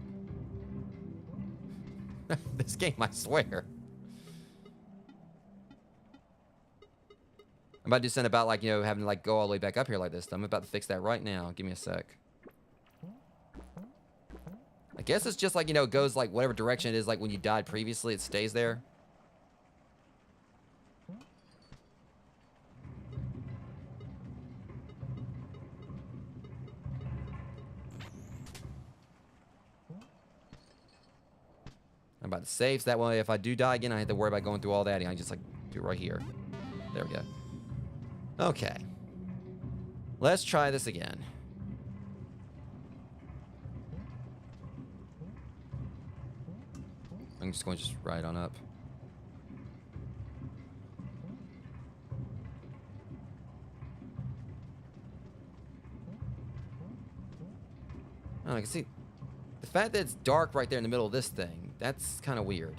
This game, I swear. I'm about to do something about, like, you know, having to, like, go all the way back up here like this. I'm about to fix that right now. Give me a sec. I guess it's just, like, you know, it goes, like, whatever direction it is, like, when you died previously, it stays there. I'm about to save, so that way if I do die again, I don't have to worry about going through all that. I just, like, do it right here. There we go. Okay. Let's try this again. I'm just going to just ride on up. Oh, I can see the fact that it's dark right there in the middle of this thing. That's kind of weird.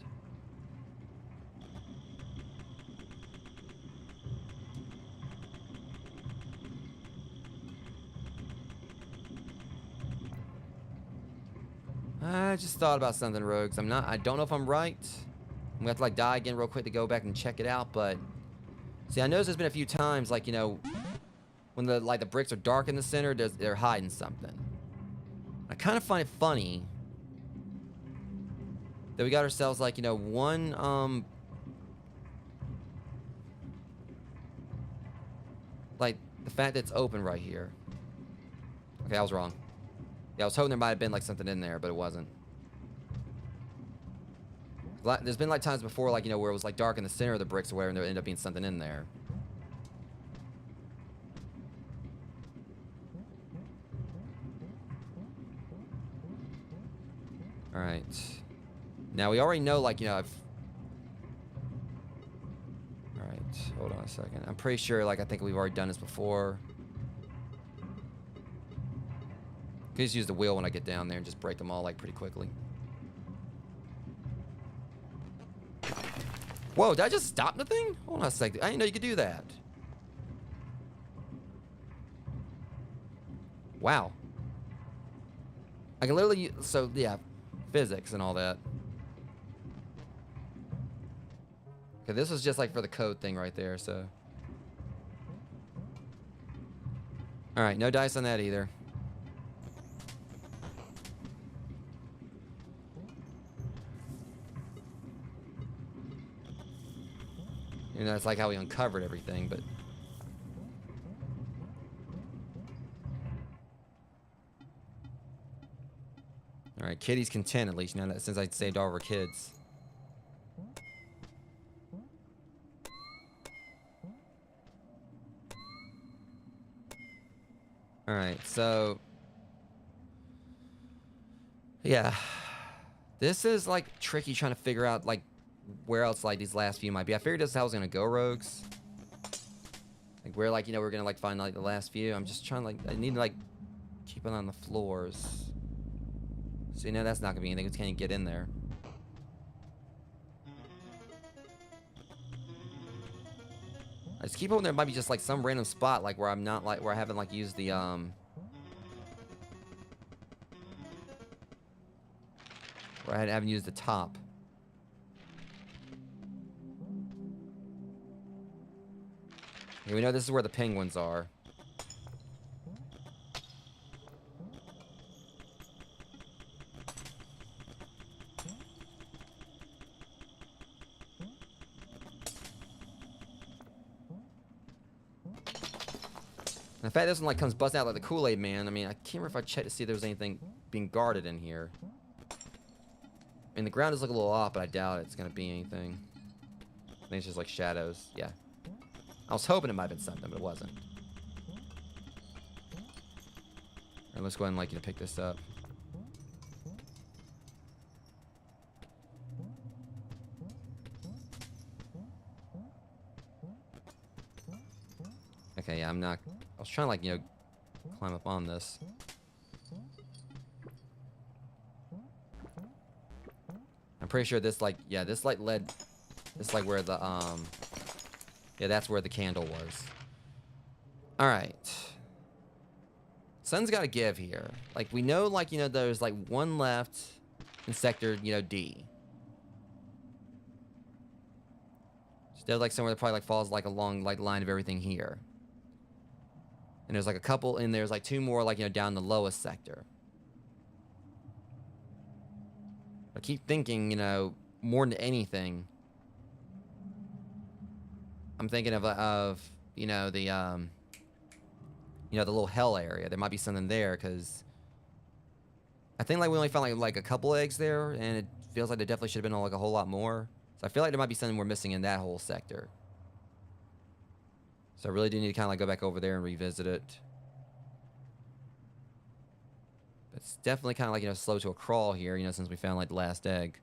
I just thought about something, Rogues. I don't know if I'm right. I'm gonna have to like die again real quick to go back and check it out, but see, I noticed there's been a few times, like, you know, when the bricks are dark in the center, they're hiding something. I kind of find it funny that we got ourselves, like, you know, one like the fact that it's open right here. Okay, I was wrong. Yeah, I was hoping there might have been like something in there, but it wasn't. There's been like times before, like, you know, where it was like dark in the center of the bricks or whatever, and there ended up being something in there. All right. Now we already know, like, you know, all right, hold on a second. I'm pretty sure, like, I think we've already done this before. Could just use the wheel when I get down there and just break them all, like, pretty quickly. Whoa, did I just stop the thing? Hold on a second. I didn't know you could do that. Wow. I can literally, so, yeah, physics and all that. Okay, this was just, like, for the code thing right there, so. All right, no dice on that either. You know, it's like how we uncovered everything, but... Alright, Kitty's content at least, you know, since I saved all of her kids. Alright, so... Yeah. This is, like, tricky trying to figure out, like, where else, like, these last few might be. I figured this is how I was gonna go, Rogues. Like, where, like, you know, we're gonna, like, find, like, the last few. I'm just trying to, like, I need to, like, keep it on the floors. So, you know, that's not gonna be anything. We just can't get in there. I just keep hoping there might be just, like, some random spot, like, where I'm not, like, where I haven't, like, used the, where I haven't used the top. Yeah, we know this is where the penguins are. And the fact this one like comes busting out like the Kool-Aid Man, I mean, I can't remember if I checked to see if there was anything being guarded in here. I mean, the ground does look a little off, but I doubt it's gonna be anything. I think it's just like shadows. Yeah. I was hoping it might have been something, but it wasn't. Alright, let's go ahead and like, pick this up. Okay, yeah, I'm not... I was trying to, like, climb up on this. I'm pretty sure this, like... Yeah, this, like, led... This, like, where the, Yeah, that's where the candle was. Alright. Something's gotta give here. Like, we know, like, there's, like, one left in sector, D. So there's, like, somewhere that probably, like, falls, like, along, like, line of everything here. And there's like a couple, and there's like two more, like, down the lowest sector. I keep thinking, more than anything, I'm thinking of the little hell area. There might be something there, because I think, like, we only found, like a couple eggs there, and it feels like there definitely should have been, like, a whole lot more. So I feel like there might be something we're missing in that whole sector. So I really do need to kind of, like, go back over there and revisit it. It's definitely kind of like, slow to a crawl here, since we found, like, the last egg.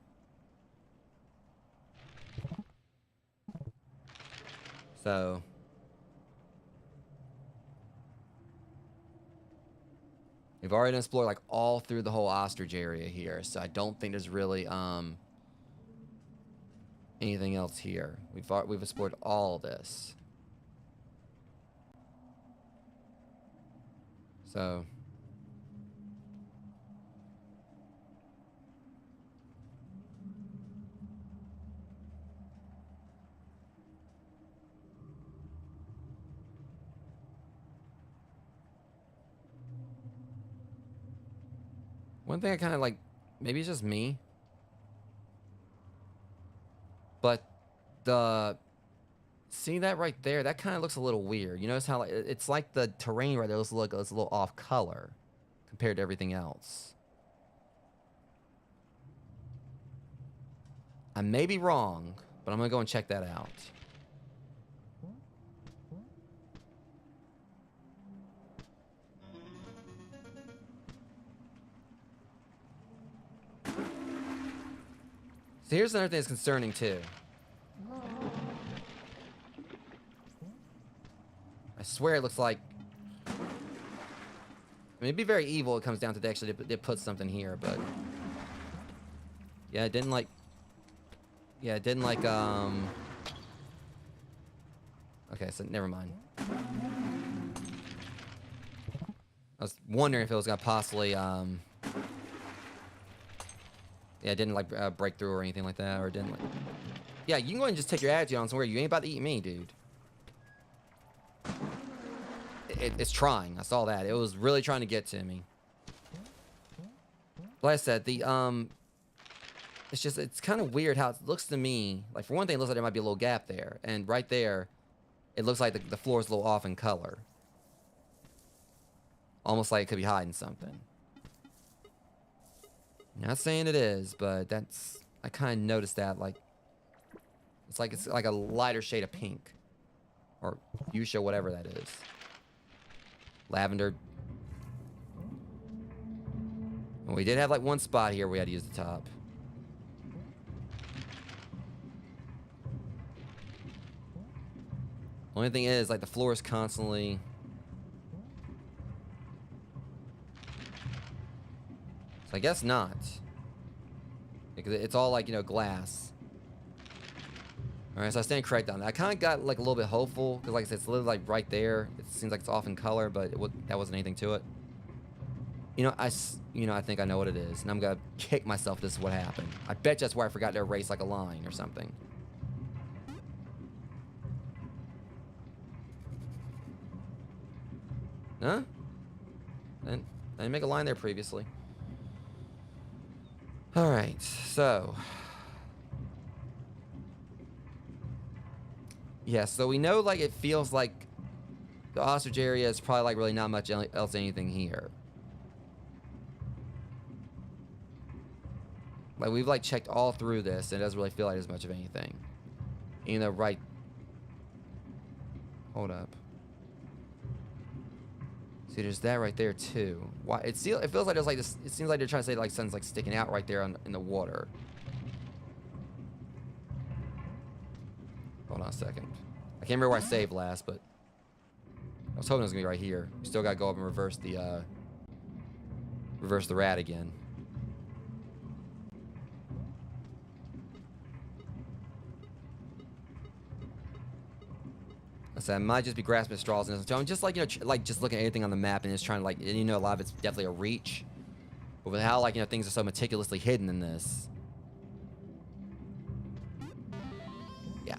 So... We've already explored, like, all through the whole ostrich area here, so I don't think there's really, anything else here. We've explored all of this. So... One thing I kind of like, maybe it's just me, but see that right there? That kind of looks a little weird. You notice how, like, it's like the terrain right there looks like it's a little off color compared to everything else. I may be wrong, but I'm gonna go and check that out. So here's another thing that's concerning too. I swear it looks like... I mean, it'd be very evil. It comes down to they put something here, but... Yeah, it didn't like... Yeah, it didn't like, Okay, so never mind. I was wondering if it was gonna possibly, Yeah, it didn't, like, break through or anything like that, or it didn't, like... Yeah, you can go ahead and just take your attitude on somewhere. You ain't about to eat me, dude. It's trying. I saw that. It was really trying to get to me. Like I said, it's kind of weird how it looks to me. Like, for one thing, it looks like there might be a little gap there. And right there, it looks like the floor is a little off in color. Almost like it could be hiding something. Not saying it is, but I kind of noticed that, like, it's like a lighter shade of pink. Or fuchsia, whatever that is. Lavender. And we did have, like, one spot here we had to use the top. Only thing is, like, the floor is constantly... So I guess not. Because it's all, like, glass. Alright, so I stand correct on that. I kind of got, like, a little bit hopeful. Because, like I said, it's literally, like, right there. It seems like it's off in color, but that wasn't anything to it. I think I know what it is. And I'm going to kick myself if this is what happened. I bet that's where I forgot to erase, like, a line or something. Huh? I didn't make a line there previously. Alright, so... Yeah, so we know, like, it feels like The ostrich area is probably like really not much else anything here. Like we've like checked all through this and it doesn't really feel like there's much of anything. You know, right. Hold up. See, there's that right there too. Why? It feels like there's like this. It seems like they're trying to say like something's like sticking out right there in the water. Hold on a second. I can't remember where I saved last, but I was hoping it was gonna be right here. We still gotta go up and reverse the rat again. So I might just be grasping at straws, and so I'm just like, you know, like just looking at anything on the map and just trying to like, and, you know, a lot of it's definitely a reach, but with how like, you know, things are so meticulously hidden in this. Yeah.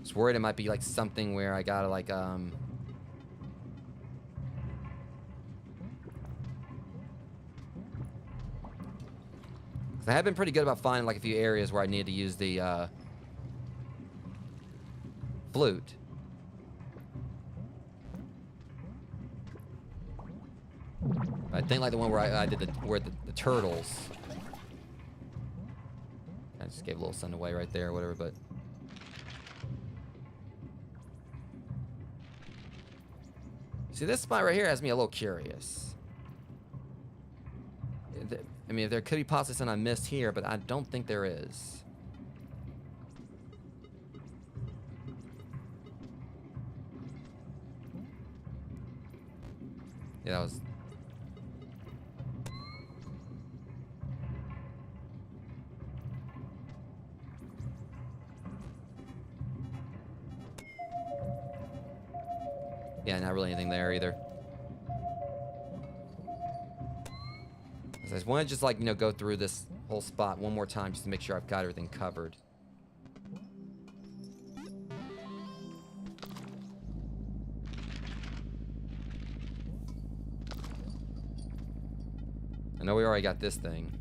Just worried it might be like something where I gotta like I have been pretty good about finding like a few areas where I need to use the flute. I think like the one where I did the turtles. I just gave a little sun away right there or whatever, but see, this spot right here has me a little curious. I mean, there could be possibly something I missed here, but I don't think there is. Yeah, that was... Yeah, not really anything there either. I just want to just like, you know, go through this whole spot one more time just to make sure I've got everything covered. I know we already got this thing.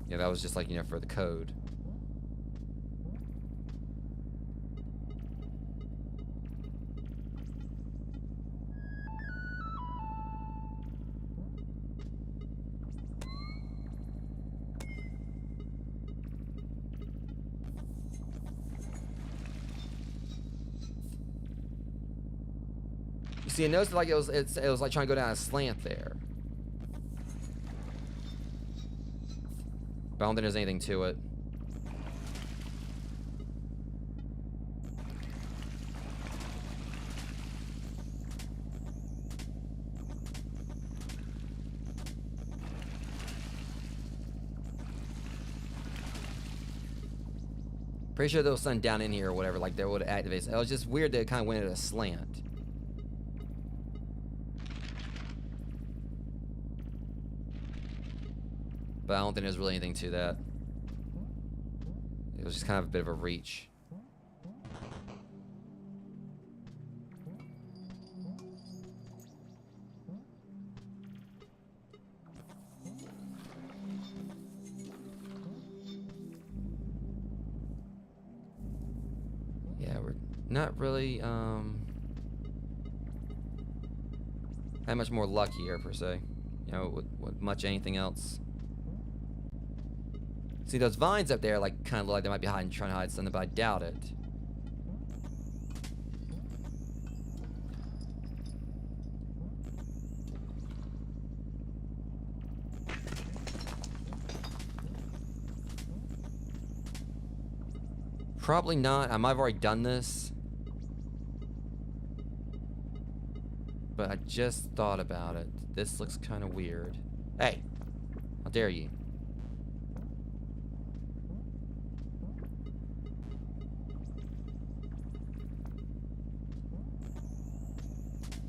Yeah, that was just like, you know, for the code. See, I noticed like it was like trying to go down a slant there. But I don't think there's anything to it. Pretty sure there was something down in here or whatever, like that would activate. It was just weird that it kind of went at a slant. But I don't think there's really anything to that. It was just kind of a bit of a reach. Yeah, we're not really that much more luck here per se. You know, with much anything else. See, those vines up there, like, kind of look like they might be trying to hide something, but I doubt it. Probably not. I might have already done this. But I just thought about it. This looks kind of weird. Hey! How dare you?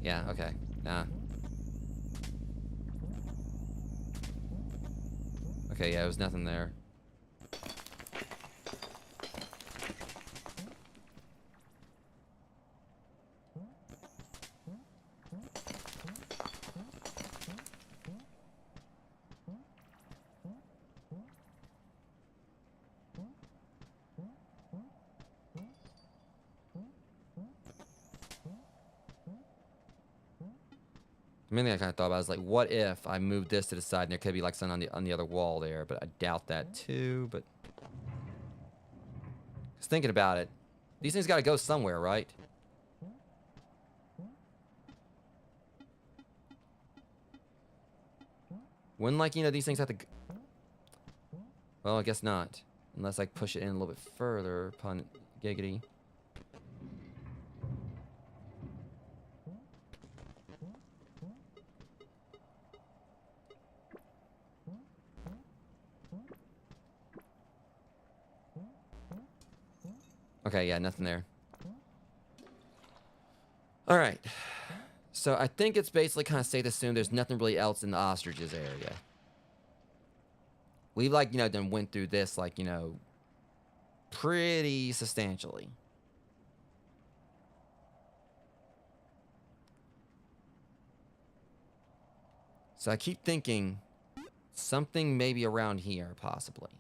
Yeah, okay. Nah. Okay, yeah, there was nothing there. The main thing I kind of thought about is like, what if I moved this to the side and there could be like something on the other wall there, but I doubt that too. But just thinking about it, these things got to go somewhere, right? When, like, you know, these things have to... Well, I guess not. Unless I push it in a little bit further, pun giggity. Okay, yeah, nothing there. Alright. So I think it's basically kind of safe to assume there's nothing really else in the ostriches area. We've, like, you know, then went through this, like, you know, pretty substantially. So I keep thinking something maybe around here, possibly.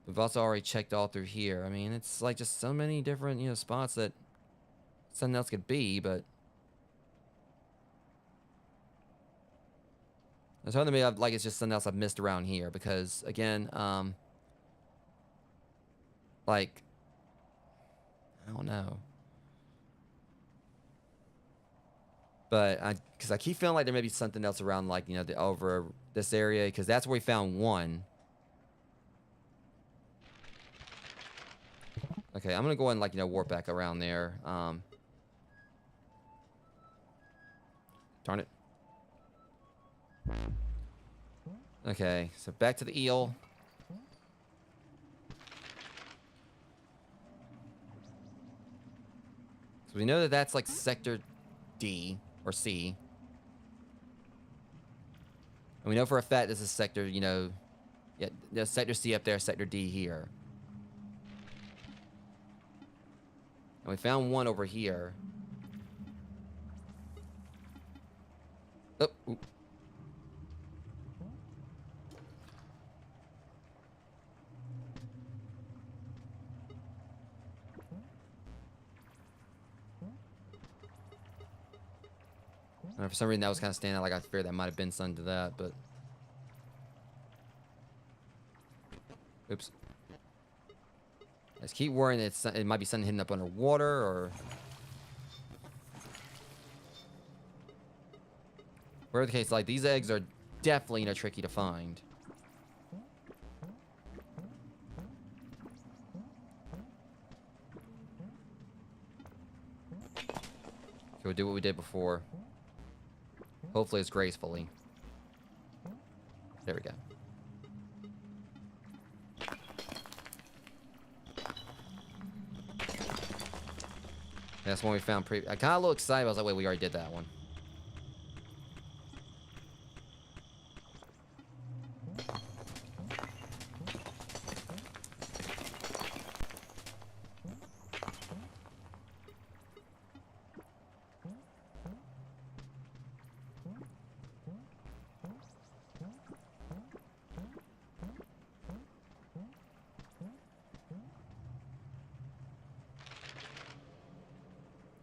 We've also already checked all through here. I mean, it's like just so many different, you know, spots that something else could be, but... I was hoping to be like it's just something else I've missed around here because, again, like, I don't know. But because I keep feeling like there may be something else around, like, you know, the over this area, because that's where we found one. Okay, I'm gonna go ahead and, like, you know, warp back around there. Darn it. Okay, so back to the eel. So we know that that's like sector D or C. And we know for a fact this is sector, you know, yeah, there's sector C up there, sector D here. And we found one over here. Oh, ooh. For some reason that was kind of standing out, like I feared that might have been something to that, but... Oops. I just keep worrying that it might be something hidden up underwater, or... Whatever the case, like, these eggs are definitely, you know, tricky to find. Okay, we'll do what we did before. Hopefully it's gracefully. There we go. That's one we found I kind of a little excited. I was like, wait, we already did that one.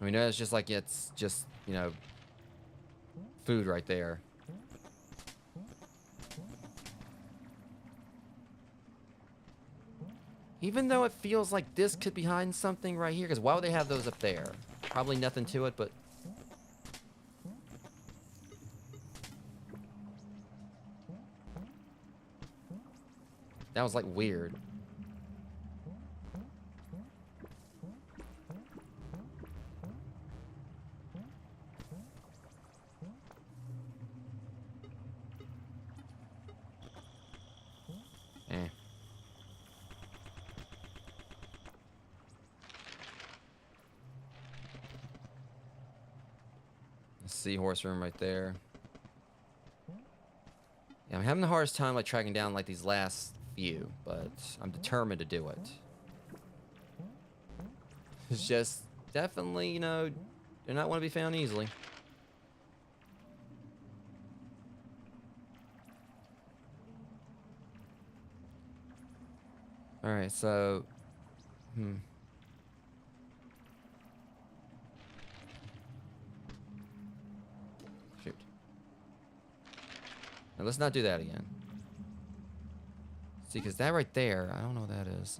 I mean, it's just like, it's just, you know, food right there. Even though it feels like this could be hiding something right here, because why would they have those up there? Probably nothing to it, but... That was, like, weird. Seahorse room right there. Yeah, I'm having the hardest time, like, tracking down, like, these last few, but I'm determined to do it. It's just definitely, you know, do not want to be found easily. Alright, so... Now, let's not do that again. See, because that right there, I don't know what that is.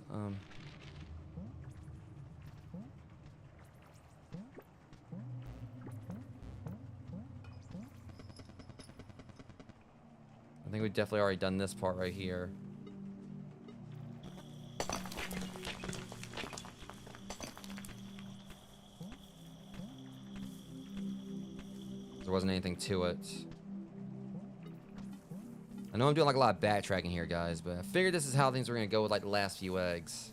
I think we've definitely already done this part right here. There wasn't anything to it. I know I'm doing like a lot of backtracking here, guys, but I figured this is how things were going to go with like the last few eggs.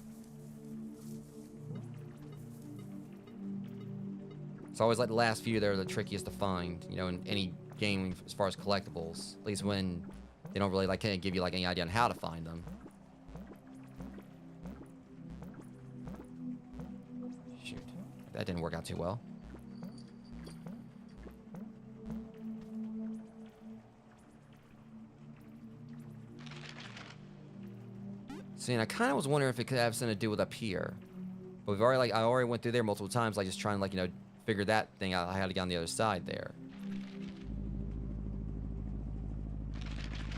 It's always like the last few that are the trickiest to find, you know, in any game as far as collectibles. At least when they don't really like kind of give you like any idea on how to find them. Shoot, that didn't work out too well. See, and I kind of was wondering if it could have something to do with up here. But we've already, like, I already went through there multiple times, like, just trying to, like, you know, figure that thing out. I had to get on the other side there.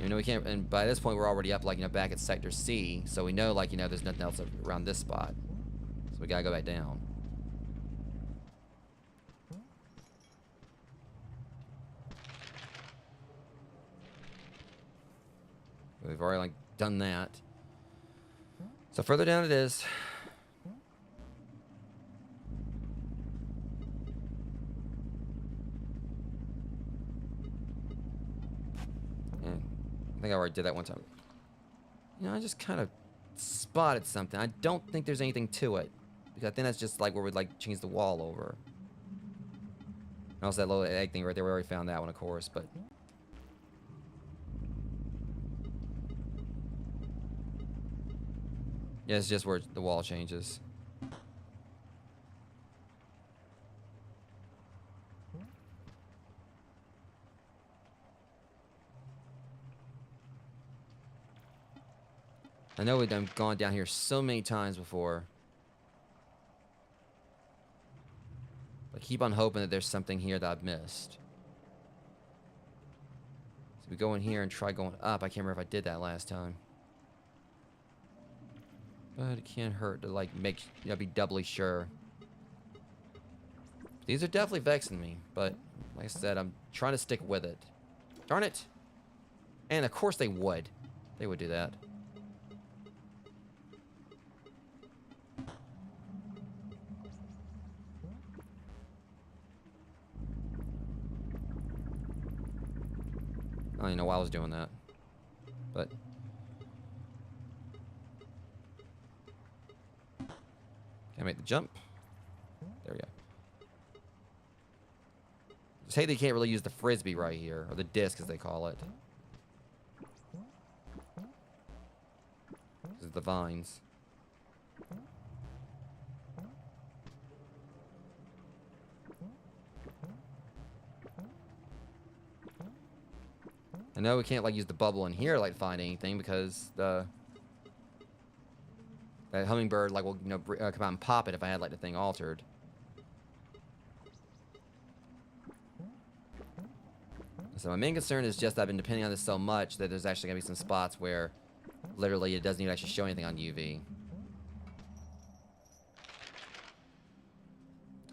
You know, we can't, and by this point, we're already up, like, you know, back at Sector C. So we know, like, you know, there's nothing else around this spot. So we gotta go back down. We've already, like, done that. So further down it is. And I think I already did that one time. You know, I just kind of spotted something. I don't think there's anything to it. Because I think that's just like where we'd like change the wall over. And also that little egg thing right there. We already found that one, of course, but... yeah, it's just where the wall changes. I know we've gone down here so many times before. But I keep on hoping that there's something here that I've missed. So we go in here and try going up. I can't remember if I did that last time. But it can't hurt to, like, make, you know, be doubly sure. These are definitely vexing me, but, like I said, I'm trying to stick with it. Darn it! And, of course, they would. They would do that. I don't even know why I was doing that. But... can I make the jump? There we go. Just hate they can't really use the frisbee right here, or the disc as they call it. This is the vines. I know we can't like use the bubble in here like to find anything because that hummingbird like will, you know, come out and pop it if I had like the thing altered. So my main concern is just I've been depending on this so much that there's actually gonna be some spots where literally it doesn't even actually show anything on UV.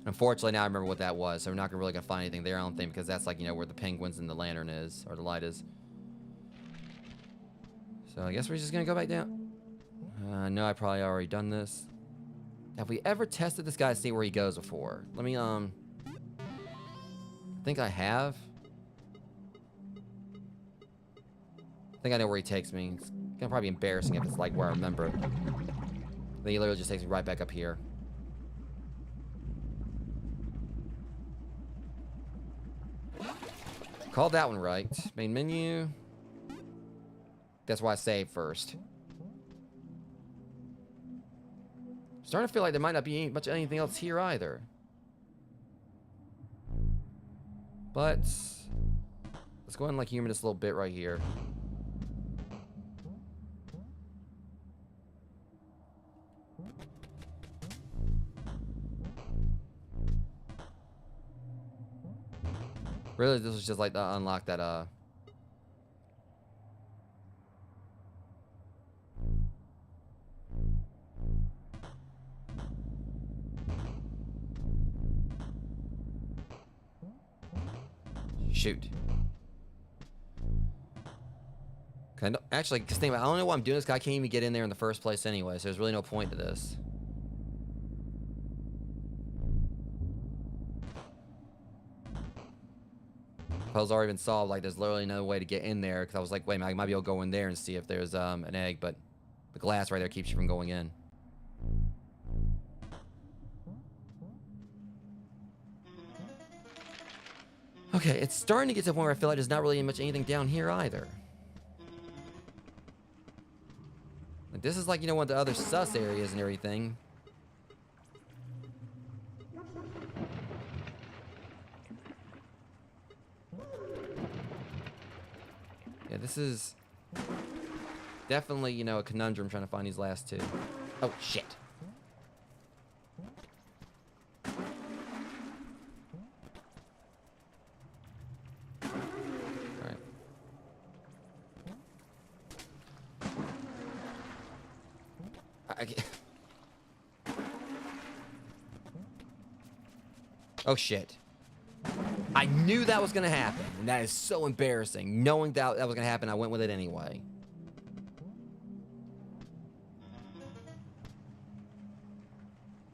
Unfortunately, now I remember what that was, so we're not really gonna find anything there, I don't think, because that's like, you know, where the penguins and the lantern is, or the light is. So I guess we're just gonna go back down. I know I probably already done this. Have we ever tested this guy to see where he goes before? Let me, I think I have. I think I know where he takes me. It's gonna probably be embarrassing if it's like where I remember. Then he literally just takes me right back up here. Called that one right. Main menu. That's why I saved first. Starting to feel like there might not be much anything else here either. But let's go ahead and like humor this little bit right here. Really, this was just like to unlock that shoot. Actually, just think about it. I don't know why I'm doing this, because I can't even get in there in the first place anyway, so there's really no point to this. Puzzle's already been solved. Like, there's literally no way to get in there, because I was like, wait a minute, I might be able to go in there and see if there's an egg, but the glass right there keeps you from going in. Okay, it's starting to get to the point where I feel like there's not really much anything down here either. Like, this is like, you know, one of the other sus areas and everything. Yeah, this is definitely, you know, a conundrum trying to find these last two. Oh, shit. Alright. Oh, shit. I knew that was gonna happen, and that is so embarrassing. Knowing that was gonna happen, I went with it anyway.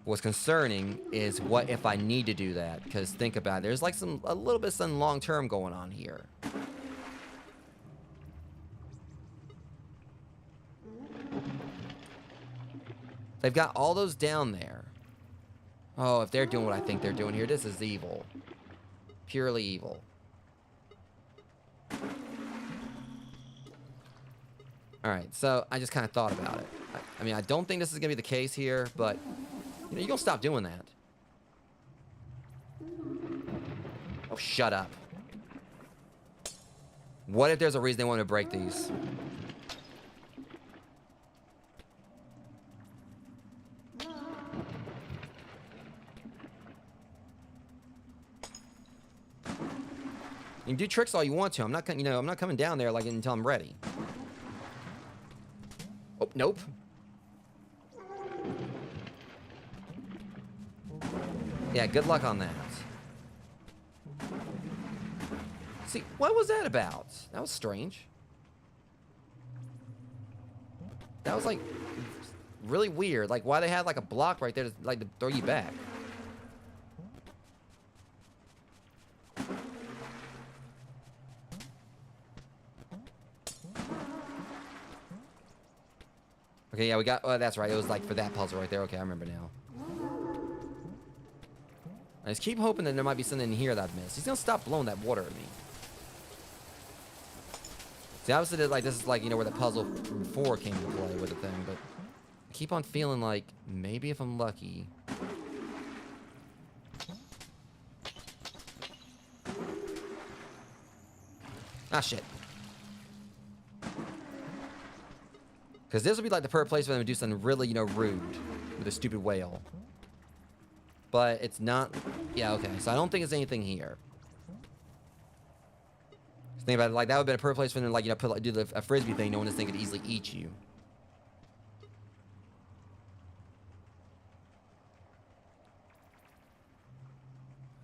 What's concerning is what if I need to do that? Because think about it, there's like a little bit of some long-term going on here. They've got all those down there. Oh, if they're doing what I think they're doing here, this is evil. Purely evil. Alright, so I just kind of thought about it. I mean, I don't think this is going to be the case here, but you know, you're going to stop doing that. Oh, shut up. What if there's a reason they want to break these? You can do tricks all you want to. I'm not, you know, I'm not coming down there like until I'm ready. Oh, nope. Yeah, good luck on that. See, what was that about? That was strange. That was like really weird. Like, why they had like a block right there to like to throw you back. Okay, yeah, we got... Oh, that's right. It was, like, for that puzzle right there. Okay, I remember now. I just keep hoping that there might be something in here that I've missed. He's gonna stop blowing that water at me. See, obviously, like, this is, like, you know, where the puzzle from before came into play with the thing, but... I keep on feeling like, maybe if I'm lucky... Ah, shit. Because this would be like the perfect place for them to do something really, you know, rude with a stupid whale. But it's not... Yeah, okay. So I don't think it's anything here. Just think about it. Like, that would have been a perfect place for them to, like, you know, put, like, do a frisbee thing, knowing this thing could easily eat you.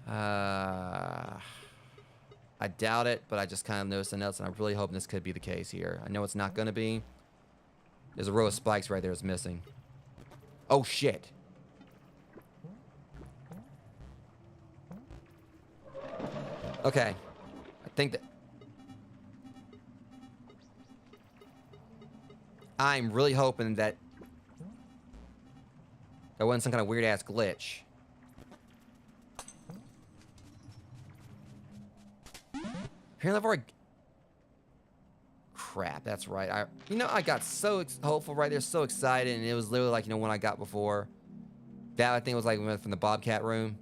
I doubt it, but I just kind of noticed something else, and I'm really hoping this could be the case here. I know it's not going to be. There's a row of spikes right there that's missing. Oh, shit. Okay. I think that... I'm really hoping that... That wasn't some kind of weird-ass glitch. Apparently I've already... Crap, that's right. You know, I got so hopeful right there, so excited, and it was literally like, you know, one I got before. That, I think, was like from the Bobcat room.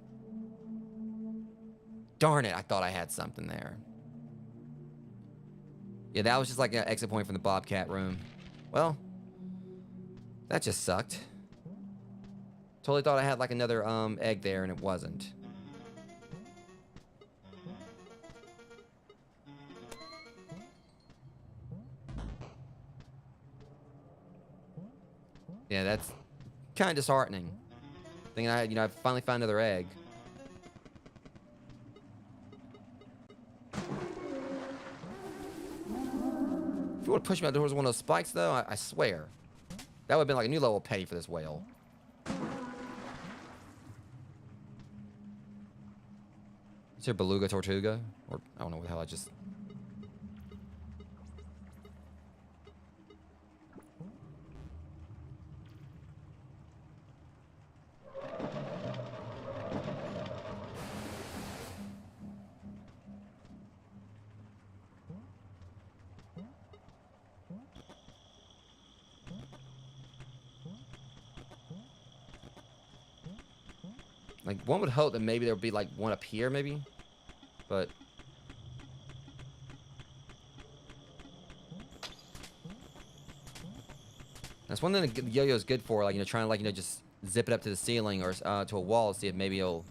Darn it, I thought I had something there. Yeah, that was just like an exit point from the Bobcat room. Well, that just sucked. Totally thought I had like another egg there, and it wasn't. Yeah, that's kind of disheartening. Thinking I, you know, I finally found another egg. If you want to push me out towards one of those spikes, though, I swear. That would have been like a new level of petty for this whale. Is there Beluga Tortuga? Or, I don't know what the hell I just... Like, one would hope that maybe there would be, like, one up here, maybe? But... That's one thing the yo-yo is good for, like, you know, trying to, like, you know, just zip it up to the ceiling or to a wall to see if maybe it'll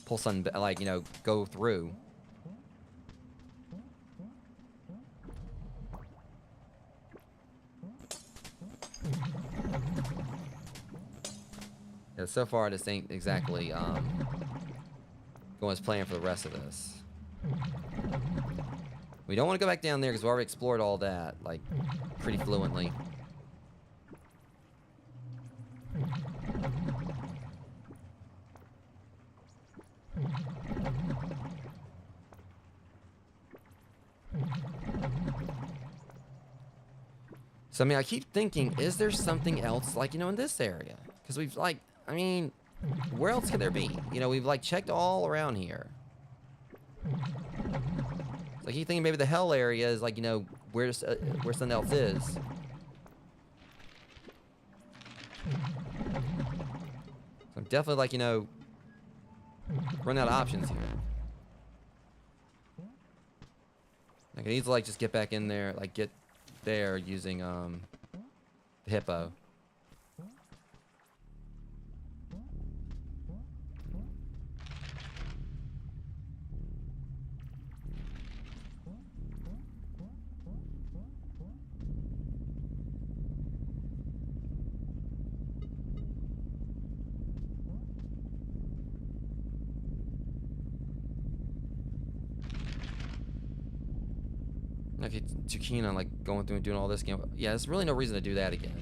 pull something, like, you know, go through. Yeah, so far, this ain't exactly going as planned for the rest of this. We don't want to go back down there because we already explored all that, like, pretty fluently. So, I mean, I keep thinking, is there something else, like, you know, in this area? Because we've, like, I mean, where else could there be? You know, we've, like, checked all around here. So I keep thinking maybe the hell area is, like, you know, where something else is. So I'm definitely, like, you know, running out of options here. I can easily, like, just get back in there, like, get there using, the hippo. If you're too keen on, like, going through and doing all this game, yeah, there's really no reason to do that again.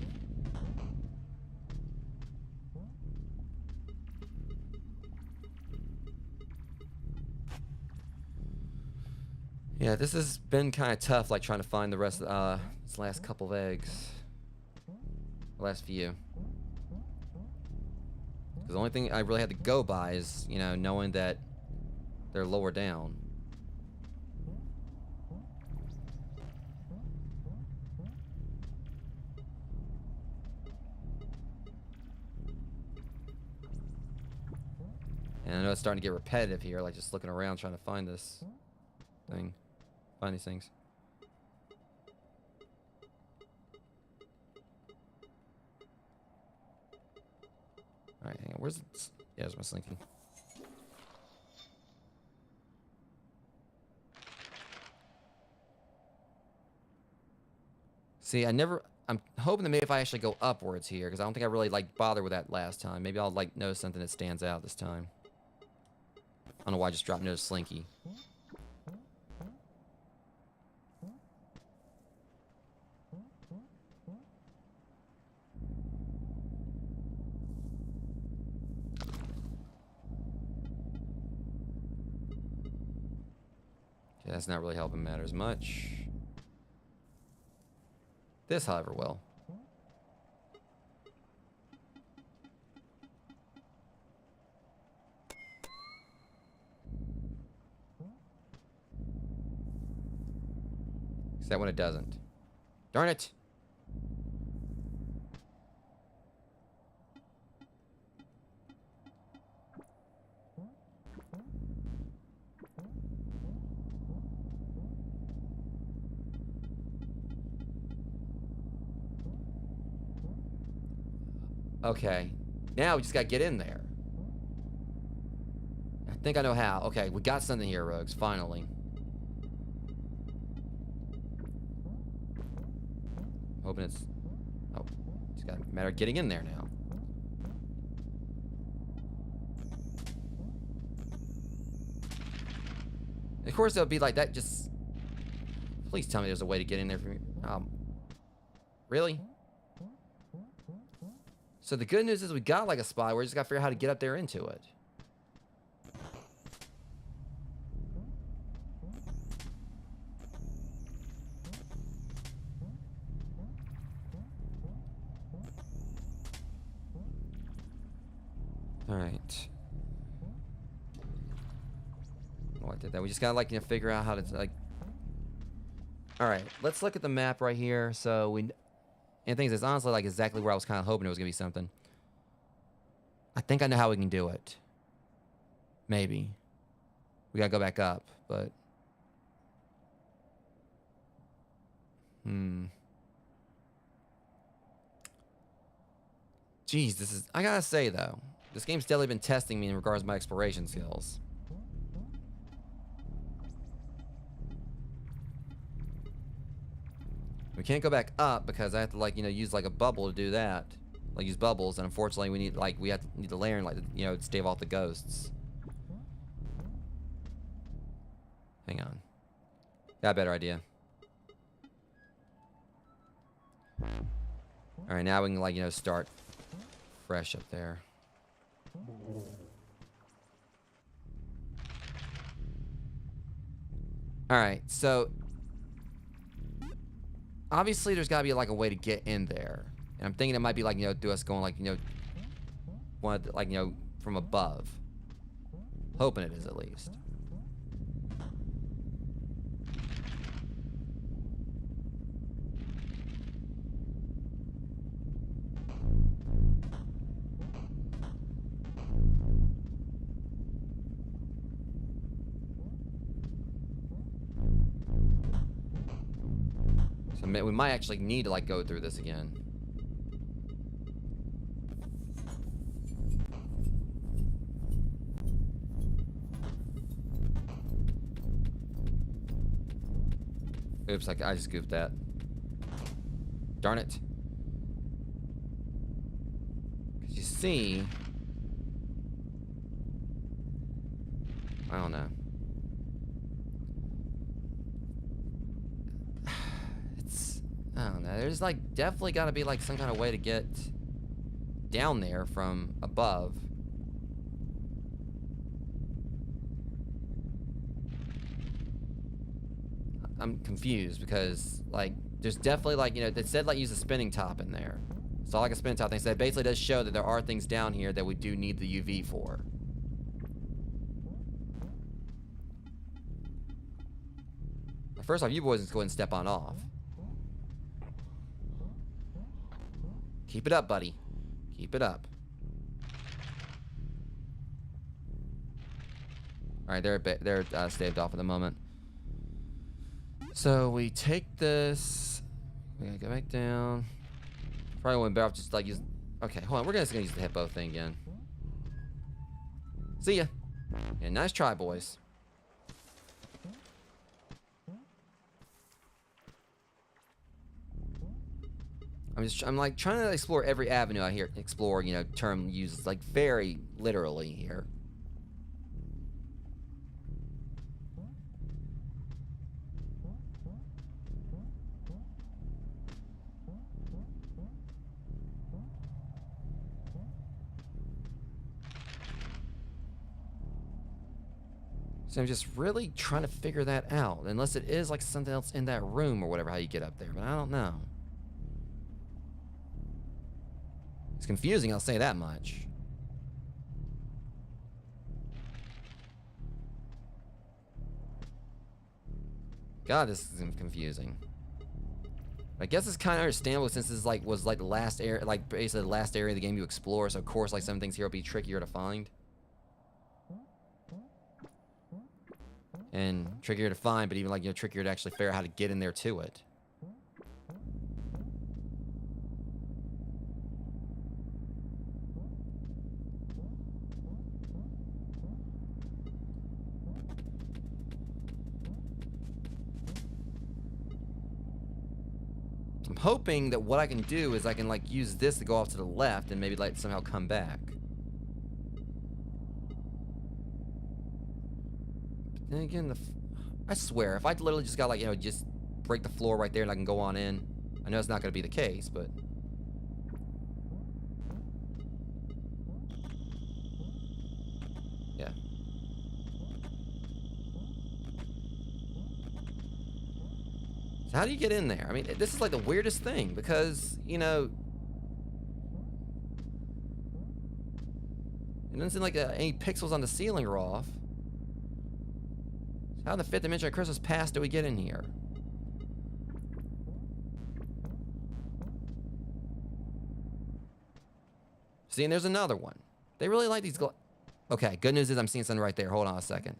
Yeah, this has been kind of tough, like, trying to find the rest of, this last couple of eggs. The last few. Because the only thing I really had to go by is, you know, knowing that they're lower down. And I know it's starting to get repetitive here, like just looking around trying to find this thing. Find these things. Alright, hang on. Where's it? Yeah, there's my slinky. See, I'm hoping that maybe if I actually go upwards here, because I don't think I really, like, bothered with that last time. Maybe I'll, like, notice something that stands out this time. I don't know why I just dropped no slinky. Okay, that's not really helping matters much. This, however, will. Is that when it doesn't? Darn it! Okay. Now we just gotta get in there. I think I know how. Okay, we got something here, Rogues. Finally. Hoping it's... Oh. Just got a matter of getting in there now. Of course, it would be like that, just... Please tell me there's a way to get in there from here. Really? So the good news is we got like a spot. We just gotta figure out how to get up there into it. All right. Oh, I did that. We just gotta like figure out how to like. All right, let's look at the map right here. So we, and things is honestly like exactly where I was kind of hoping it was gonna be something. I think I know how we can do it. Maybe. We gotta go back up, but. Jeez, this is. I gotta say though, this game's definitely been testing me in regards to my exploration skills. We can't go back up because I have to like use like a bubble to do that, like use bubbles, and unfortunately we need need the lantern like to stave off the ghosts. Hang on, got a better idea. All right, now we can like start fresh up there. All right, so obviously there's got to be like a way to get in there, and I'm thinking it might be like do us going like one like from above. Hoping it is at least. So we might actually need to like go through this again. Oops, I just goofed that. Darn it. Because you see, I don't know. I don't know. There's like definitely got to be like some kind of way to get down there from above. I'm confused because like there's definitely like they said like use a spinning top in there. So like a spinning top thing. So it basically does show that there are things down here that we do need the UV for. First off, you boys just go ahead and step on off. Keep it up, buddy. Keep it up. All right, they're staved off at the moment. So we take this. We gotta go back down. Probably wouldn't better off just like use. Okay, hold on. We're just gonna use the hippo thing again. See ya. Yeah, nice try, boys. I'm like trying to explore every avenue out here. Explore, term uses like very literally here. So I'm just really trying to figure that out. Unless it is like something else in that room or whatever, how you get up there, but I don't know. It's confusing, I'll say that much. God, this is confusing. I guess it's kind of understandable since this was like the last area, like basically the last area of the game you explore. So of course, like some things here will be trickier to find. And trickier to find, but even like trickier to actually figure out how to get in there to it. I'm hoping that what I can do is I can like use this to go off to the left and maybe like somehow come back. But then again, I swear, if I literally just got like just break the floor right there and I can go on in. I know it's not going to be the case, but... yeah. So how do you get in there? I mean, this is like the weirdest thing because, you know... it doesn't seem like any pixels on the ceiling are off. So how in the 5th dimension of Christmas past do we get in here? See, and there's another one. They really like these okay, good news is I'm seeing something right there. Hold on a second.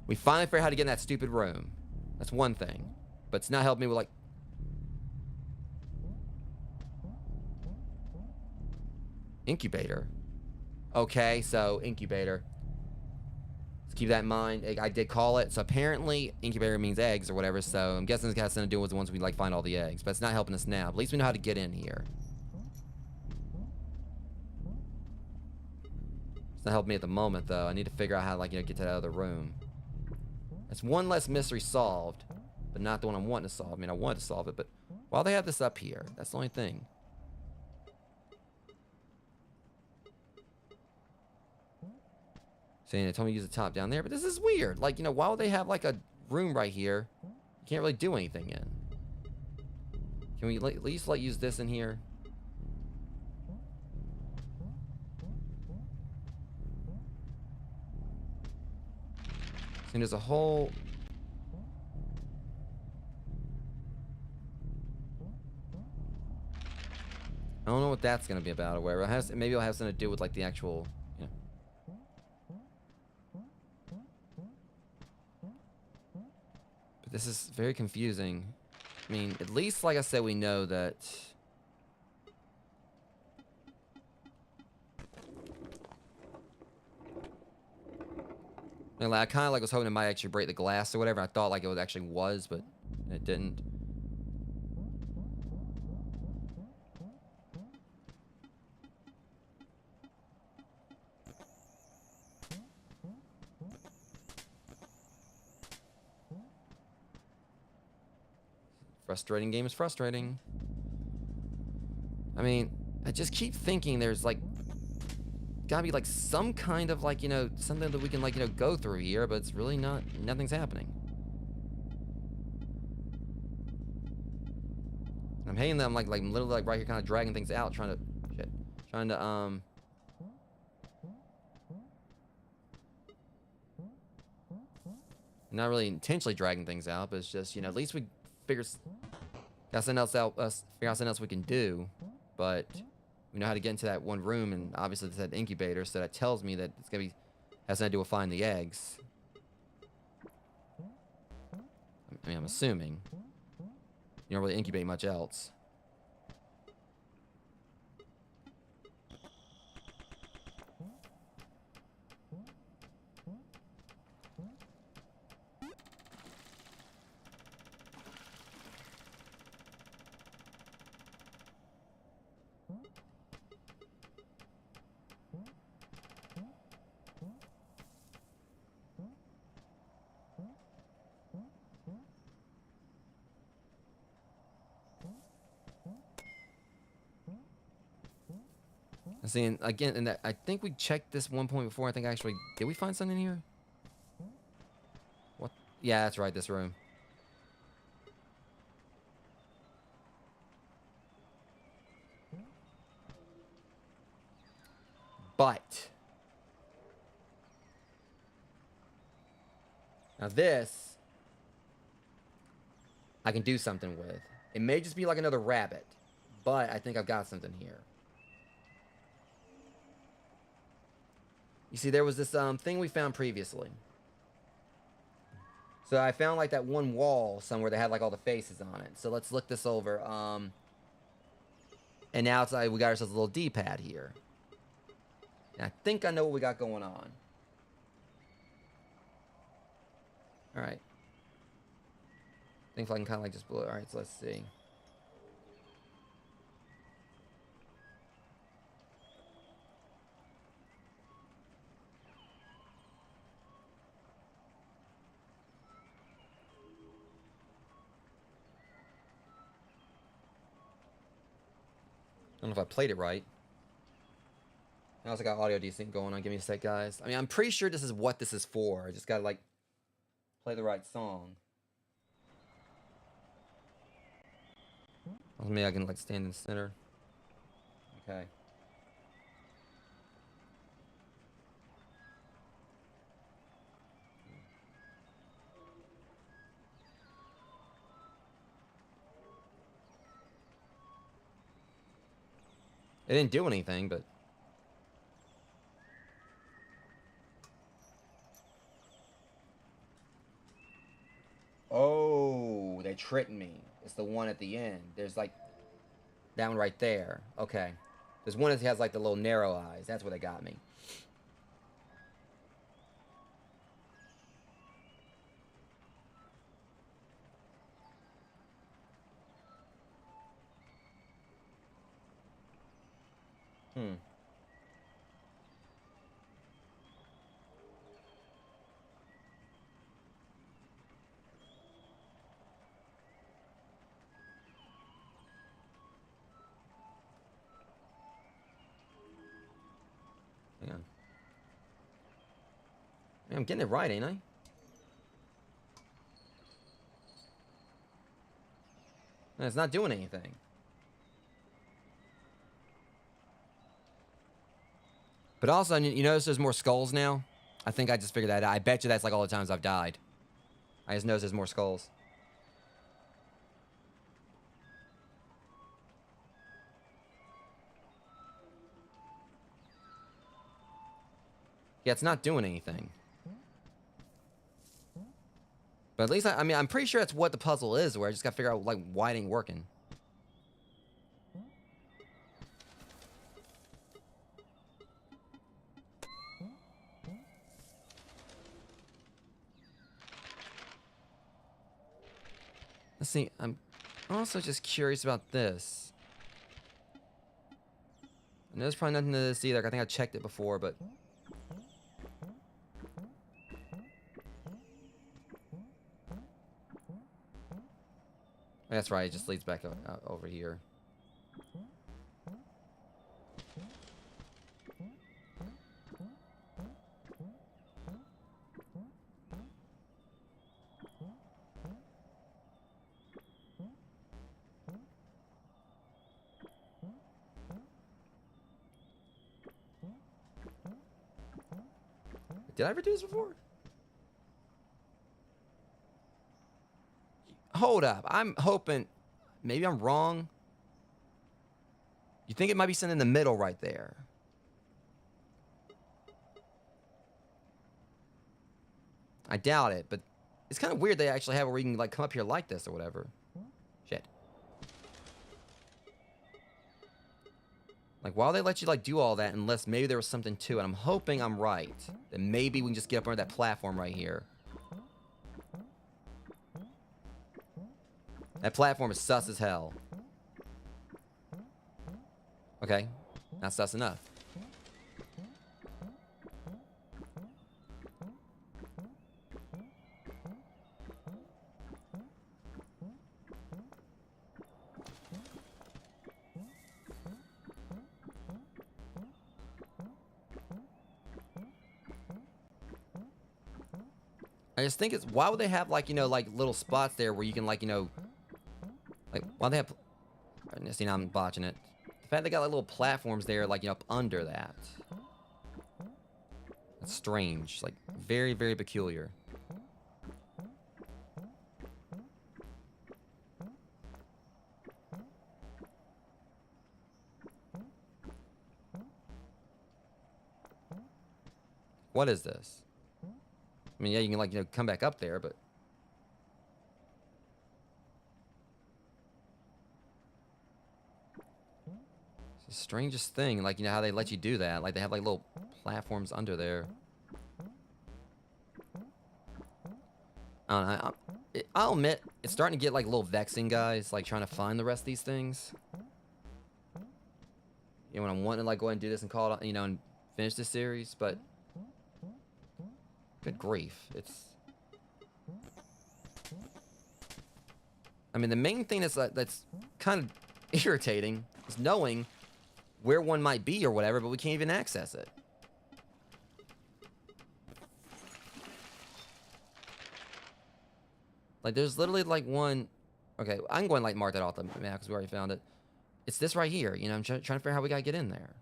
We finally figured out how to get in that stupid room. That's one thing. But it's not helping me with, like... incubator. Okay, so incubator. Let's keep that in mind. I did call it. So apparently incubator means eggs or whatever. So I'm guessing this has something to do with the ones we like find all the eggs. But it's not helping us now. But at least we know how to get in here. It's not helping me at the moment though. I need to figure out how to, like, you know, get to that other room. That's one less mystery solved. But not the one I'm wanting to solve. I mean, I wanted to solve it, but while they have this up here, that's the only thing. Saying they told me to use the top down there, but this is weird. Like, you know, why would they have like a room right here you can't really do anything in? Can we at least like use this in here? And there's a whole... I don't know what that's gonna be about or whatever. Maybe it'll have something to do with like the actual... This is very confusing. I mean, at least, like I said, we know that... and, like, I kind of like was hoping it might actually break the glass or whatever. I thought like it actually was, but it didn't. Frustrating game is frustrating. I mean, I just keep thinking there's like gotta be like some kind of like, you know, something that we can like, you know, go through here, but it's really not, nothing's happening. I'm hating that I'm like literally like right here kind of dragging things out, trying to not really intentionally dragging things out, but it's just, you know, at least we got something else out, figure out something else we can do, but we know how to get into that one room, and obviously it's that incubator, so that tells me that it's gonna be has something to do with finding the eggs. I mean, I'm assuming you don't really incubate much else. I'm seeing again, and I think we checked this one point before. I think actually, did we find something here? What? Yeah, that's right. This room. But now this, I can do something with. It may just be like another rabbit, but I think I've got something here. You see, there was this thing we found previously. So I found like that one wall somewhere that had like all the faces on it. So let's look this over. And now it's like we got ourselves a little D-pad here. And I think I know what we got going on. All right. I think if I can kind of like just blow it. All right, so let's see. don't know if I played it right. I also got audio desync going on. Give me a sec, guys. I mean, I'm pretty sure this is what this is for. I just gotta, like, play the right song. Or maybe I can, like, stand in the center. Okay. It didn't do anything, but... Oh, they tricked me. It's the one at the end. There's, like... That one right there. Okay. There's one that has, like, the little narrow eyes. That's what they got me. Hmm. Hang on. Man, I'm getting it right, ain't I? No, it's not doing anything. But also, you notice there's more skulls now? I think I just figured that out. I bet you that's like all the times I've died. I just noticed there's more skulls. Yeah, it's not doing anything. But at least, I mean, I'm pretty sure that's what the puzzle is, where I just gotta figure out, like, why it ain't working. Let's see, I'm also just curious about this. And there's probably nothing to this either. I think I checked it before, but... That's right, it just leads back over here. Did I ever do this before? Hold up. I'm hoping... Maybe I'm wrong. You think it might be something in the middle right there. I doubt it, but... It's kind of weird they actually have it where you can, like, come up here like this or whatever. Shit. Like, why would they let you, like, do all that unless maybe there was something to it? I'm hoping I'm right. That maybe we can just get up under that platform right here. That platform is sus as hell. Okay. Not sus enough. I just think it's... Why would they have, like, you know, like, little spots there where you can, like, you know... Like, why they have... See, now I'm botching it. The fact they got, like, little platforms there, like, you know, up under that. That's strange. Like, very, very peculiar. What is this? I mean, yeah, you can, like, you know, come back up there, but... It's the strangest thing, like, you know, how they let you do that. Like, they have, like, little platforms under there. I don't know, I'll admit, it's starting to get, like, a little vexing, guys, like, trying to find the rest of these things. You know, when I'm wanting to, like, go ahead and do this and call it, you know, and finish this series, but... Good grief, it's... I mean, the main thing that's kind of irritating is knowing where one might be or whatever, but we can't even access it. Like, there's literally, like, one... Okay, I'm going to, like, mark that off the map because we already found it. It's this right here. You know, I'm trying to figure out how we got to get in there.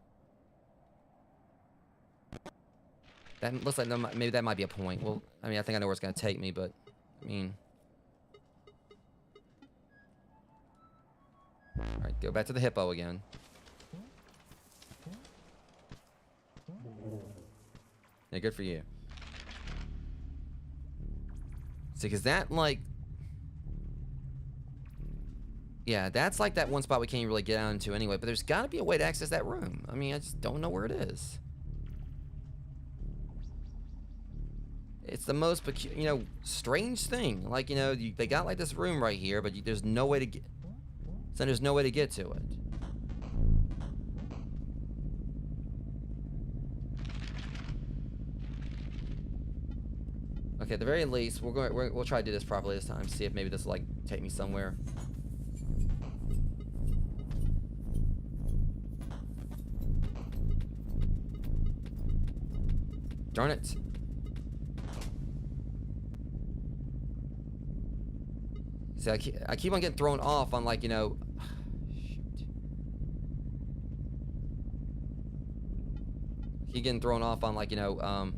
That looks like maybe that might be a point. Well, I mean, I think I know where it's going to take me, but, I mean... Alright, go back to the hippo again. Yeah, good for you. See, because that, like... Yeah, that's like that one spot we can't really get out into anyway, but there's got to be a way to access that room. I mean, I just don't know where it is. It's the most, you know, strange thing. Like, you know, they got like this room right here, but there's no way to get... So there's no way to get to it. Okay, at the very least, we'll try to do this properly this time. See if maybe this will, like, take me somewhere. Darn it. See, I keep on getting thrown off on, like, you know... Shoot. Keep getting thrown off on, like, you know,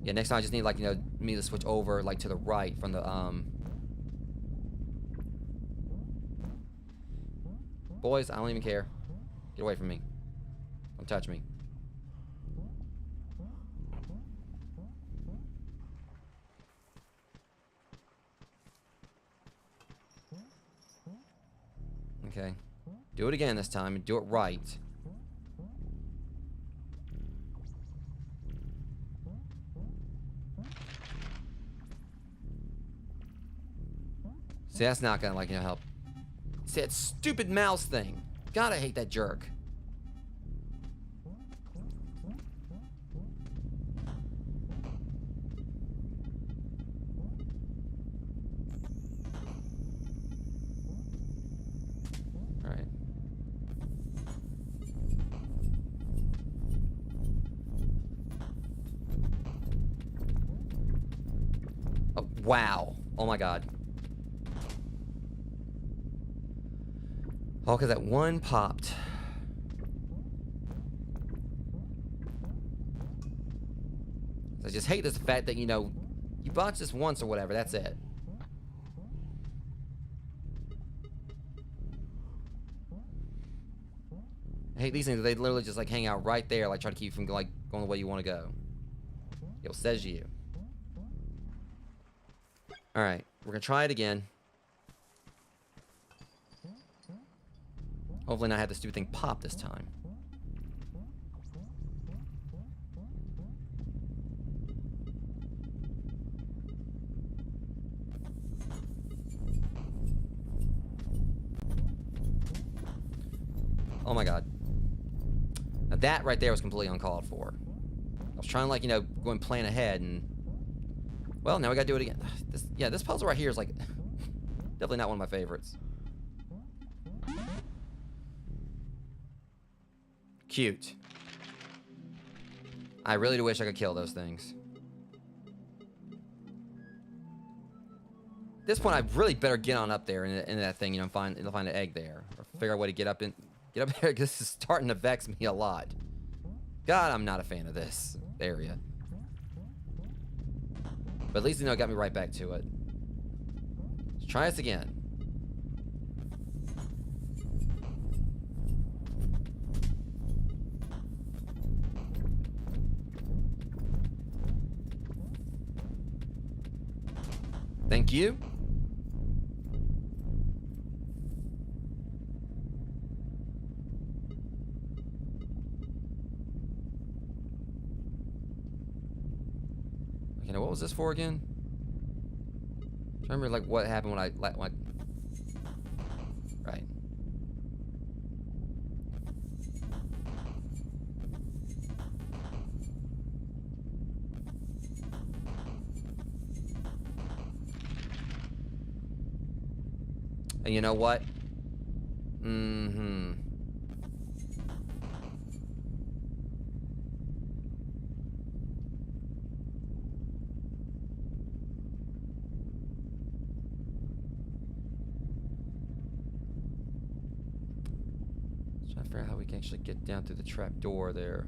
yeah, next time I just need, like, you know, me to switch over, like, to the right from the, Boys, I don't even care. Get away from me. Don't touch me. Okay. Do it again this time and do it right. See, that's not gonna, like, you know, help. See, that stupid mouse thing. God, I hate that jerk. Alright. Oh, wow. Oh my god. Oh, because that one popped. I just hate this fact that, you know, you botch this once or whatever, that's it. I hate these things. They literally just, like, hang out right there, like, try to keep you from, like, going the way you want to go. Yo, says you. Alright, we're gonna try it again. Hopefully not have the stupid thing pop this time. Oh my god. Now that right there was completely uncalled for. I was trying to, like, you know, go and plan ahead and... Well, now we gotta do it again. This puzzle right here is, like, definitely not one of my favorites. Cute. I really do wish I could kill those things. At this point, I really better get on up there in that thing, you know, find an egg there, or figure out a way to get up there, because this is starting to vex me a lot. God, I'm not a fan of this area. But at least, you know, it got me right back to it. Let's try this again. Thank you. Okay, now what was this for again? I remember, like, what happened when I right. And you know what? Trying to figure out how we can actually get down through the trap door there.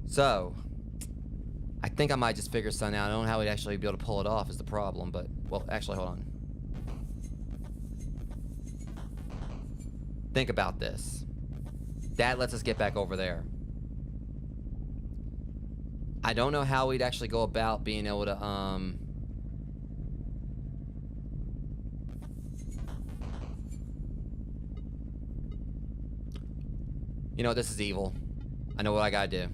So, I think I might just figure something out. I don't know how we'd actually be able to pull it off is the problem, but, well, actually, hold on. Think about this. That lets us get back over there. I don't know how we'd actually go about being able to, You know what, this is evil. I know what I gotta do.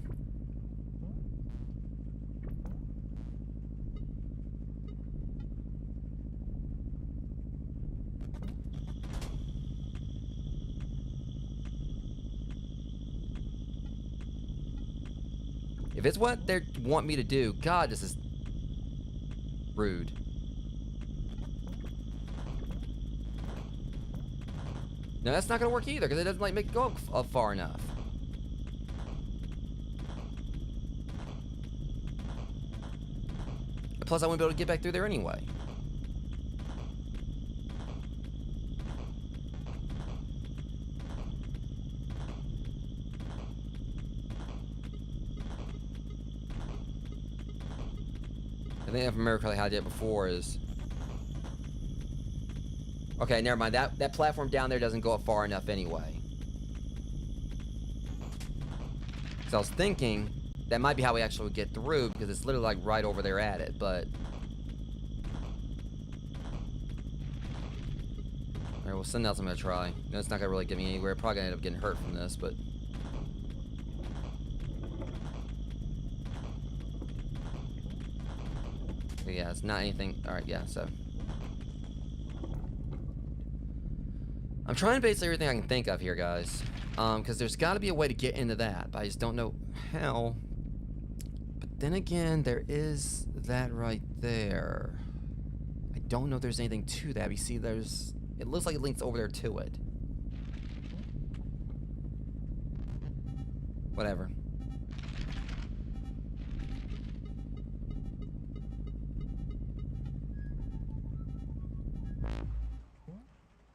If it's what they want me to do, God, this is rude. No, that's not gonna work either, because it doesn't like make it go up far enough. Plus, I wouldn't be able to get back through there anyway. I think if I remember correctly how I did it before is... Okay, never mind. That platform down there doesn't go up far enough anyway. So I was thinking that might be how we actually would get through, because it's literally like right over there at it, but... Alright, well, something else I'm gonna try. No, it's not gonna really get me anywhere. Probably gonna end up getting hurt from this, but... Yeah, it's not anything. Alright, yeah, so. I'm trying basically everything I can think of here, guys. Because there's got to be a way to get into that, but I just don't know how. But then again, there is that right there. I don't know if there's anything to that. You see, there's... It looks like it links over there to it. Whatever.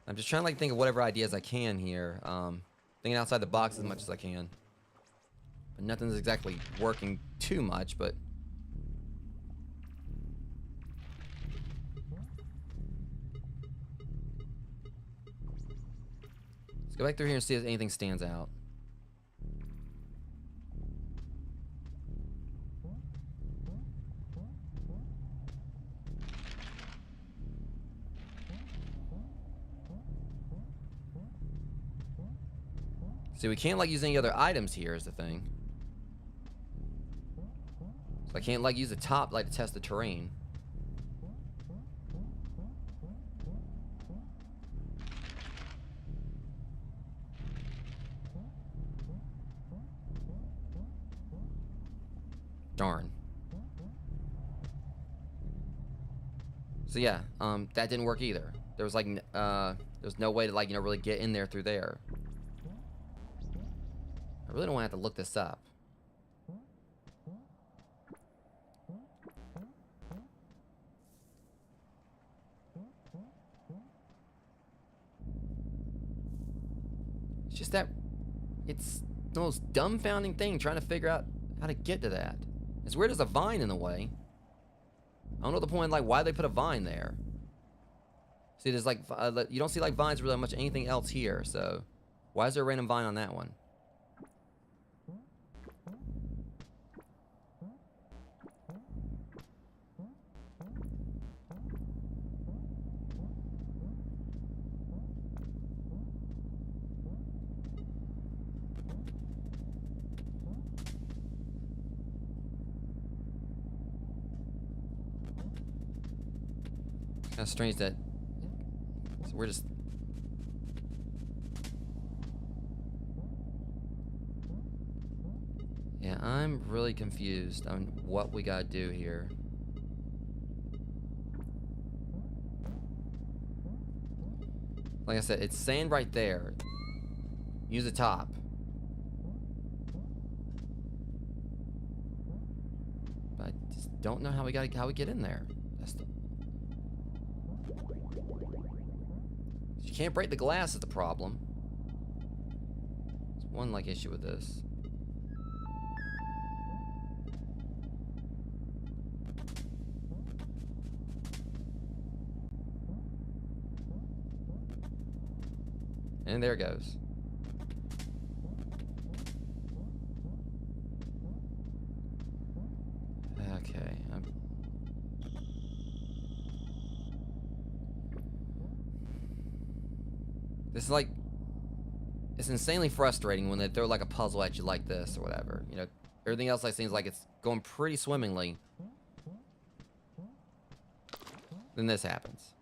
I'm just trying to like think of whatever ideas I can here. Thinking outside the box as much as I can. But nothing's exactly working too much, but... Let's go back through here and see if anything stands out. See, we can't like use any other items here is the thing. So I can't like use the top like to test the terrain. Darn. So yeah, that didn't work either. There was like there's no way to like, you know, really get in there through there. I really don't want to have to look this up. It's just that it's the most dumbfounding thing trying to figure out how to get to that. As weird as a vine in the way. I don't know the point, like, why they put a vine there. See, there's like, you don't see like vines really much anything else here, so why is there a random vine on that one? Kind of strange that so we're just yeah, I'm really confused on what we gotta do here. Like I said, it's saying right there. Use the top. But I just don't know how we get in there. You can't break the glass is the problem. There's one like issue with this. And there it goes. Okay. This is like, it's insanely frustrating when they throw like a puzzle at you like this or whatever. You know, everything else like seems like it's going pretty swimmingly. Then this happens.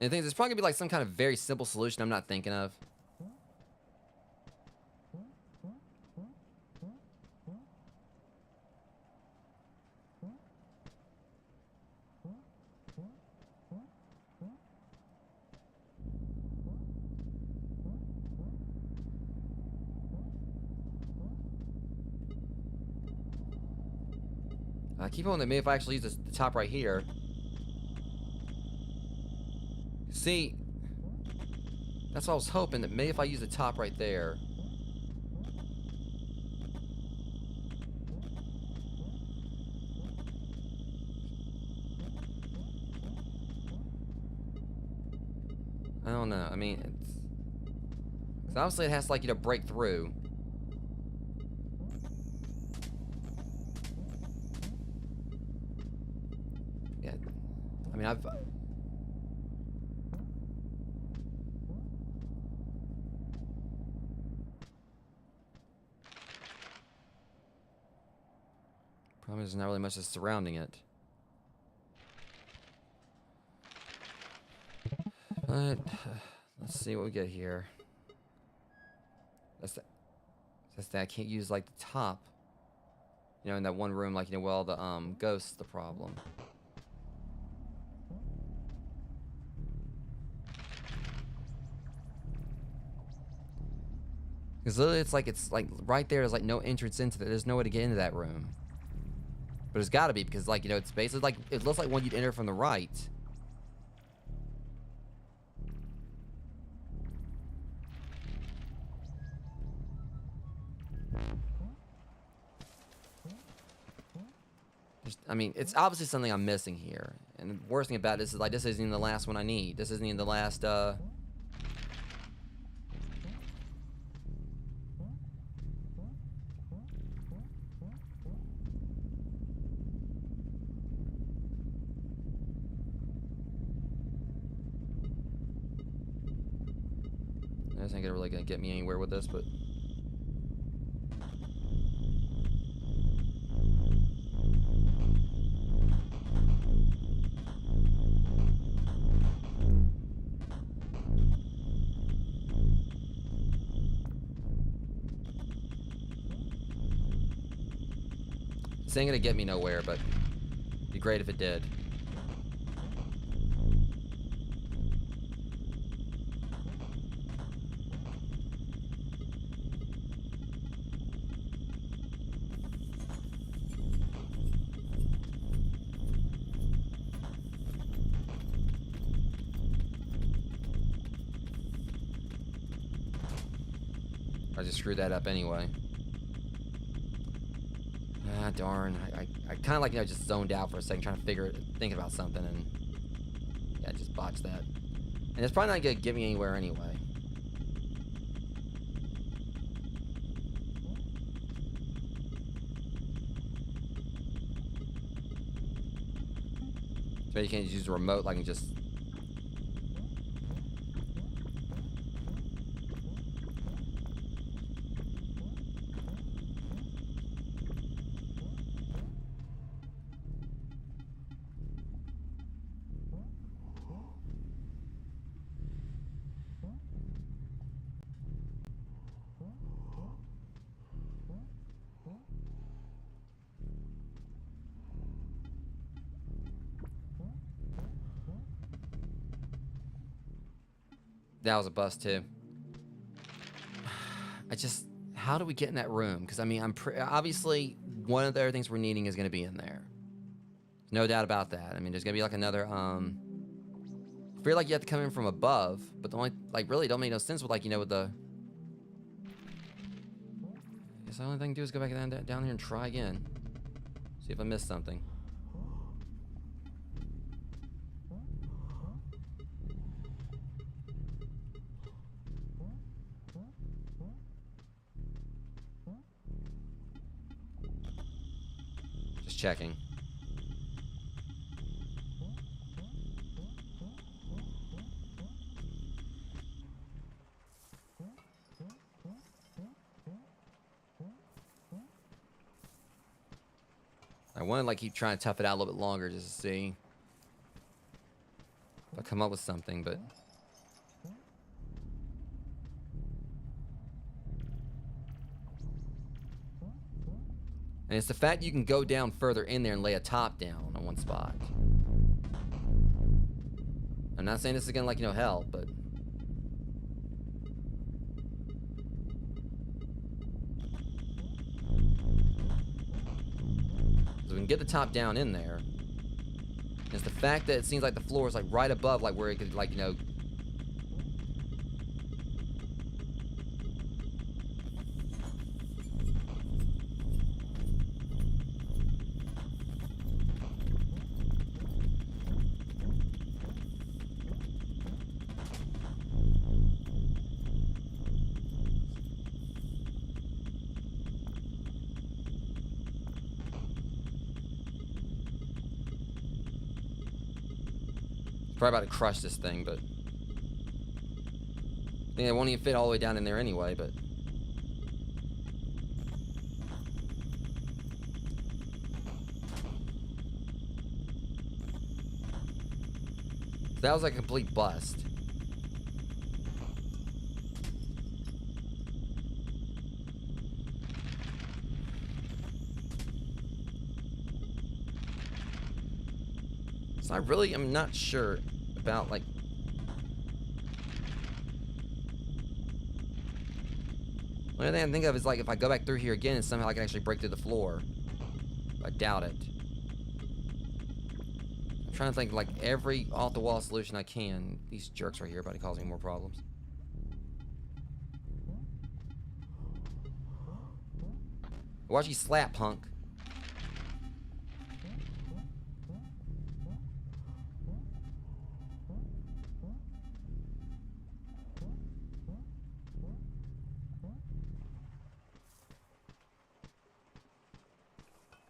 And the thing is, there's probably gonna be like some kind of very simple solution I'm not thinking of. I keep hoping that maybe if I actually use the top right here. See, that's what I was hoping, that maybe if I use the top right there. I don't know. I mean, it's obviously it has to, like, you know, break through. Yeah. I mean, I've... Problem is, there's not really much that's surrounding it. But let's see what we get here. That's that I can't use like the top. You know, in that one room, like, you know, well, the ghost's the problem. Because literally, it's like right there. There's like no entrance into it. There's no way to get into that room. But it's got to be because, like, you know, it's basically like it looks like one you'd enter from the right. I mean, it's obviously something I'm missing here. And the worst thing about this is, like, this isn't even the last one I need. This isn't even the last, There's ain't really gonna get me anywhere with this, but... This ain't gonna get me nowhere, but it'd be great if it did. I just screwed that up anyway. Ah, darn. I kind of like, you know, just zoned out for a second trying to think about something, and yeah, I just botched that. And it's probably not gonna get me anywhere anyway. So you can't use the remote like and just... That was a bust too. How do we get in that room? Because I mean, obviously one of the other things we're needing is going to be in there. No doubt about that. I mean, there's going to be like another, I feel like you have to come in from above, but the only, like, really don't make no sense with, like, you know, with the... I guess the only thing to do is go back down here and try again. See if I missed something. Just checking. I want to, like, keep trying to tough it out a little bit longer just to see if I come up with something, but... And it's the fact you can go down further in there and lay a top down on one spot. I'm not saying this is gonna, like, you know, help, but... So we can get the top down in there. It's the fact that it seems like the floor is, like, right above, like, where it could, like, you know... Probably about to crush this thing, but... Yeah, it won't even fit all the way down in there anyway, but... That was like a complete bust. So I really am not sure about, like... The only thing I can think of is, like, if I go back through here again and somehow I can actually break through the floor. I doubt it. I'm trying to think, like, every off-the-wall solution I can. These jerks right here about to cause me more problems. Watch you slap, punk.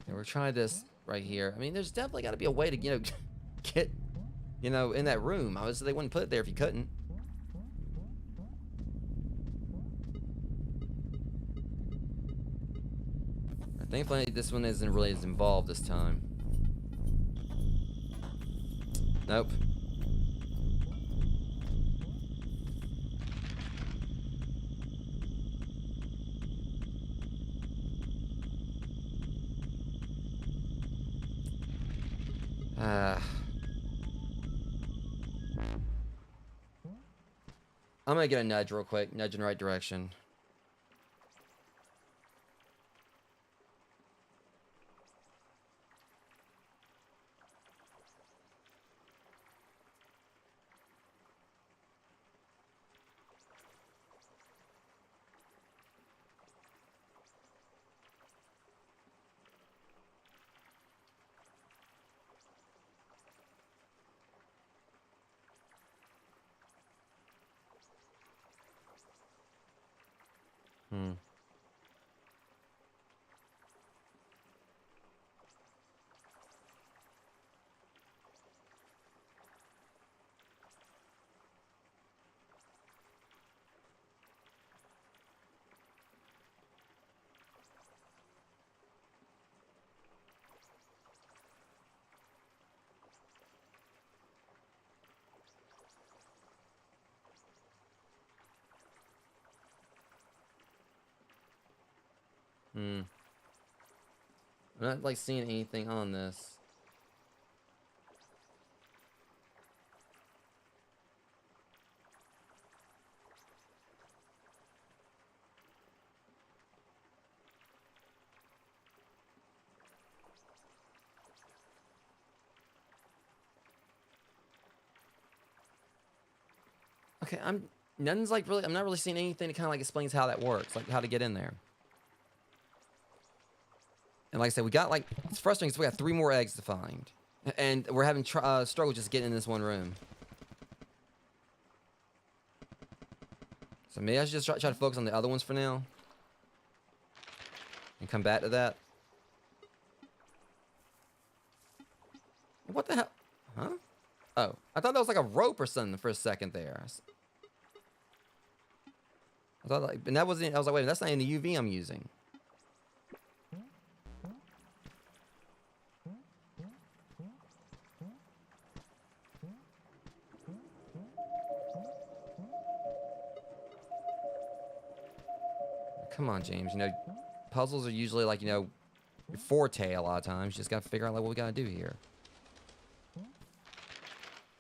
And we're trying this right here. I mean, there's definitely got to be a way to, you know, get, you know, in that room. Obviously, they wouldn't put it there if you couldn't. Thankfully, this one isn't really as involved this time. Nope. I'm gonna get a nudge real quick. Nudge in the right direction. Hmm. Hmm. I'm not, like, seeing anything on this. Okay, nothing's like really. I'm not really seeing anything that kind of like explains how that works, like how to get in there. And like I said, we got like it's frustrating because we got 3 more eggs to find, and we're having struggle just getting in this one room. So maybe I should just try to focus on the other ones for now, and come back to that. What the hell? Huh? Oh, I thought that was like a rope or something for a second there. I thought like, and that wasn't. I was like, wait, that's not in the UV I'm using. Come on, James. You know, puzzles are usually like, you know, your forte a lot of times. You just gotta figure out like what we gotta do here.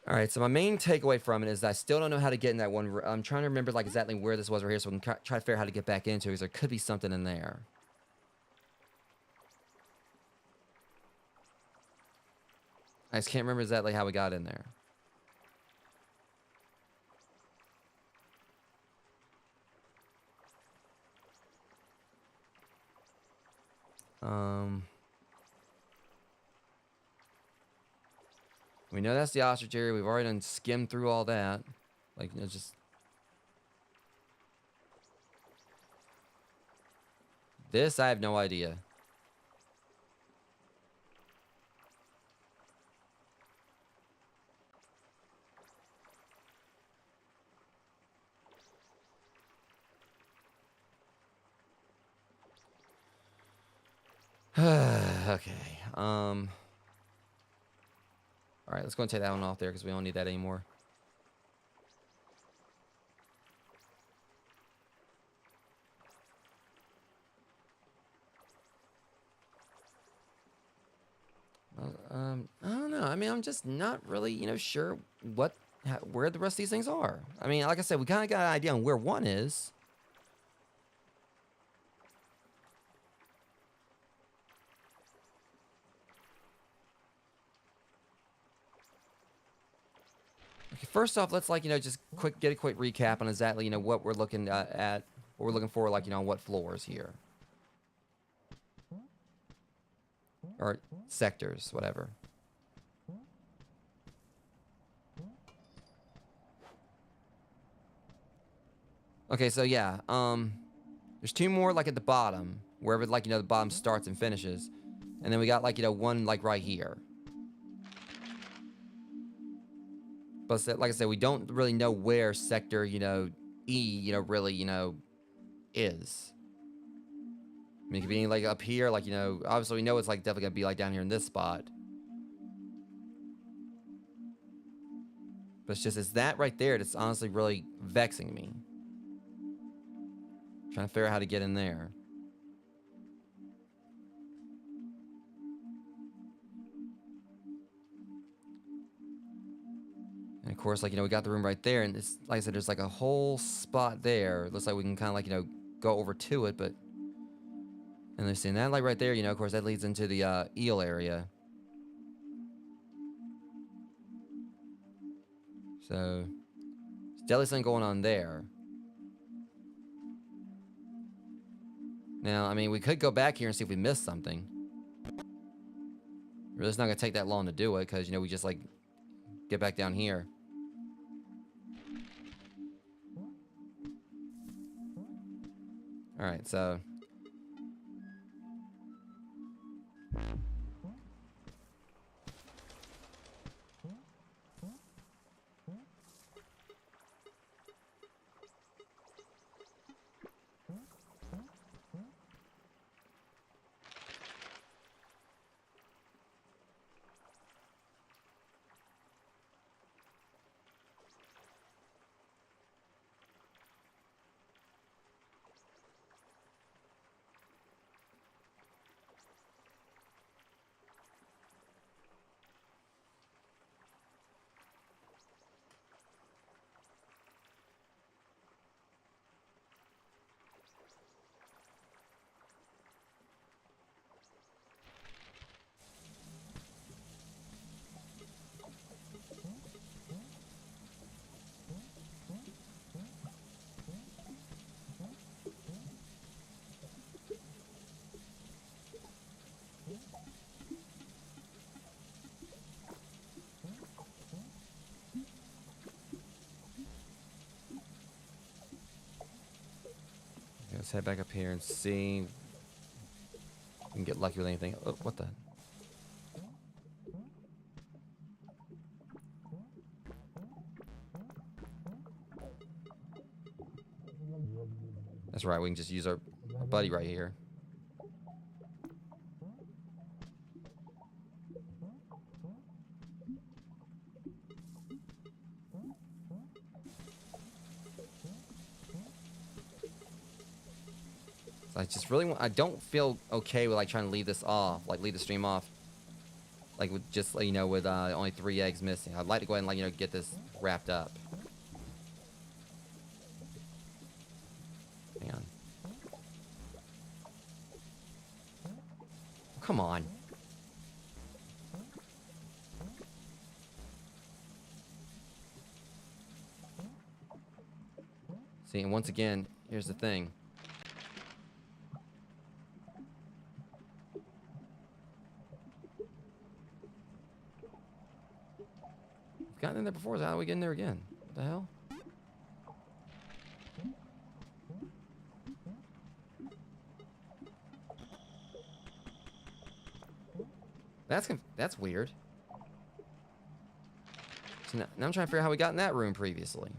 All right, so my main takeaway from it is that I still don't know how to get in that one. I'm trying to remember like exactly where this was right here, so we can try to figure out how to get back into it, because there could be something in there. I just can't remember exactly how we got in there. We know that's the ostrich area. We've already done skimmed through all that. Like, you know, just... This, I have no idea. Okay. All right, let's go and take that one off there because we don't need that anymore. I don't know. I mean, I'm just not really, you know, sure where the rest of these things are. I mean, like I said, we kind of got an idea on where one is. Okay, first off, let's like, you know, just get a quick recap on exactly, you know, what we're looking at, what we're looking for, like, you know, on what floors here. Or sectors, whatever. Okay, so yeah, there's 2 more like at the bottom, wherever like, you know, the bottom starts and finishes. And then we got like, you know, one like right here. But like I said, we don't really know where sector, you know, E, you know, really, you know, is. I mean, it could be like up here, like, you know, obviously we know it's like definitely gonna be like down here in this spot. But it's that right there that's honestly really vexing me. Trying to figure out how to get in there. And of course, like, you know, we got the room right there, and it's, like I said, there's like a whole spot there. It looks like we can kind of like, you know, go over to it, but... And they're seeing that light right there, you know, of course, that leads into the eel area. So, there's definitely something going on there. Now, I mean, we could go back here and see if we missed something. Really, it's not going to take that long to do it, because, you know, we just, like, get back down here. Alright, so... Let's head back up here and see if we can get lucky with anything. Oh, what the? That's right, we can just use our buddy right here. So I just really want, I don't feel okay with like trying to leave this off, like leave the stream off. Like with just, you know, with only 3 eggs missing. I'd like to go ahead and like, you know, get this wrapped up. Hang on. Come on. See, and once again, here's the thing. We've gotten in there before, so how do we get in there again? What the hell? That's weird. So now I'm trying to figure out how we got in that room previously.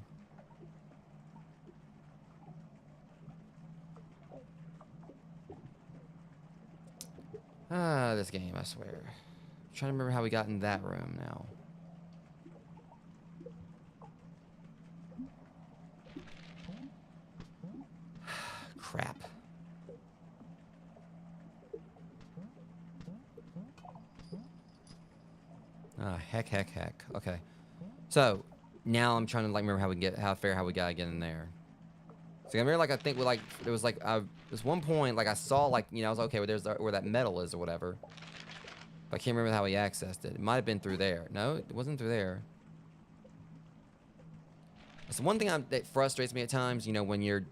Ah, this game, I swear. I'm trying to remember how we got in that room now. Crap. Ah, heck. Okay. So, now I'm trying to, like, remember how we get, how we gotta get in there. So, I remember, like, I think we, like, there was, like, there's one point, like, I saw, like, you know, I was like, okay, well, there's where that metal is or whatever. But I can't remember how we accessed it. It might have been through there. No, it wasn't through there. It's one thing that frustrates me at times, you know, when you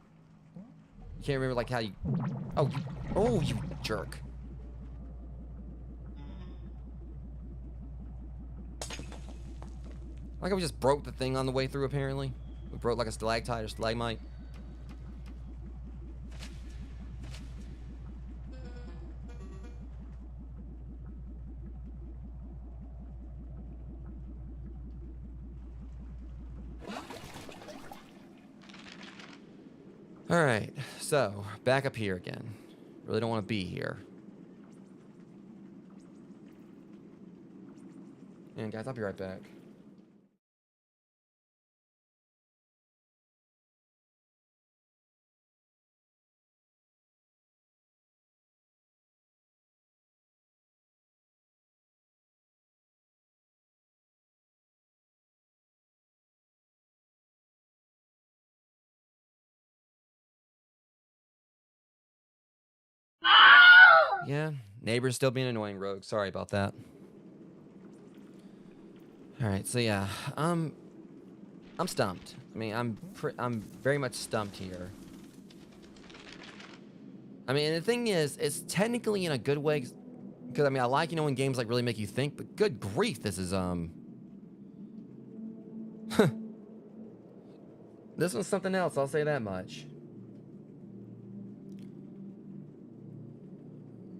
can't remember, like, how you... Oh, you jerk. Like we just broke the thing on the way through, apparently. We broke like a stalactite or stalagmite. Alright, so, back up here again. Really don't want to be here. And guys, I'll be right back. Yeah, neighbor's still being annoying, Rogue. Sorry about that. Alright, so yeah, I'm stumped. I mean, I'm very much stumped here. I mean, the thing is, it's technically in a good way, because I mean, I like, you know, when games like really make you think, but good grief, this is this one's something else, I'll say that much.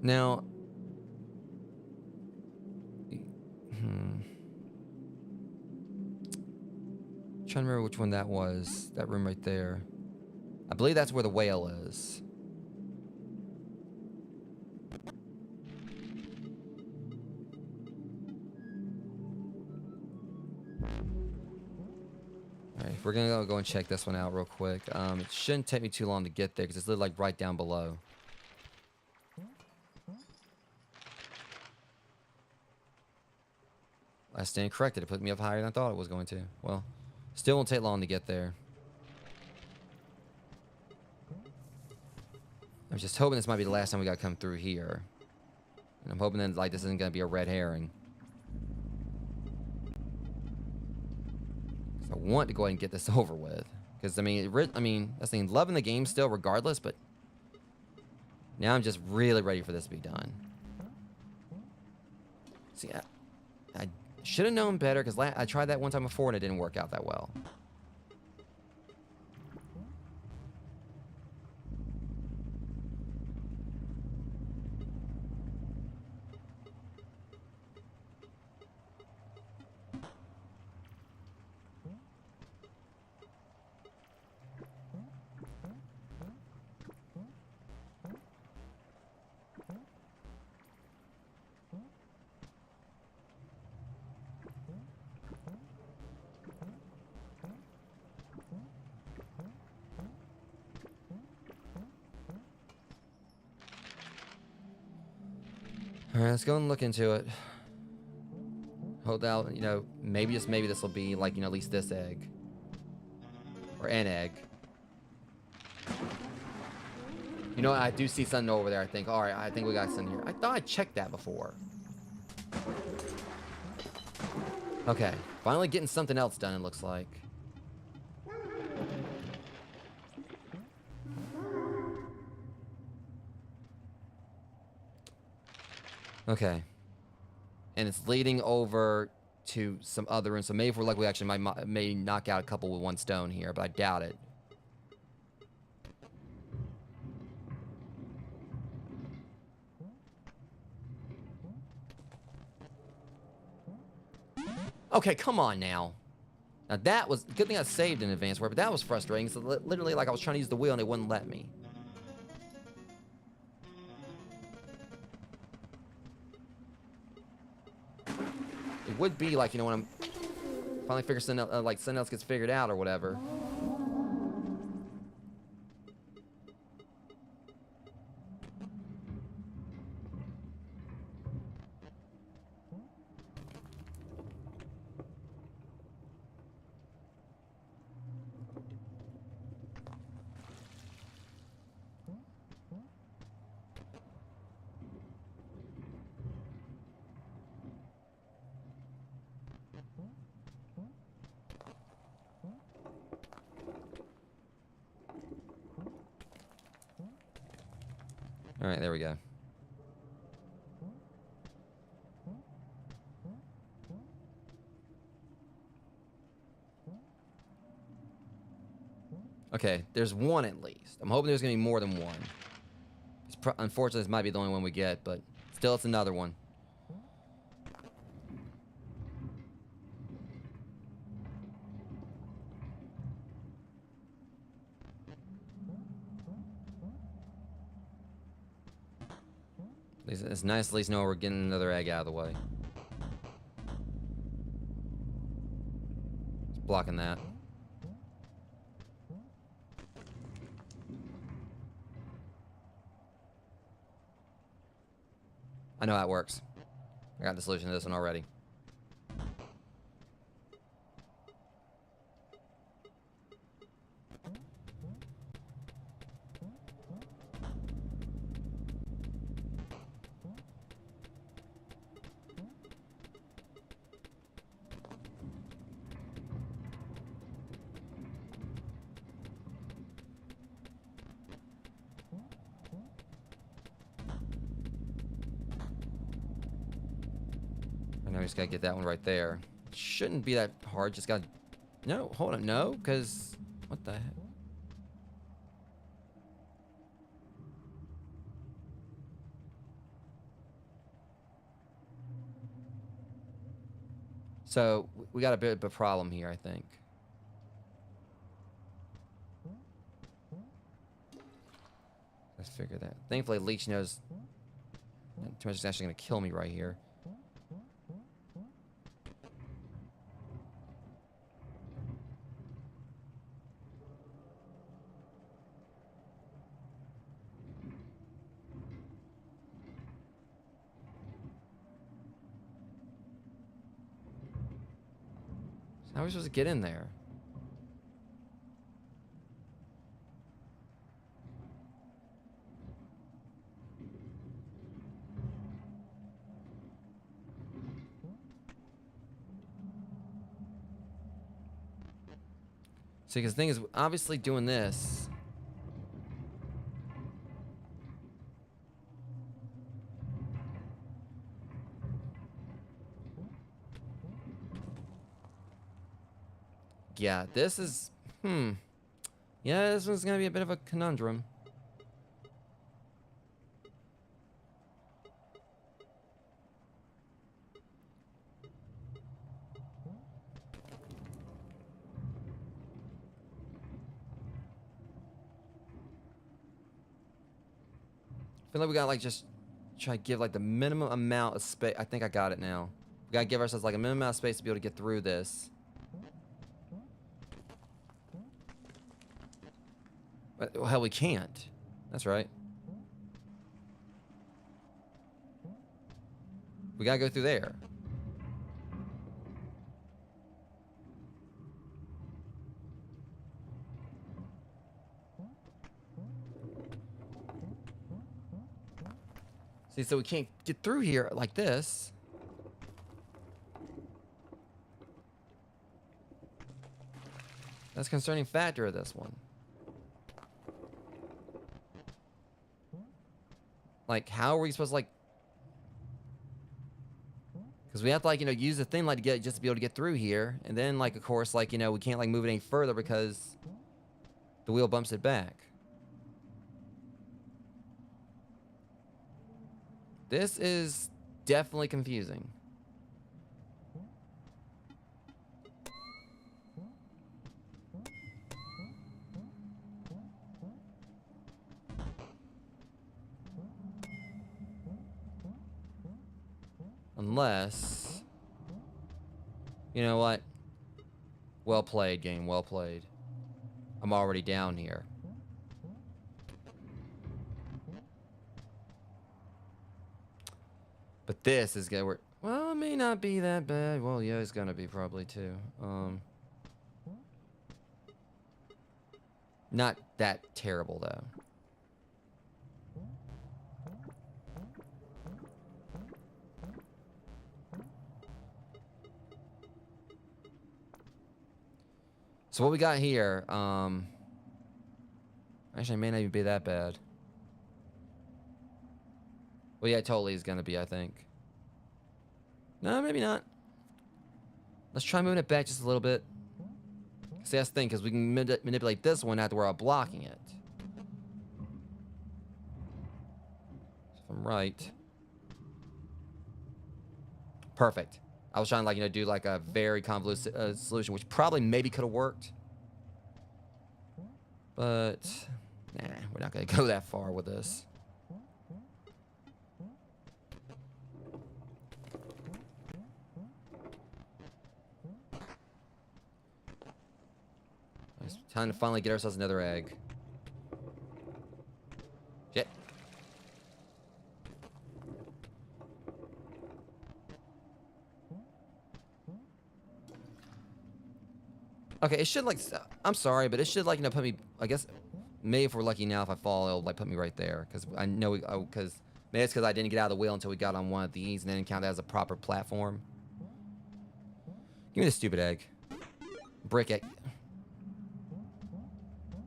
Now, trying to remember which one that was. That room right there. I believe that's where the whale is. Alright, we're gonna go and check this one out real quick. It shouldn't take me too long to get there because it's literally like right down below. I stand corrected. It put me up higher than I thought it was going to. Well, still won't take long to get there. I'm just hoping this might be the last time we gotta come through here. And I'm hoping that, like, this isn't gonna be a red herring. I want to go ahead and get this over with. Because, I mean, that's the thing, loving the game still regardless, but now I'm just really ready for this to be done. See, I should have known better, because I tried that one time before and it didn't work out that well. Alright, let's go and look into it. Hold out, you know, maybe just maybe this will be like, you know, at least this egg. Or an egg. You know what? I do see something over there, I think. Alright, I think we got something here. I thought I checked that before. Okay. Finally getting something else done, it looks like. Okay. And it's leading over to some other rooms. So maybe if we're lucky, we actually may knock out a couple with one stone here, but I doubt it. Okay, come on now. Now that was good thing I saved in advance, but that was frustrating. So literally, like I was trying to use the wheel and it wouldn't let me. It would be like, you know, when I'm finally figure something out, like something else gets figured out or whatever. All right, there we go. Okay, there's one at least. I'm hoping there's gonna be more than one. Unfortunately, this might be the only one we get, but still, it's another one. It's nice at least know we're getting another egg out of the way. It's blocking that. I know how it works. I got the solution to this one already. I just gotta get that one right there. Shouldn't be that hard. Just gotta... No, hold on. No, because... What the heck? So, we got a bit of a problem here, I think. Let's figure that. Thankfully, Leech knows... Too much is actually gonna kill me right here. How are we supposed to get in there? See, because the thing is, obviously doing this... Yeah, this is... Yeah, this one's gonna be a bit of a conundrum. I feel like we gotta, like, just try to give, like, the minimum amount of space. I think I got it now. We gotta give ourselves, like, a minimum amount of space to be able to get through this. But, well, hell, we can't. That's right. We gotta go through there. See, so we can't get through here like this. That's a concerning factor of this one. Like, how are we supposed to, like... Because we have to, like, you know, use the thing, like, to get, just to be able to get through here. And then, like, of course, like, you know, we can't, like, move it any further because the wheel bumps it back. This is definitely confusing. Unless... You know what? Well played, game. Well played. I'm already down here. But this is gonna work. Well, it may not be that bad. Well, yeah, it's gonna be probably too. Not that terrible though. So what we got here, actually, it may not even be that bad. Well, yeah, it totally is gonna be, I think. No, maybe not. Let's try moving it back just a little bit. See, that's the thing, because we can manipulate this one after we're blocking it. If I'm right. Perfect. I was trying to, like, you know, do like a very convoluted solution, which probably maybe could have worked. But, nah, we're not going to go that far with this. It's time to finally get ourselves another egg. Shit. Okay, it should, like, I'm sorry, but it should, like, you know, put me, I guess, maybe if we're lucky now, if I fall, it'll, like, put me right there. Because I know, because, maybe it's because I didn't get out of the wheel until we got on one of these and then count that as a proper platform. Give me the stupid egg. Brick egg.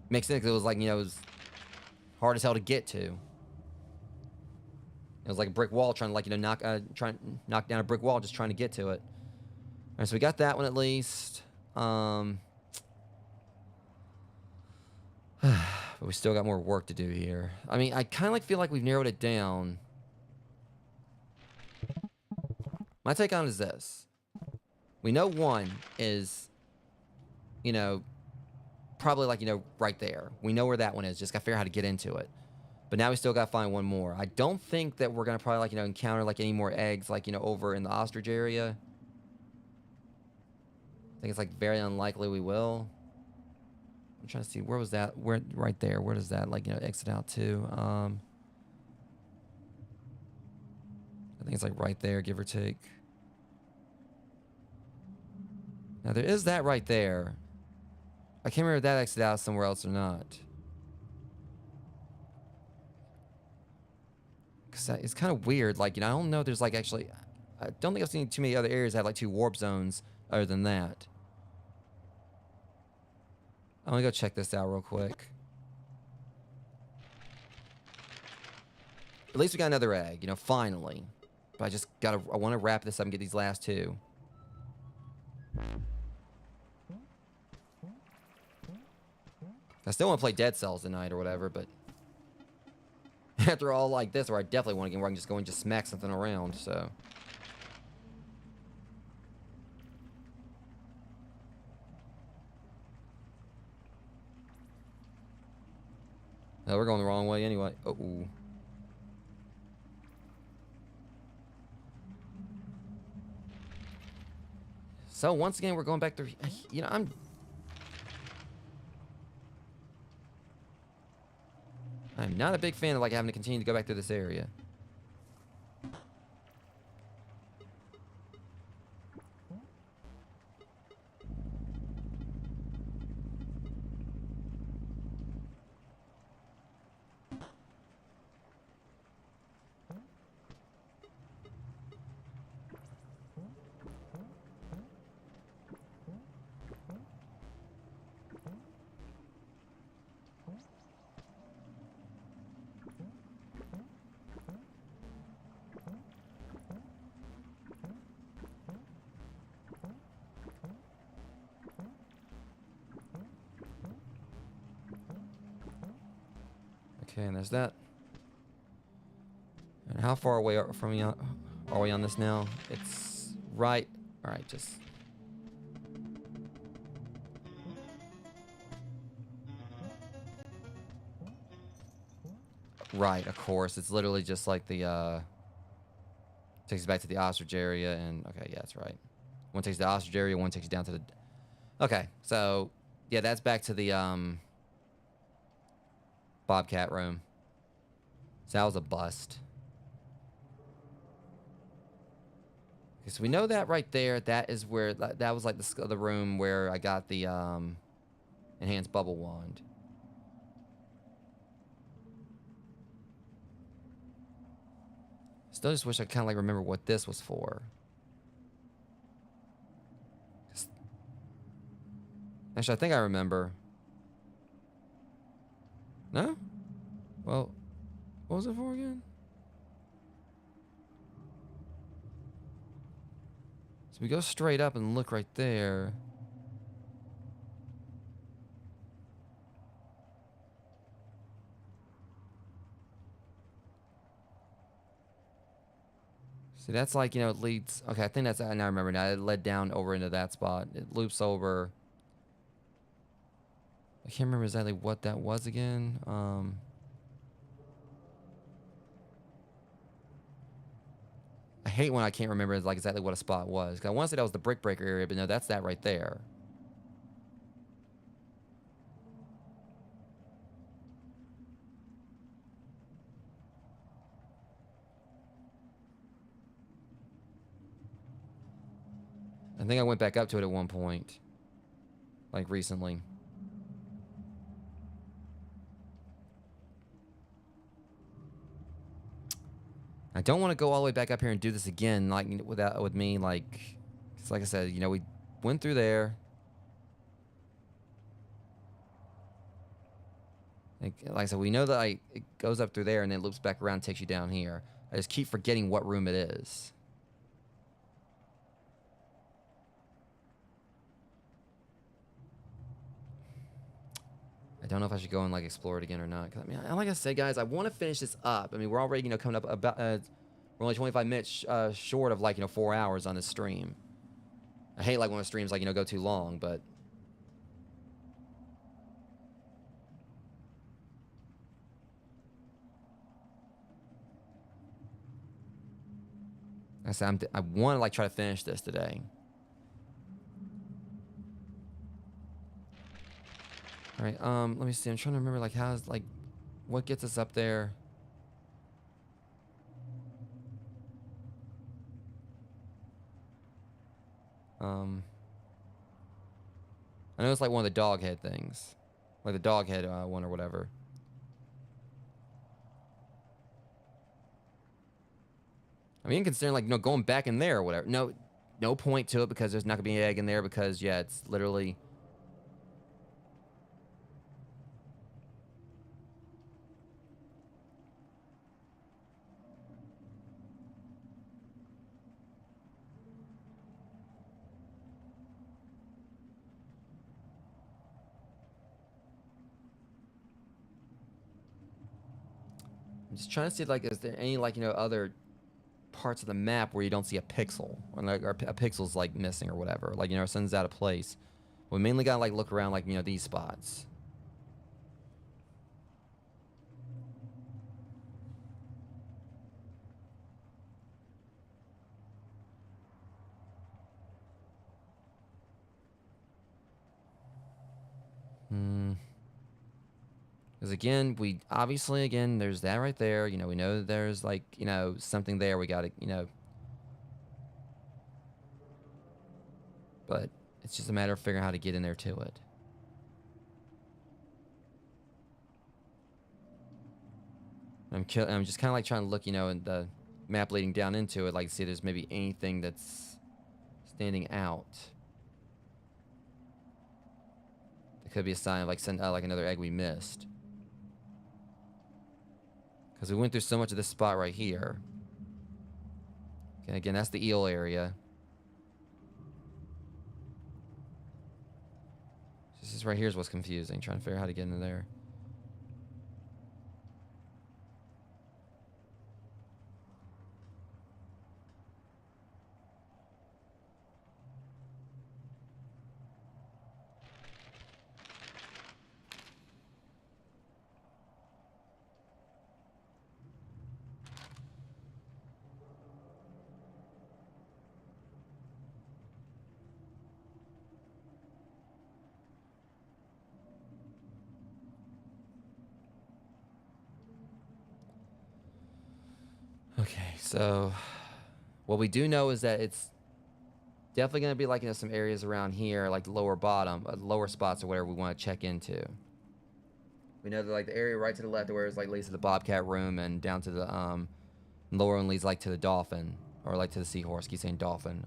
Makes sense, because it was, like, you know, it was hard as hell to get to. It was like a brick wall trying to, like, you know, knock down a brick wall just trying to get to it. All right, so we got that one at least. But we still got more work to do here. I mean, I kind of like feel like we've narrowed it down. My take on it is this. We know one is, you know, probably like, you know, right there. We know where that one is. Just got to figure out how to get into it. But now we still got to find one more. I don't think that we're going to probably, like, you know, encounter, like, any more eggs, like, you know, over in the ostrich area. I think it's, like, very unlikely we will. I'm trying to see, where was that? Where, right there. Where does that, like, you know, exit out to? I think it's, like, right there, give or take. Now, there is that right there. I can't remember if that exited out somewhere else or not. Because it's kind of weird. Like, you know, I don't know if there's, like, actually... I don't think I've seen too many other areas that have, like, 2 warp zones other than that. I'm gonna go check this out real quick. At least we got another egg, you know, finally. But I just gotta... I want to wrap this up and get these last 2. I still want to play Dead Cells tonight or whatever, but... After all like this, or I definitely want a game where I can just go and just smack something around, so... No, we're going the wrong way anyway. Uh-oh. So, once again, we're going back through... You know, I'm not a big fan of, like, having to continue to go back through this area. Okay, and there's that. And how far away from me are we on this now? It's right. All right, just. Right, of course. It's literally just like the, takes you back to the ostrich area, and, okay, yeah, that's right. One takes you to the ostrich area, one takes you down to the... Okay, so, yeah, that's back to the, Bobcat room. So that was a bust. Okay, so we know that right there, that is where, that was like the room where I got the, enhanced bubble wand. Still just wish I kind of like remember what this was for. Actually, I think I remember. No? Well, what was it for again? So we go straight up and look right there. See, that's like, you know, it leads... Okay, I think that's... I now remember now. It led down over into that spot. It loops over... I can't remember exactly what that was again. I hate when I can't remember like exactly what a spot was. 'Cause I want to say that was the brick breaker area, but no, that's that right there. I think I went back up to it at one point. Like recently. I don't want to go all the way back up here and do this again, like with me, like, cause like I said, you know, we went through there. Like I said, we know that it goes up through there and then loops back around and takes you down here. I just keep forgetting what room it is. I don't know if I should go and like explore it again or not. 'Cause, I mean, like I said, guys, I want to finish this up. I mean, we're already, you know, coming up about, we're only 25 minutes short of like, you know, 4 hours on this stream. I hate like when the streams like, you know, go too long, but like I said, I want to like try to finish this today. All right, let me see. I'm trying to remember like how's like what gets us up there. I know it's like one of the dog head things, like the dog head one or whatever. I mean, considering like, you know, going back in there or whatever. No point to it because there's not gonna be an egg in there because yeah, it's literally. I'm just trying to see like, is there any like, you know, other parts of the map where you don't see a pixel or like a pixel's like missing or whatever, like, you know, something's out of place. We mainly gotta like look around like, you know, these spots. Because again, we obviously, again, there's that right there. You know, we know that there's like, you know, something there. We gotta, you know, but it's just a matter of figuring out how to get in there to it. I'm just kind of like trying to look, you know, in the map leading down into it, like see if there's maybe anything that's standing out. It could be a sign of like like another egg we missed. Because we went through so much of this spot right here. Okay, again, that's the eel area. This is right here is what's confusing. Trying to figure out how to get into there. So, what we do know is that it's definitely going to be like, you know, some areas around here, like the lower bottom, lower spots or whatever we want to check into. We know that like the area right to the left where it's like leads to the Bobcat room, and down to the lower one leads like to the dolphin, or like to the seahorse. Keep saying dolphin.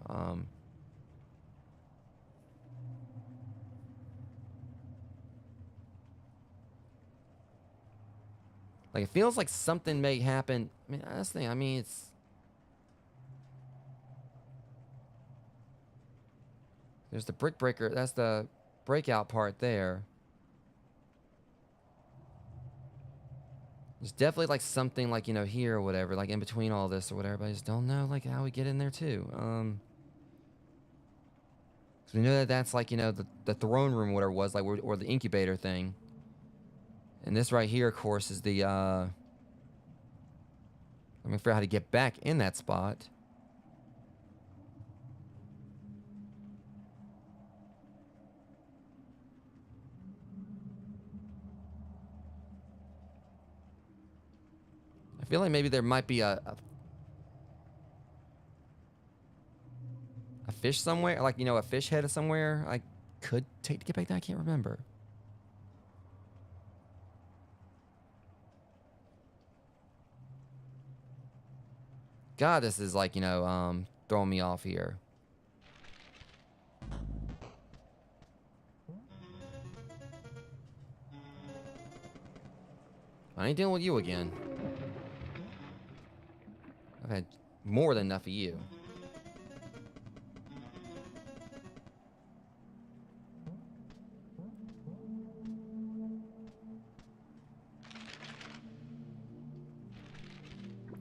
Like it feels like something may happen. I mean, that's the thing. I mean, there's the brick breaker. That's the breakout part there. There's definitely like something like, you know, here or whatever, like in between all this or whatever. But I just don't know like how we get in there too. 'Cause we know that that's like, you know, the throne room, whatever it was, like, or the incubator thing. And this right here, of course, is the I'm gonna figure out how to get back in that spot. I feel like maybe there might be a fish somewhere, like, you know, a fish head somewhere I could take to get back there. I can't remember. God, this is like, you know, throwing me off here. I ain't dealing with you again. I've had more than enough of you.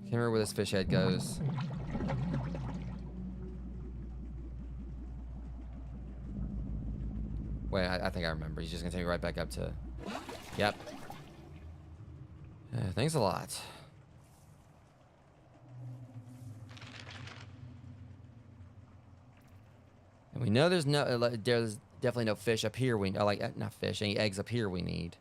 Can't remember where this fish head goes. Wait, I think I remember. He's just gonna take me right back up to... Yep. Thanks a lot. And we know there's definitely no fish up here. Not fish, any eggs up here we need.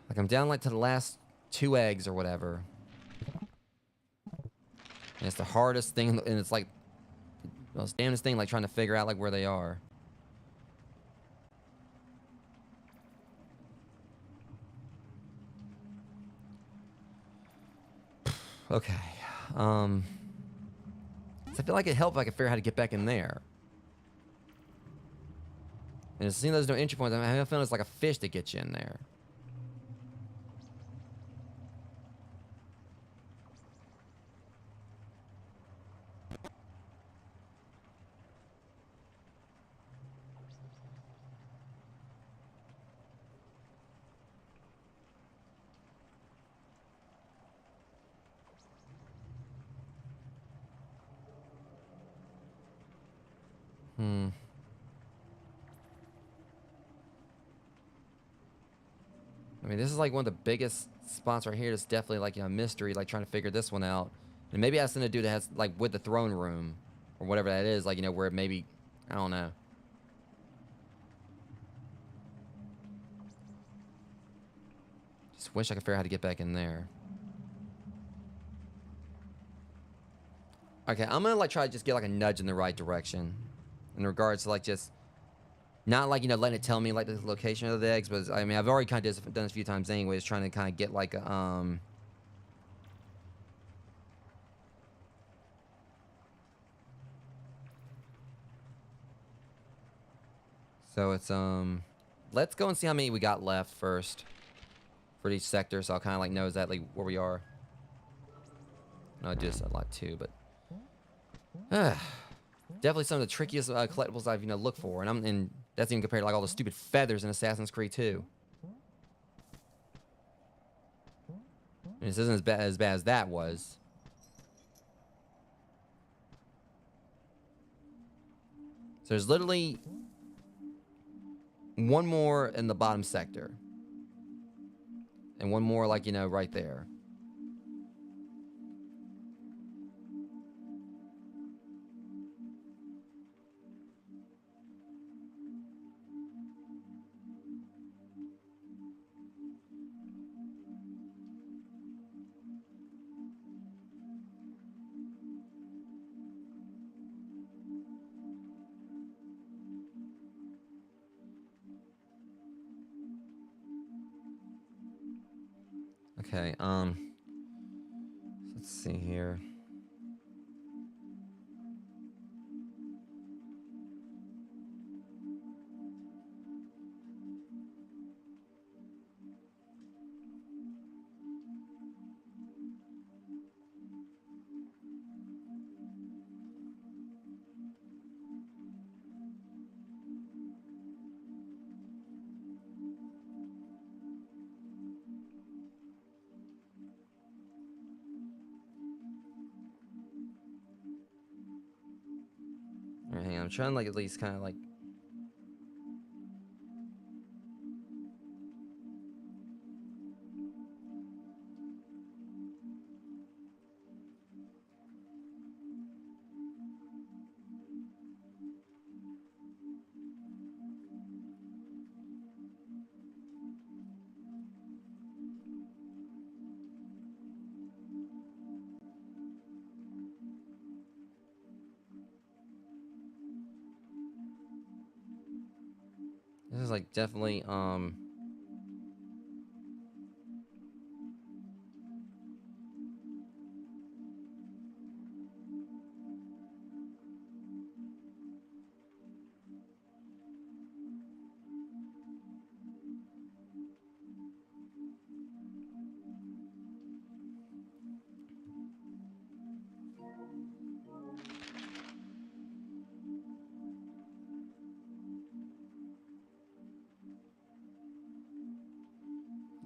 Like I'm down like to the last 2 eggs or whatever. And it's the hardest thing, and it's like the most damnedest thing, like trying to figure out like where they are. Okay. So I feel like it'd help if I could figure out how to get back in there. And seeing there's no entry points, I have a feeling it's like a fish that gets you in there. I mean, this is like one of the biggest spots right here. That's definitely like a mystery, like trying to figure this one out. And maybe it has something to do that has like with the throne room or whatever that is, like, you know, where it maybe, I don't know. Just wish I could figure out how to get back in there. Okay, I'm gonna like try to just get like a nudge in the right direction in regards to like just not like, you know, letting it tell me like the location of the eggs, but I mean, I've already kind of done this a few times anyways, trying to kind of get like a so it's let's go and see how many we got left first for each sector, so I'll kind of like know exactly where we are. No, I do this a lot too, but definitely some of the trickiest collectibles I've, you know, looked for, and that's even compared to like all the stupid feathers in Assassin's Creed 2. I mean, this isn't as bad as that was. So there's literally one more in the bottom sector, and one more like, you know, right there. Okay, let's see here. Alright, hang on. I'm trying to, like, at least kind of, like... This is, like, definitely,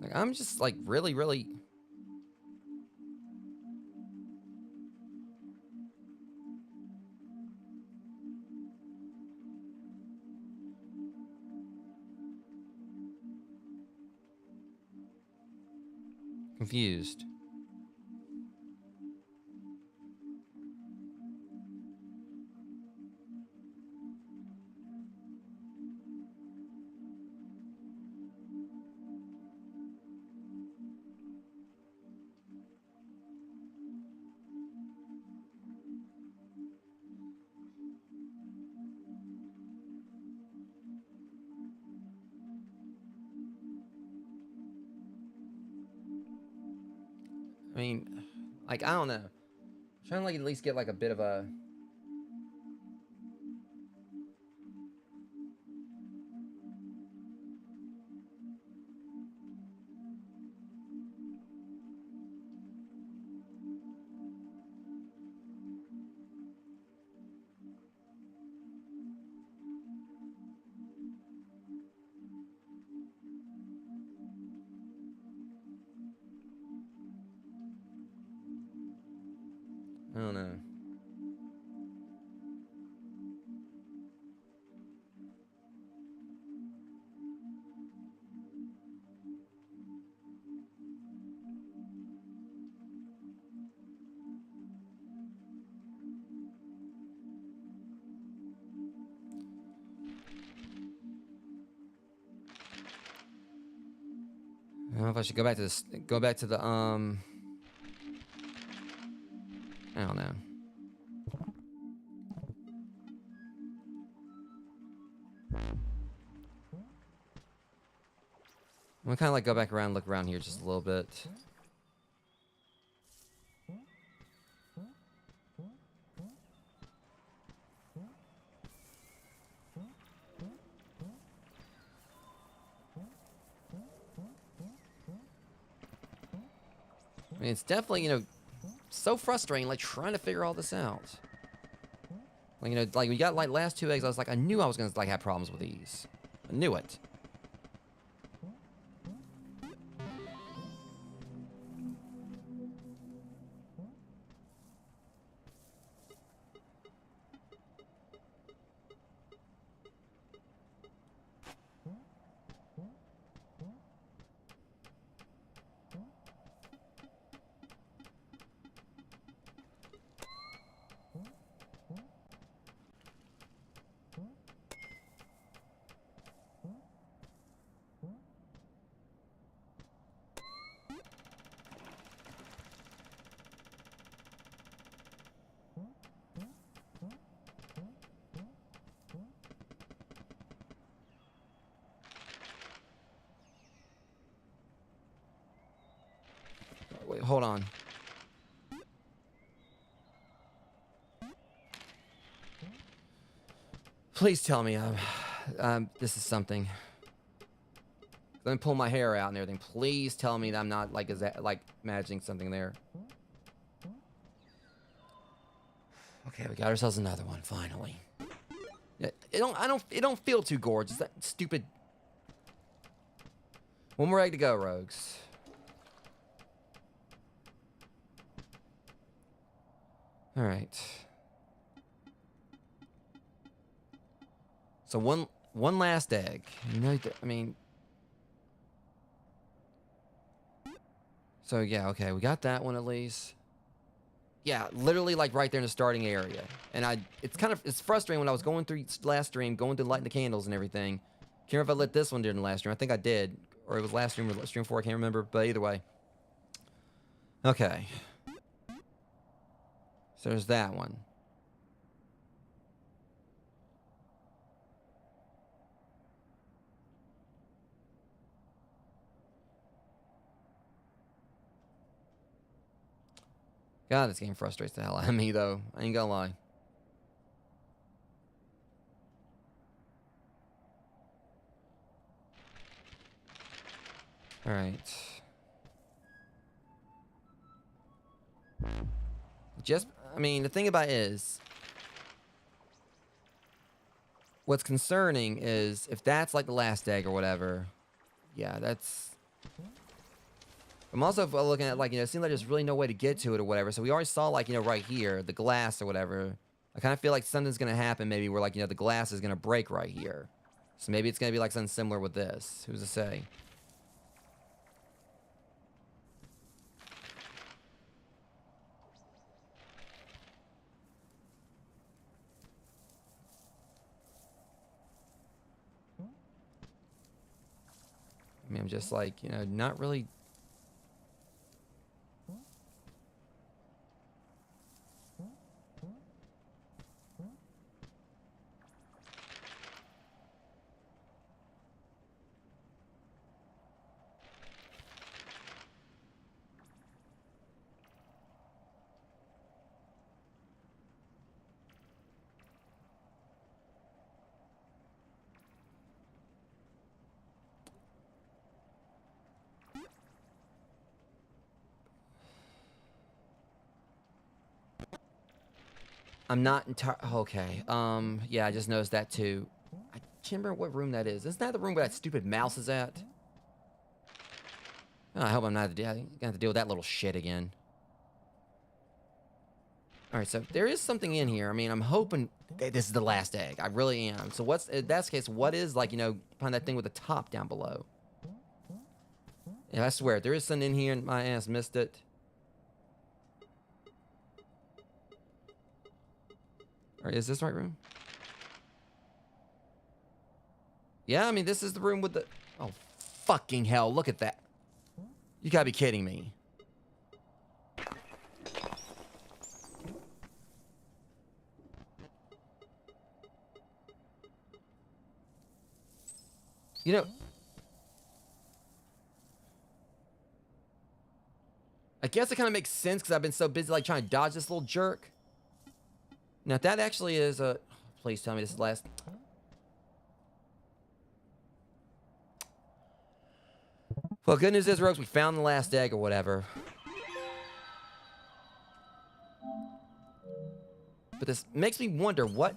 like, I'm just, like, really, really... confused. I mean, like, I don't know. I'm trying to, like, at least get, like, a bit of a... I don't know. I don't know if I should go back to this. Go back to the I don't know. I'm gonna kind of like go back around, look around here just a little bit. I mean, it's definitely, you know, so frustrating, like, trying to figure all this out. Like, you know, like, we got, like, last 2 eggs, I was like, I knew I was gonna, like, have problems with these. I knew it. hold on. Please tell me this is something. Let me pull my hair out and everything. Please tell me that I'm not like imagining something there. Okay, we got ourselves another one finally. Yeah, it don't feel too gorgeous. That stupid. One more egg to go, rogues. All right. So one last egg. I mean. So yeah, okay, we got that one at least. Yeah, literally like right there in the starting area. And it's frustrating when I was going through last stream, going through lighting the candles and everything. Can't remember if I lit this one during the last stream. I think I did. Or it was last stream or stream 4, I can't remember. But either way. Okay. So there's that one. God, this game frustrates the hell out of me, though. I ain't gonna lie. Alright. I mean, the thing about it is, what's concerning is, if that's like the last egg or whatever, yeah, that's... I'm also looking at, like, it seems like there's really no way to get to it or whatever, so we already saw, like, right here, the glass or whatever. I kind of feel like something's gonna happen, maybe, where, like, the glass is gonna break right here. So maybe it's gonna be, like, something similar with this. Who's to say? I mean, I'm just like, not really. I'm not entirely... Okay. Yeah, I just noticed that too. I can't remember what room that is. Isn't that the room where that stupid mouse is at? Oh, I hope I'm not gonna have to deal with that little shit again. Alright, so there is something in here. I mean, I'm hoping this is the last egg. I really am. So if that's the case, what is, like, behind that thing with the top down below? Yeah, I swear, there is something in here and my ass missed it. Alright, is this the right room? Yeah, I mean, this is the room with the... Oh, fucking hell, look at that. You gotta be kidding me. I guess it kind of makes sense because I've been so busy, like, trying to dodge this little jerk. Now, if that actually is a... Please tell me this is last... Well, good news is, Rogues, we found the last egg or whatever. But this makes me wonder what...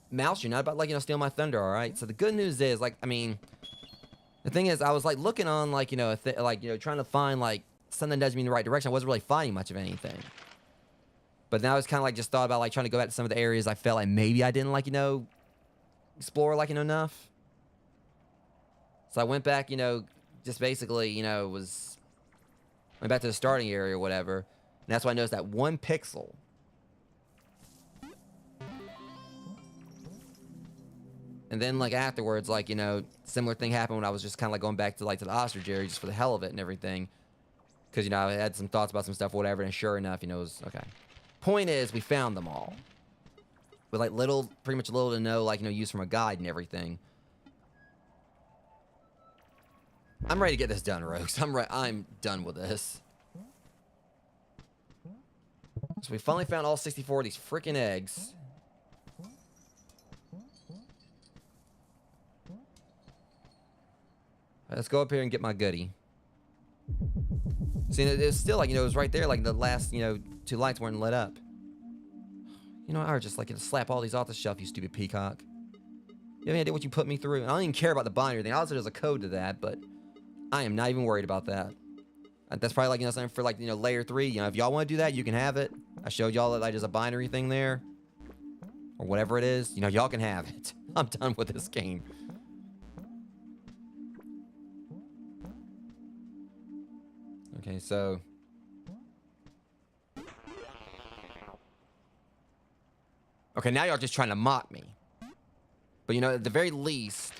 Mouse, you're not about, like, steal my thunder, alright? So the good news is, like, I mean... The thing is, I was, like, looking on, like, trying to find, like, something that nudged me in the right direction. I wasn't really finding much of anything. But now it's kind of like just thought about, like, trying to go back to some of the areas I felt like maybe I didn't, like, explore, like, enough. So I went back, just basically, went back to the starting area or whatever. And that's why I noticed that one pixel. And then, like, afterwards, like, similar thing happened when I was just kind of, like, going back to, like, to the ostrich area just for the hell of it and everything. Because, I had some thoughts about some stuff or whatever, and sure enough, it was, okay. Point is, we found them all. With, like, pretty much little to no, like, use from a guide and everything. I'm ready to get this done, Rogues. I'm done with this. So we finally found all 64 of these freaking eggs. Let's go up here and get my goodie. See, it's still like, you know, it was right there, like the last, you know, 2 lights weren't lit up. You know, I would just like to slap all these off the shelf, you stupid peacock. You have any idea what you put me through? And I don't even care about the binary thing. Obviously, there's a code to that, but I am not even worried about that. That's probably like, you know, something for like, you know, layer 3. You know, if y'all want to do that, you can have it. I showed y'all that like there's a binary thing there. Or whatever it is. You know, y'all can have it. I'm done with this game. Okay, so... Okay, now y'all just trying to mock me. But, you know, at the very least...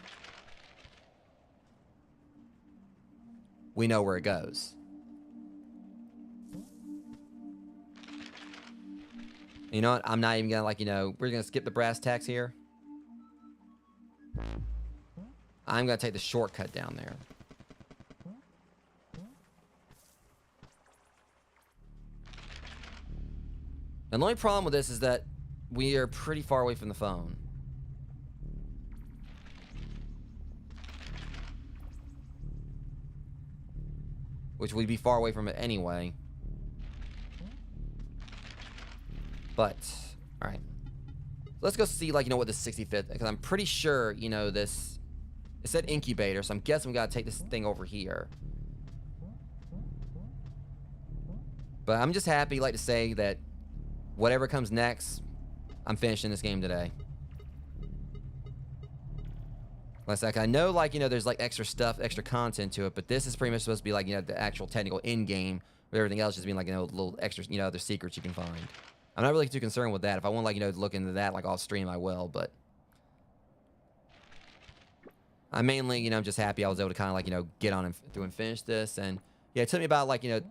we know where it goes. You know what? I'm not even gonna, like, you know... we're gonna skip the brass tacks here. I'm gonna take the shortcut down there. And the only problem with this is that we are pretty far away from the phone. Which we'd be far away from it anyway. But, alright. Let's go see, like, you know, what the 65th... because I'm pretty sure, you know, this... it said incubator, so I'm guessing we gotta take this thing over here. But I'm just happy, like, to say that whatever comes next, I'm finishing this game today. Like, I know, like, you know, there's, like, extra stuff, extra content to it, but this is pretty much supposed to be, like, you know, the actual technical in-game, with everything else just being, like, you know, little extra, you know, other secrets you can find. I'm not really too concerned with that. If I want, like, you know, to look into that, like, off stream, I will, but... I'm mainly, you know, I'm just happy I was able to kind of, like, you know, get on and through and finish this, and, yeah, it took me about, like, you know...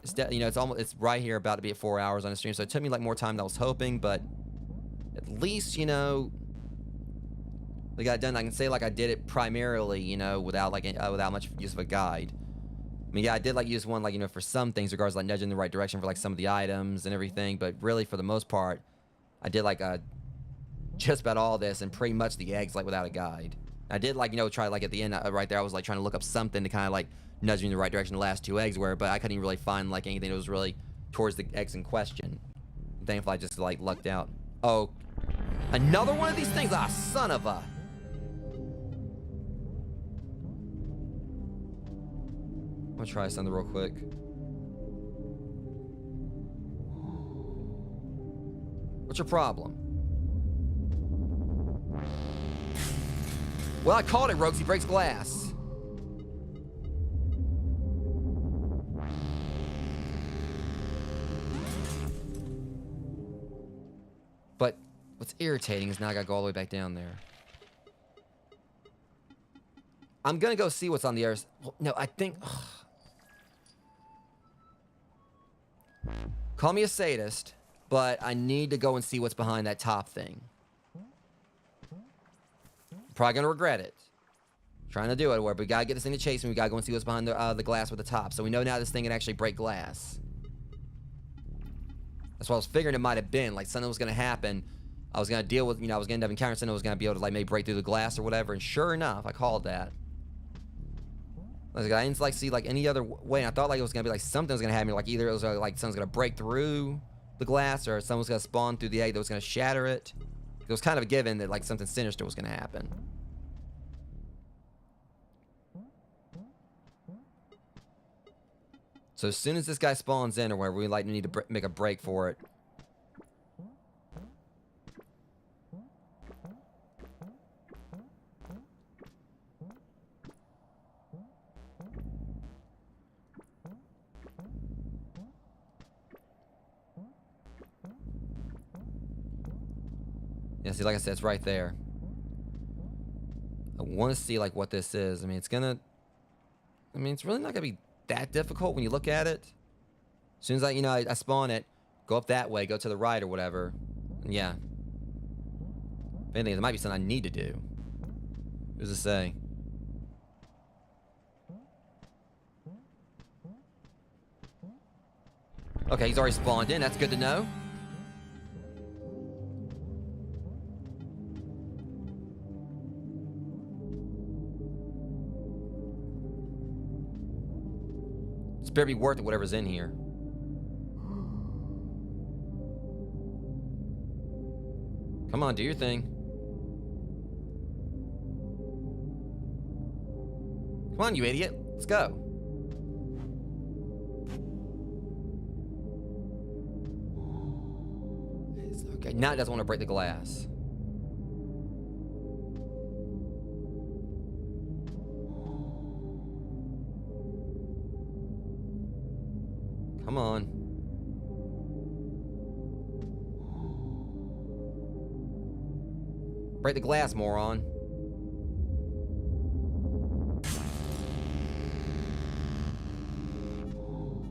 it's right here about to be at 4 hours on the stream, so it took me like more time than I was hoping, but at least, you know, we got it done. I can say like I did it primarily, you know, without like without much use of a guide. I mean, yeah, I did like use one, like, you know, for some things, regards to, like, nudging in the right direction for like some of the items and everything, but really for the most part, I did like just about all this and pretty much the eggs like without a guide. I did like, you know, try like at the end right there, I was like trying to look up something to kind of like nudge me in the right direction the last 2 eggs were, but I couldn't even really find like anything that was really towards the eggs in question. Thankfully, I just like lucked out. Oh, another one of these things! Ah, son of a... I'm gonna try something real quick. What's your problem? Well, I called it, Rogues. He breaks glass. But what's irritating is now I gotta go all the way back down there. I'm gonna go see what's on the other... well, no, I think... ugh. Call me a sadist, but I need to go and see what's behind that top thing. Probably gonna regret it. Trying to do it, where we gotta get this thing to chase, and we gotta go and see what's behind the glass with the top. So we know now this thing can actually break glass. That's what I was figuring it might have been. Like, something was gonna happen. I was gonna deal with, you know, I was gonna end up encountering something that was gonna be able to, like, maybe break through the glass or whatever. And sure enough, I called that. Like, I didn't, like, see, like, any other way. And I thought, like, it was gonna be, like, something was gonna happen. Like, either it was, like, something's gonna break through the glass, or someone's gonna spawn through the egg that was gonna shatter it. It was kind of a given that, like, something sinister was gonna happen. So as soon as this guy spawns in or wherever, we, like, need to make a break for it. Yeah, see, like I said, it's right there. I want to see, like, what this is. I mean, it's gonna... I mean, it's really not gonna be that difficult when you look at it. As soon as I spawn it, go up that way, go to the right or whatever. And yeah. If anything, there might be something I need to do. What does it say? Okay, he's already spawned in. That's good to know. This better be worth it, whatever's in here. Come on, do your thing. Come on, you idiot. Let's go. Okay, now it doesn't want to break the glass. Come on. Break the glass, moron.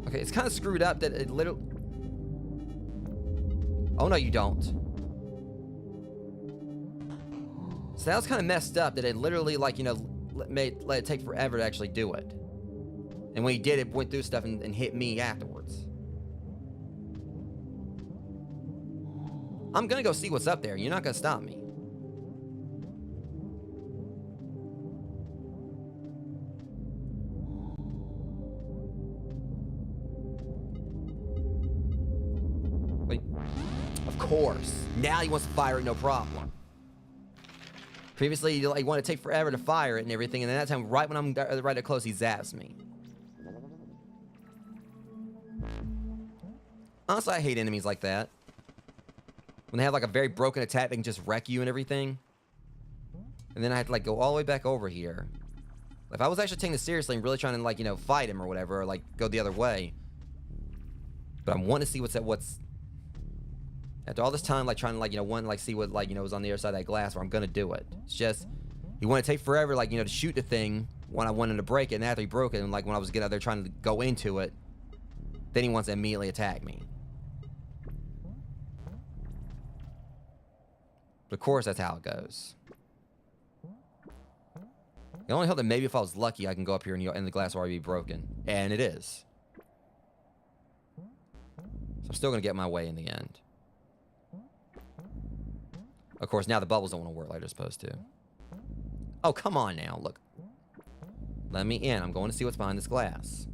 Okay, it's kind of screwed up that it literally... Oh, no, you don't. So that was kind of messed up that it literally, like, you know, let it take forever to actually do it. And when he did, it went through stuff and hit me afterwards. I'm gonna go see what's up there. You're not gonna stop me. Wait. Of course. Now he wants to fire it, no problem. Previously, he wanted to take forever to fire it and everything, and then that time, right when I'm right up close, he zaps me. Honestly, I hate enemies like that. When they have like a very broken attack, they can just wreck you and everything. And then I had to like go all the way back over here. If I was actually taking this seriously and really trying to like, you know, fight him or whatever, or like go the other way. But I want to see what's after all this time, like trying to like, you know, want to like see what like, you know, was on the other side of that glass, where I'm gonna do it. It's just, he wanted to take forever, like, you know, to shoot the thing when I wanted to break it, and after he broke it, and like when I was getting out there trying to go into it, then he wants to immediately attack me. But of course, that's how it goes. The only hope that maybe if I was lucky, I can go up here and the glass will already be broken. And it is. So I'm still going to get my way in the end. Of course, now the bubbles don't want to work like they're supposed to. Oh, come on now. Look. Let me in. I'm going to see what's behind this glass.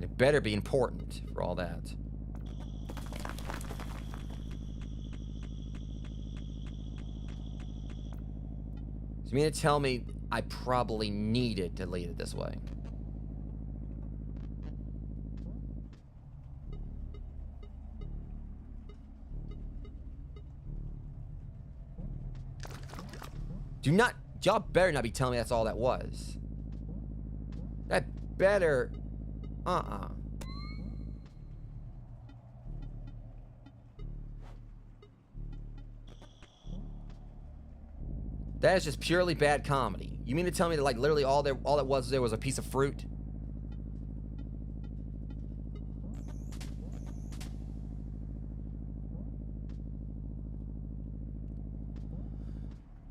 It better be important for all that. So you mean to tell me I probably needed to lead it this way? Y'all better not be telling me that's all that was. That better... That is just purely bad comedy. You mean to tell me that like literally all that was there was a piece of fruit?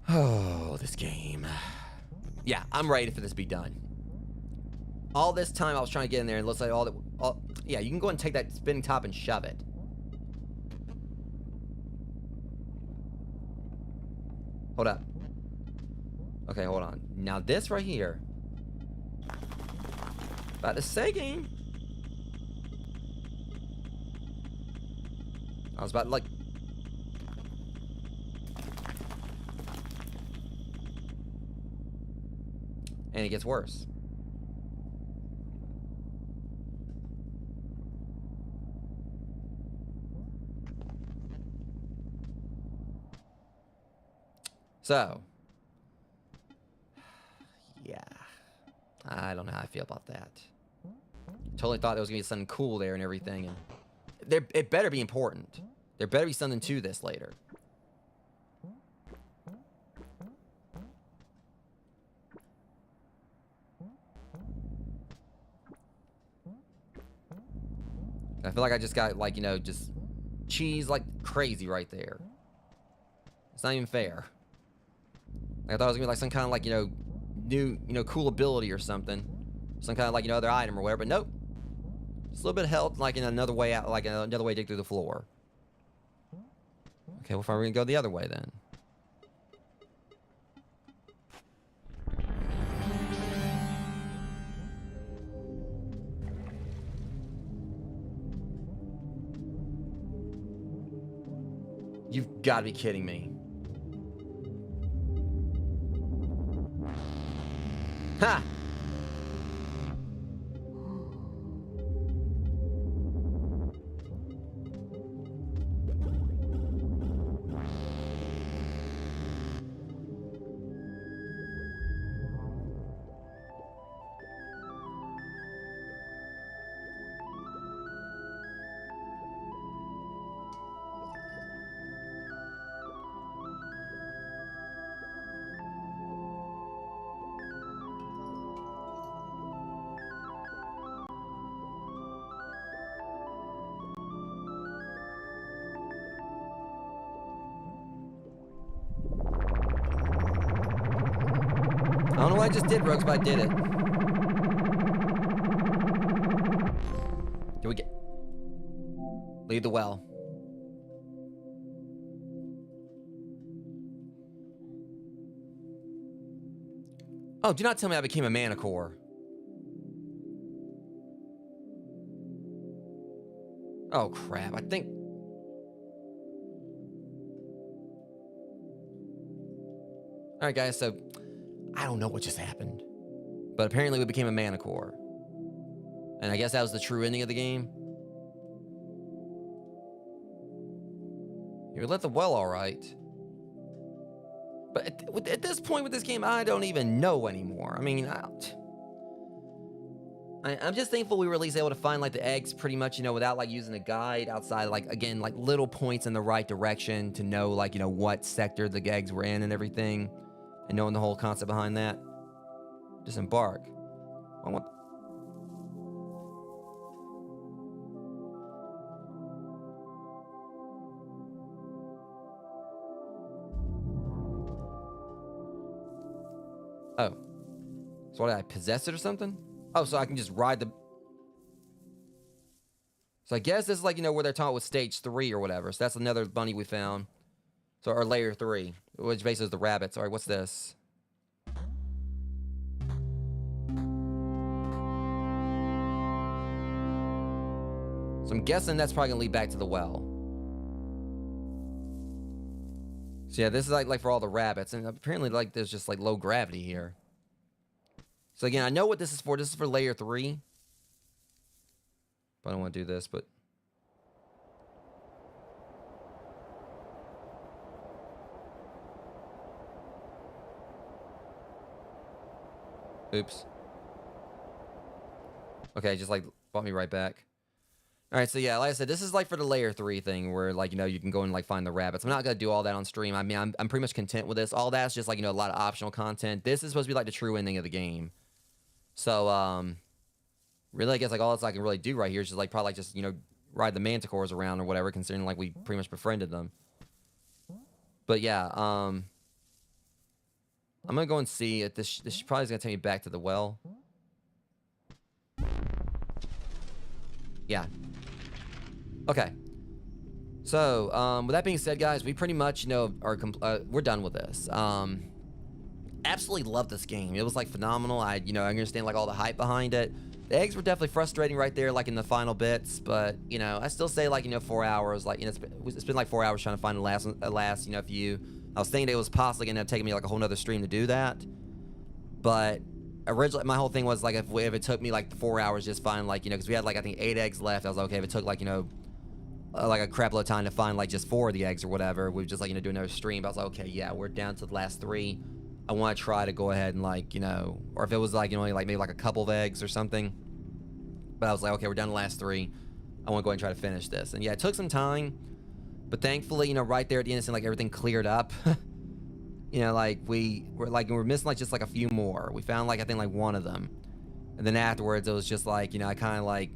Oh, this game. Yeah, I'm ready for this to be done. All this time I was trying to get in there and it looks like yeah, you can go and take that spinning top and shove it. Hold up. Okay, hold on. Now this right here. About to say game. I was about to like... And it gets worse. So, yeah, I don't know how I feel about that. Totally thought there was gonna be something cool there and everything, and it better be important. There better be something to this later. I feel like I just got like, you know, just cheese like crazy right there. It's not even fair. I thought it was gonna be like some kind of like, you know, new, you know, cool ability or something. Some kind of like, you know, other item or whatever, but nope. Just a little bit of health, like in another way out, like another way to dig through the floor. Okay, well, fine, we're gonna go the other way then. You've got to be kidding me. Ha! I don't know what I just did, Rogues, but I did it. Here we get. Leave the well. Oh, do not tell me I became a mana core. Oh, crap. I think... Alright, guys, so... I don't know what just happened. But apparently we became a mana core. And I guess that was the true ending of the game. You lit the well alright. But at this point with this game, I don't even know anymore. I mean, I'm just thankful we were at least able to find, like, the eggs pretty much, you know, without, like, using a guide outside, like, again, like, little points in the right direction to know, like, you know, what sector the eggs were in and everything. And knowing the whole concept behind that. Disembark. I want... Oh. So what, did I possess it or something? Oh, so I can just ride the... So I guess this is like, you know, where they're talking with stage 3 or whatever. So that's another bunny we found. So, or layer 3, which basically is the rabbits. All right, what's this? So I'm guessing that's probably gonna lead back to the well. So yeah, this is like for all the rabbits, and apparently like there's just like low gravity here. So again, I know what this is for. This is for layer 3. But I don't want to do this, but... Oops. Okay, just like brought me right back. Alright, so yeah, like I said, this is like for the layer 3 thing where, like, you know, you can go and like find the rabbits. I'm not gonna do all that on stream. I mean, I'm pretty much content with this. All that's just like, you know, a lot of optional content. This is supposed to be like the true ending of the game. So, really, I guess like all else I can really do right here is just like probably like just, you know, ride the manticores around or whatever, considering like we pretty much befriended them. But yeah, I'm gonna go and see if this probably is gonna take me back to the well. Yeah. Okay. So, with that being said, guys, we pretty much, you know, are we're done with this. Absolutely love this game. It was like phenomenal. I understand like all the hype behind it. The eggs were definitely frustrating right there, like in the final bits. But you know, I still say like 4 hours. Like it's been like 4 hours trying to find the last few. I was thinking it was possibly gonna take me like a whole nother stream to do that. But originally, my whole thing was like if it took me like 4 hours just find like because we had like I think 8 eggs left. I was like, okay, if it took like like a crap load of time to find like just 4 of the eggs or whatever, we would just like do another stream. But I was like, okay, yeah, we're down to the last 3. I want to try to go ahead and like or if it was like only like maybe like a couple of eggs or something. But I was like, okay, we're down to the last 3. I want to go ahead and try to finish this. And yeah, it took some time, but thankfully, right there at the end, it seemed like everything cleared up. Like we're missing like just like a few more. We found like I think like 1 of them, and then afterwards it was just like I kind of like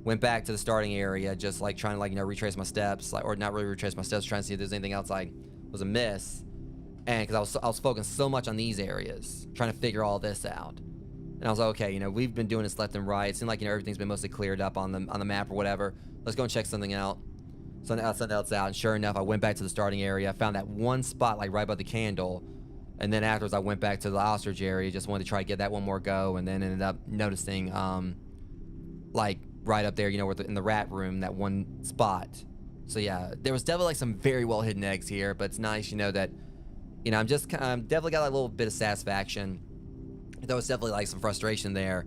went back to the starting area, just like trying to like retrace my steps, like, or not really retrace my steps, trying to see if there's anything else like was amiss. And because I was focused so much on these areas, trying to figure all this out. And I was like, okay, you know, we've been doing this left and right. It seemed like, you know, everything's been mostly cleared up on the map or whatever. Let's go and check something out. Something else out. And sure enough, I went back to the starting area. I found that one spot like right above the candle. And then afterwards, I went back to the ostrich area. Just wanted to try to get that one more go. And then ended up noticing, like right up there, you know, in the rat room, that one spot. So yeah, there was definitely like some very well hidden eggs here. But it's nice, you know, that, you know, I'm definitely got like, a little bit of satisfaction. There was definitely like some frustration there,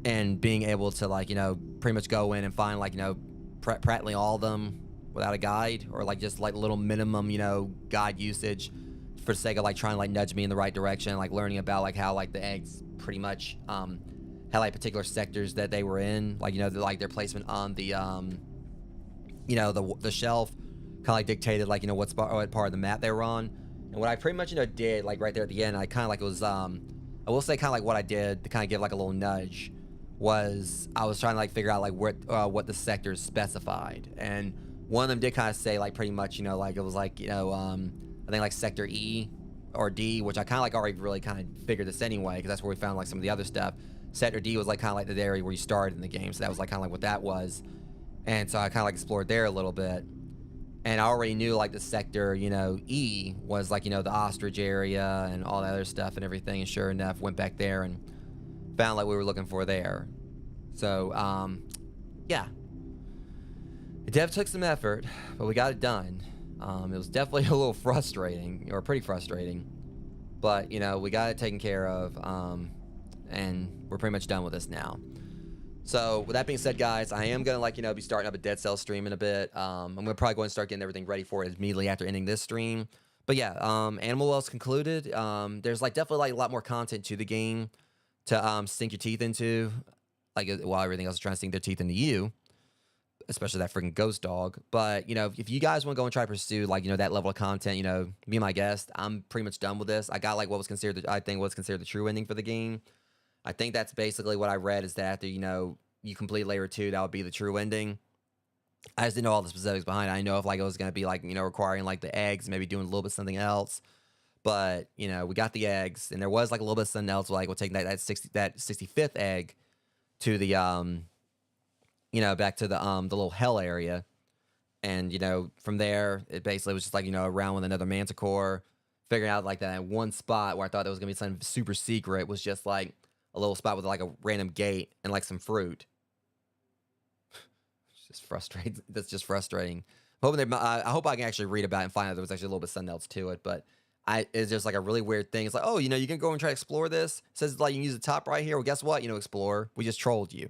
and being able to like, you know, pretty much go in and find like, you know, practically all of them without a guide, or like just like little minimum, you know, guide usage for the sake of like trying to like nudge me in the right direction, like learning about like how like the eggs pretty much had like particular sectors that they were in, like, you know, like their placement on the you know, the shelf kind of like dictated like, you know, what part of the map they were on. And what I pretty much, you know, did like right there at the end, I kind of like was I will say kind of like what I did to kind of give like a little nudge was I was trying to like figure out like what the sectors specified, and one of them did kind of say like pretty much, you know, like it was like, you know, I think like sector E or D, which I kind of like already really kind of figured this anyway, because that's where we found like some of the other stuff. Sector D was like kind of like the area where you started in the game, so that was like kind of like what that was. And so I kind of like explored there a little bit, and I already knew like the sector, you know, E was like, you know, the ostrich area and all that other stuff and everything. And sure enough, went back there and found like we were looking for there. So yeah, it definitely took some effort, but we got it done. It was definitely a little frustrating, or pretty frustrating, but you know, we got it taken care of, and we're pretty much done with this now. So with that being said, guys, I am gonna like, you know, be starting up a Dead Cell stream in a bit. I'm gonna probably go and start getting everything ready for it immediately after ending this stream. But yeah, Animal Well's concluded. There's like definitely like a lot more content to the game to sink your teeth into, like while everything else is trying to sink their teeth into you, especially that freaking ghost dog. But you know, if you guys want to go and try to pursue like, you know, that level of content, you know, be my guest. I'm pretty much done with this. I got like what was considered, I think, what's considered the true ending for the game. I think that's basically what I read, is that after, you know, you complete layer 2, that would be the true ending. I just didn't know all the specifics behind it. I know if like it was going to be like, you know, requiring like the eggs, maybe doing a little bit something else. But, you know, we got the eggs, and there was like a little bit of something else, like we'll take that 65th egg to the you know, back to the little hell area. And, you know, from there it basically was just like, you know, around with another manticore, figuring out like that one spot where I thought there was going to be something super secret was just like a little spot with like a random gate and like some fruit. It's just frustrating. That's just frustrating. I hope I can actually read about it and find out there was actually a little bit something else to it. But it's just like a really weird thing. It's like, oh, you know, you can go and try to explore this. It says like you can use the top right here. Well, guess what? You know, Explorer, we just trolled you.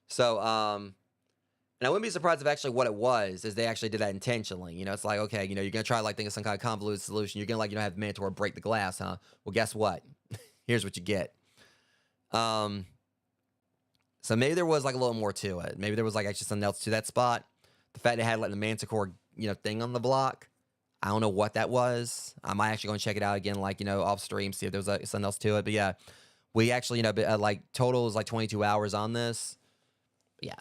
So, and I wouldn't be surprised if actually what it was is they actually did that intentionally. You know, it's like, okay, you know, you're gonna try to like think of some kind of convoluted solution. You're gonna like, you know, have Manticore break the glass, huh? Well, guess what? Here's what you get. So maybe there was like a little more to it. Maybe there was like actually something else to that spot. The fact it had like the Manticore, you know, thing on the block, I don't know what that was. I might actually go and check it out again, like, you know, off stream, see if there was like, something else to it. But yeah, we actually, you know, like total is like 22 hours on this. But yeah.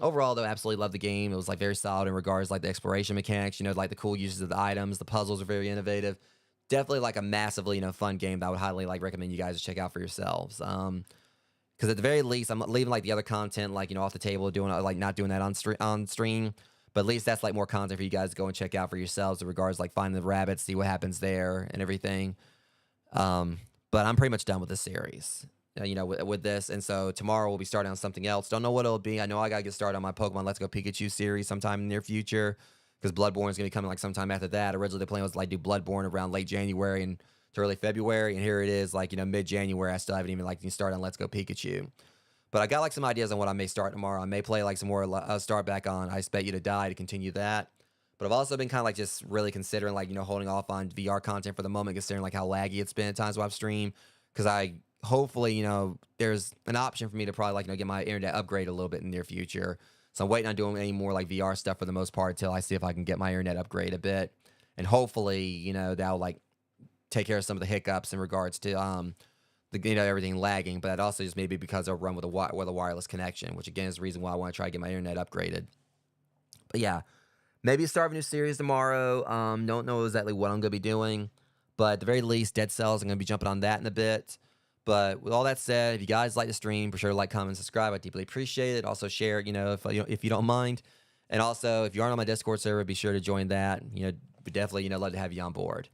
Overall though, absolutely love the game. It was like very solid in regards like the exploration mechanics, you know, like the cool uses of the items. The puzzles are very innovative. Definitely like a massively, you know, fun game that I would highly like recommend you guys to check out for yourselves. Because at the very least, I'm leaving like the other content, like, you know, off the table, doing like not doing that on stream. But at least that's like more content for you guys to go and check out for yourselves in regards like finding the rabbits, see what happens there and everything. But I'm pretty much done with this series, you know, with this. And so tomorrow we'll be starting on something else. Don't know what it'll be. I know I got to get started on my Pokemon Let's Go Pikachu series sometime in the near future, because Bloodborne is going to be coming like sometime after that. Originally the plan was like do Bloodborne around late January and to early February, and here it is like, you know, mid-January. I still haven't even like started on Let's Go Pikachu. But I got like some ideas on what I may start tomorrow. I may play like some more, start back on I Expect You to Die to continue that. But I've also been kind of like just really considering like, you know, holding off on VR content for the moment, considering like how laggy it's been at times while I've streamed. Because I hopefully, you know, there's an option for me to probably like, you know, get my internet upgrade a little bit in the near future. So I'm waiting on doing any more like VR stuff for the most part until I see if I can get my internet upgrade a bit. And hopefully, you know, that'll like take care of some of the hiccups in regards to the, you know, everything lagging. But that also just maybe because I'll run with a wireless connection, which again is the reason why I want to try to get my internet upgraded. But yeah, maybe start a new series tomorrow. Don't know exactly what I'm gonna be doing, but at the very least, Dead Cells, I'm gonna be jumping on that in a bit. But with all that said, if you guys like the stream, be sure to like, comment, subscribe. I deeply appreciate it. Also share, if you don't mind. And also, if you aren't on my Discord server, be sure to join that. We definitely, love to have you on board.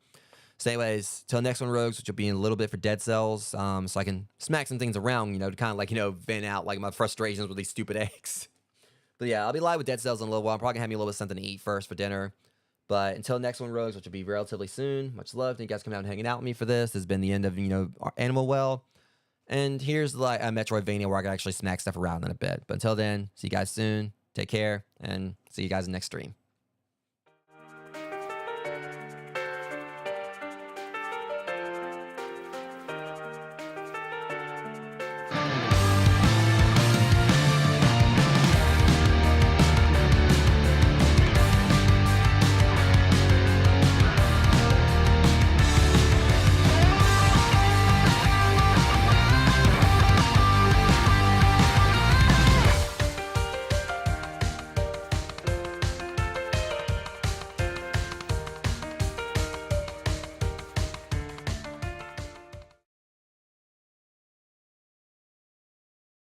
So anyways, till next one, Rogues, which will be in a little bit for Dead Cells, so I can smack some things around, to kind of vent out my frustrations with these stupid eggs. But yeah, I'll be live with Dead Cells in a little while. I'm probably gonna have me a little bit of something to eat first for dinner. But until next one, Rogues, which will be relatively soon, much love. Thank you guys for coming out and hanging out with me for this. This has been the end of, our Animal Well. And here's like a Metroidvania where I can actually smack stuff around in a bit. But until then, see you guys soon. Take care, and see you guys in the next stream.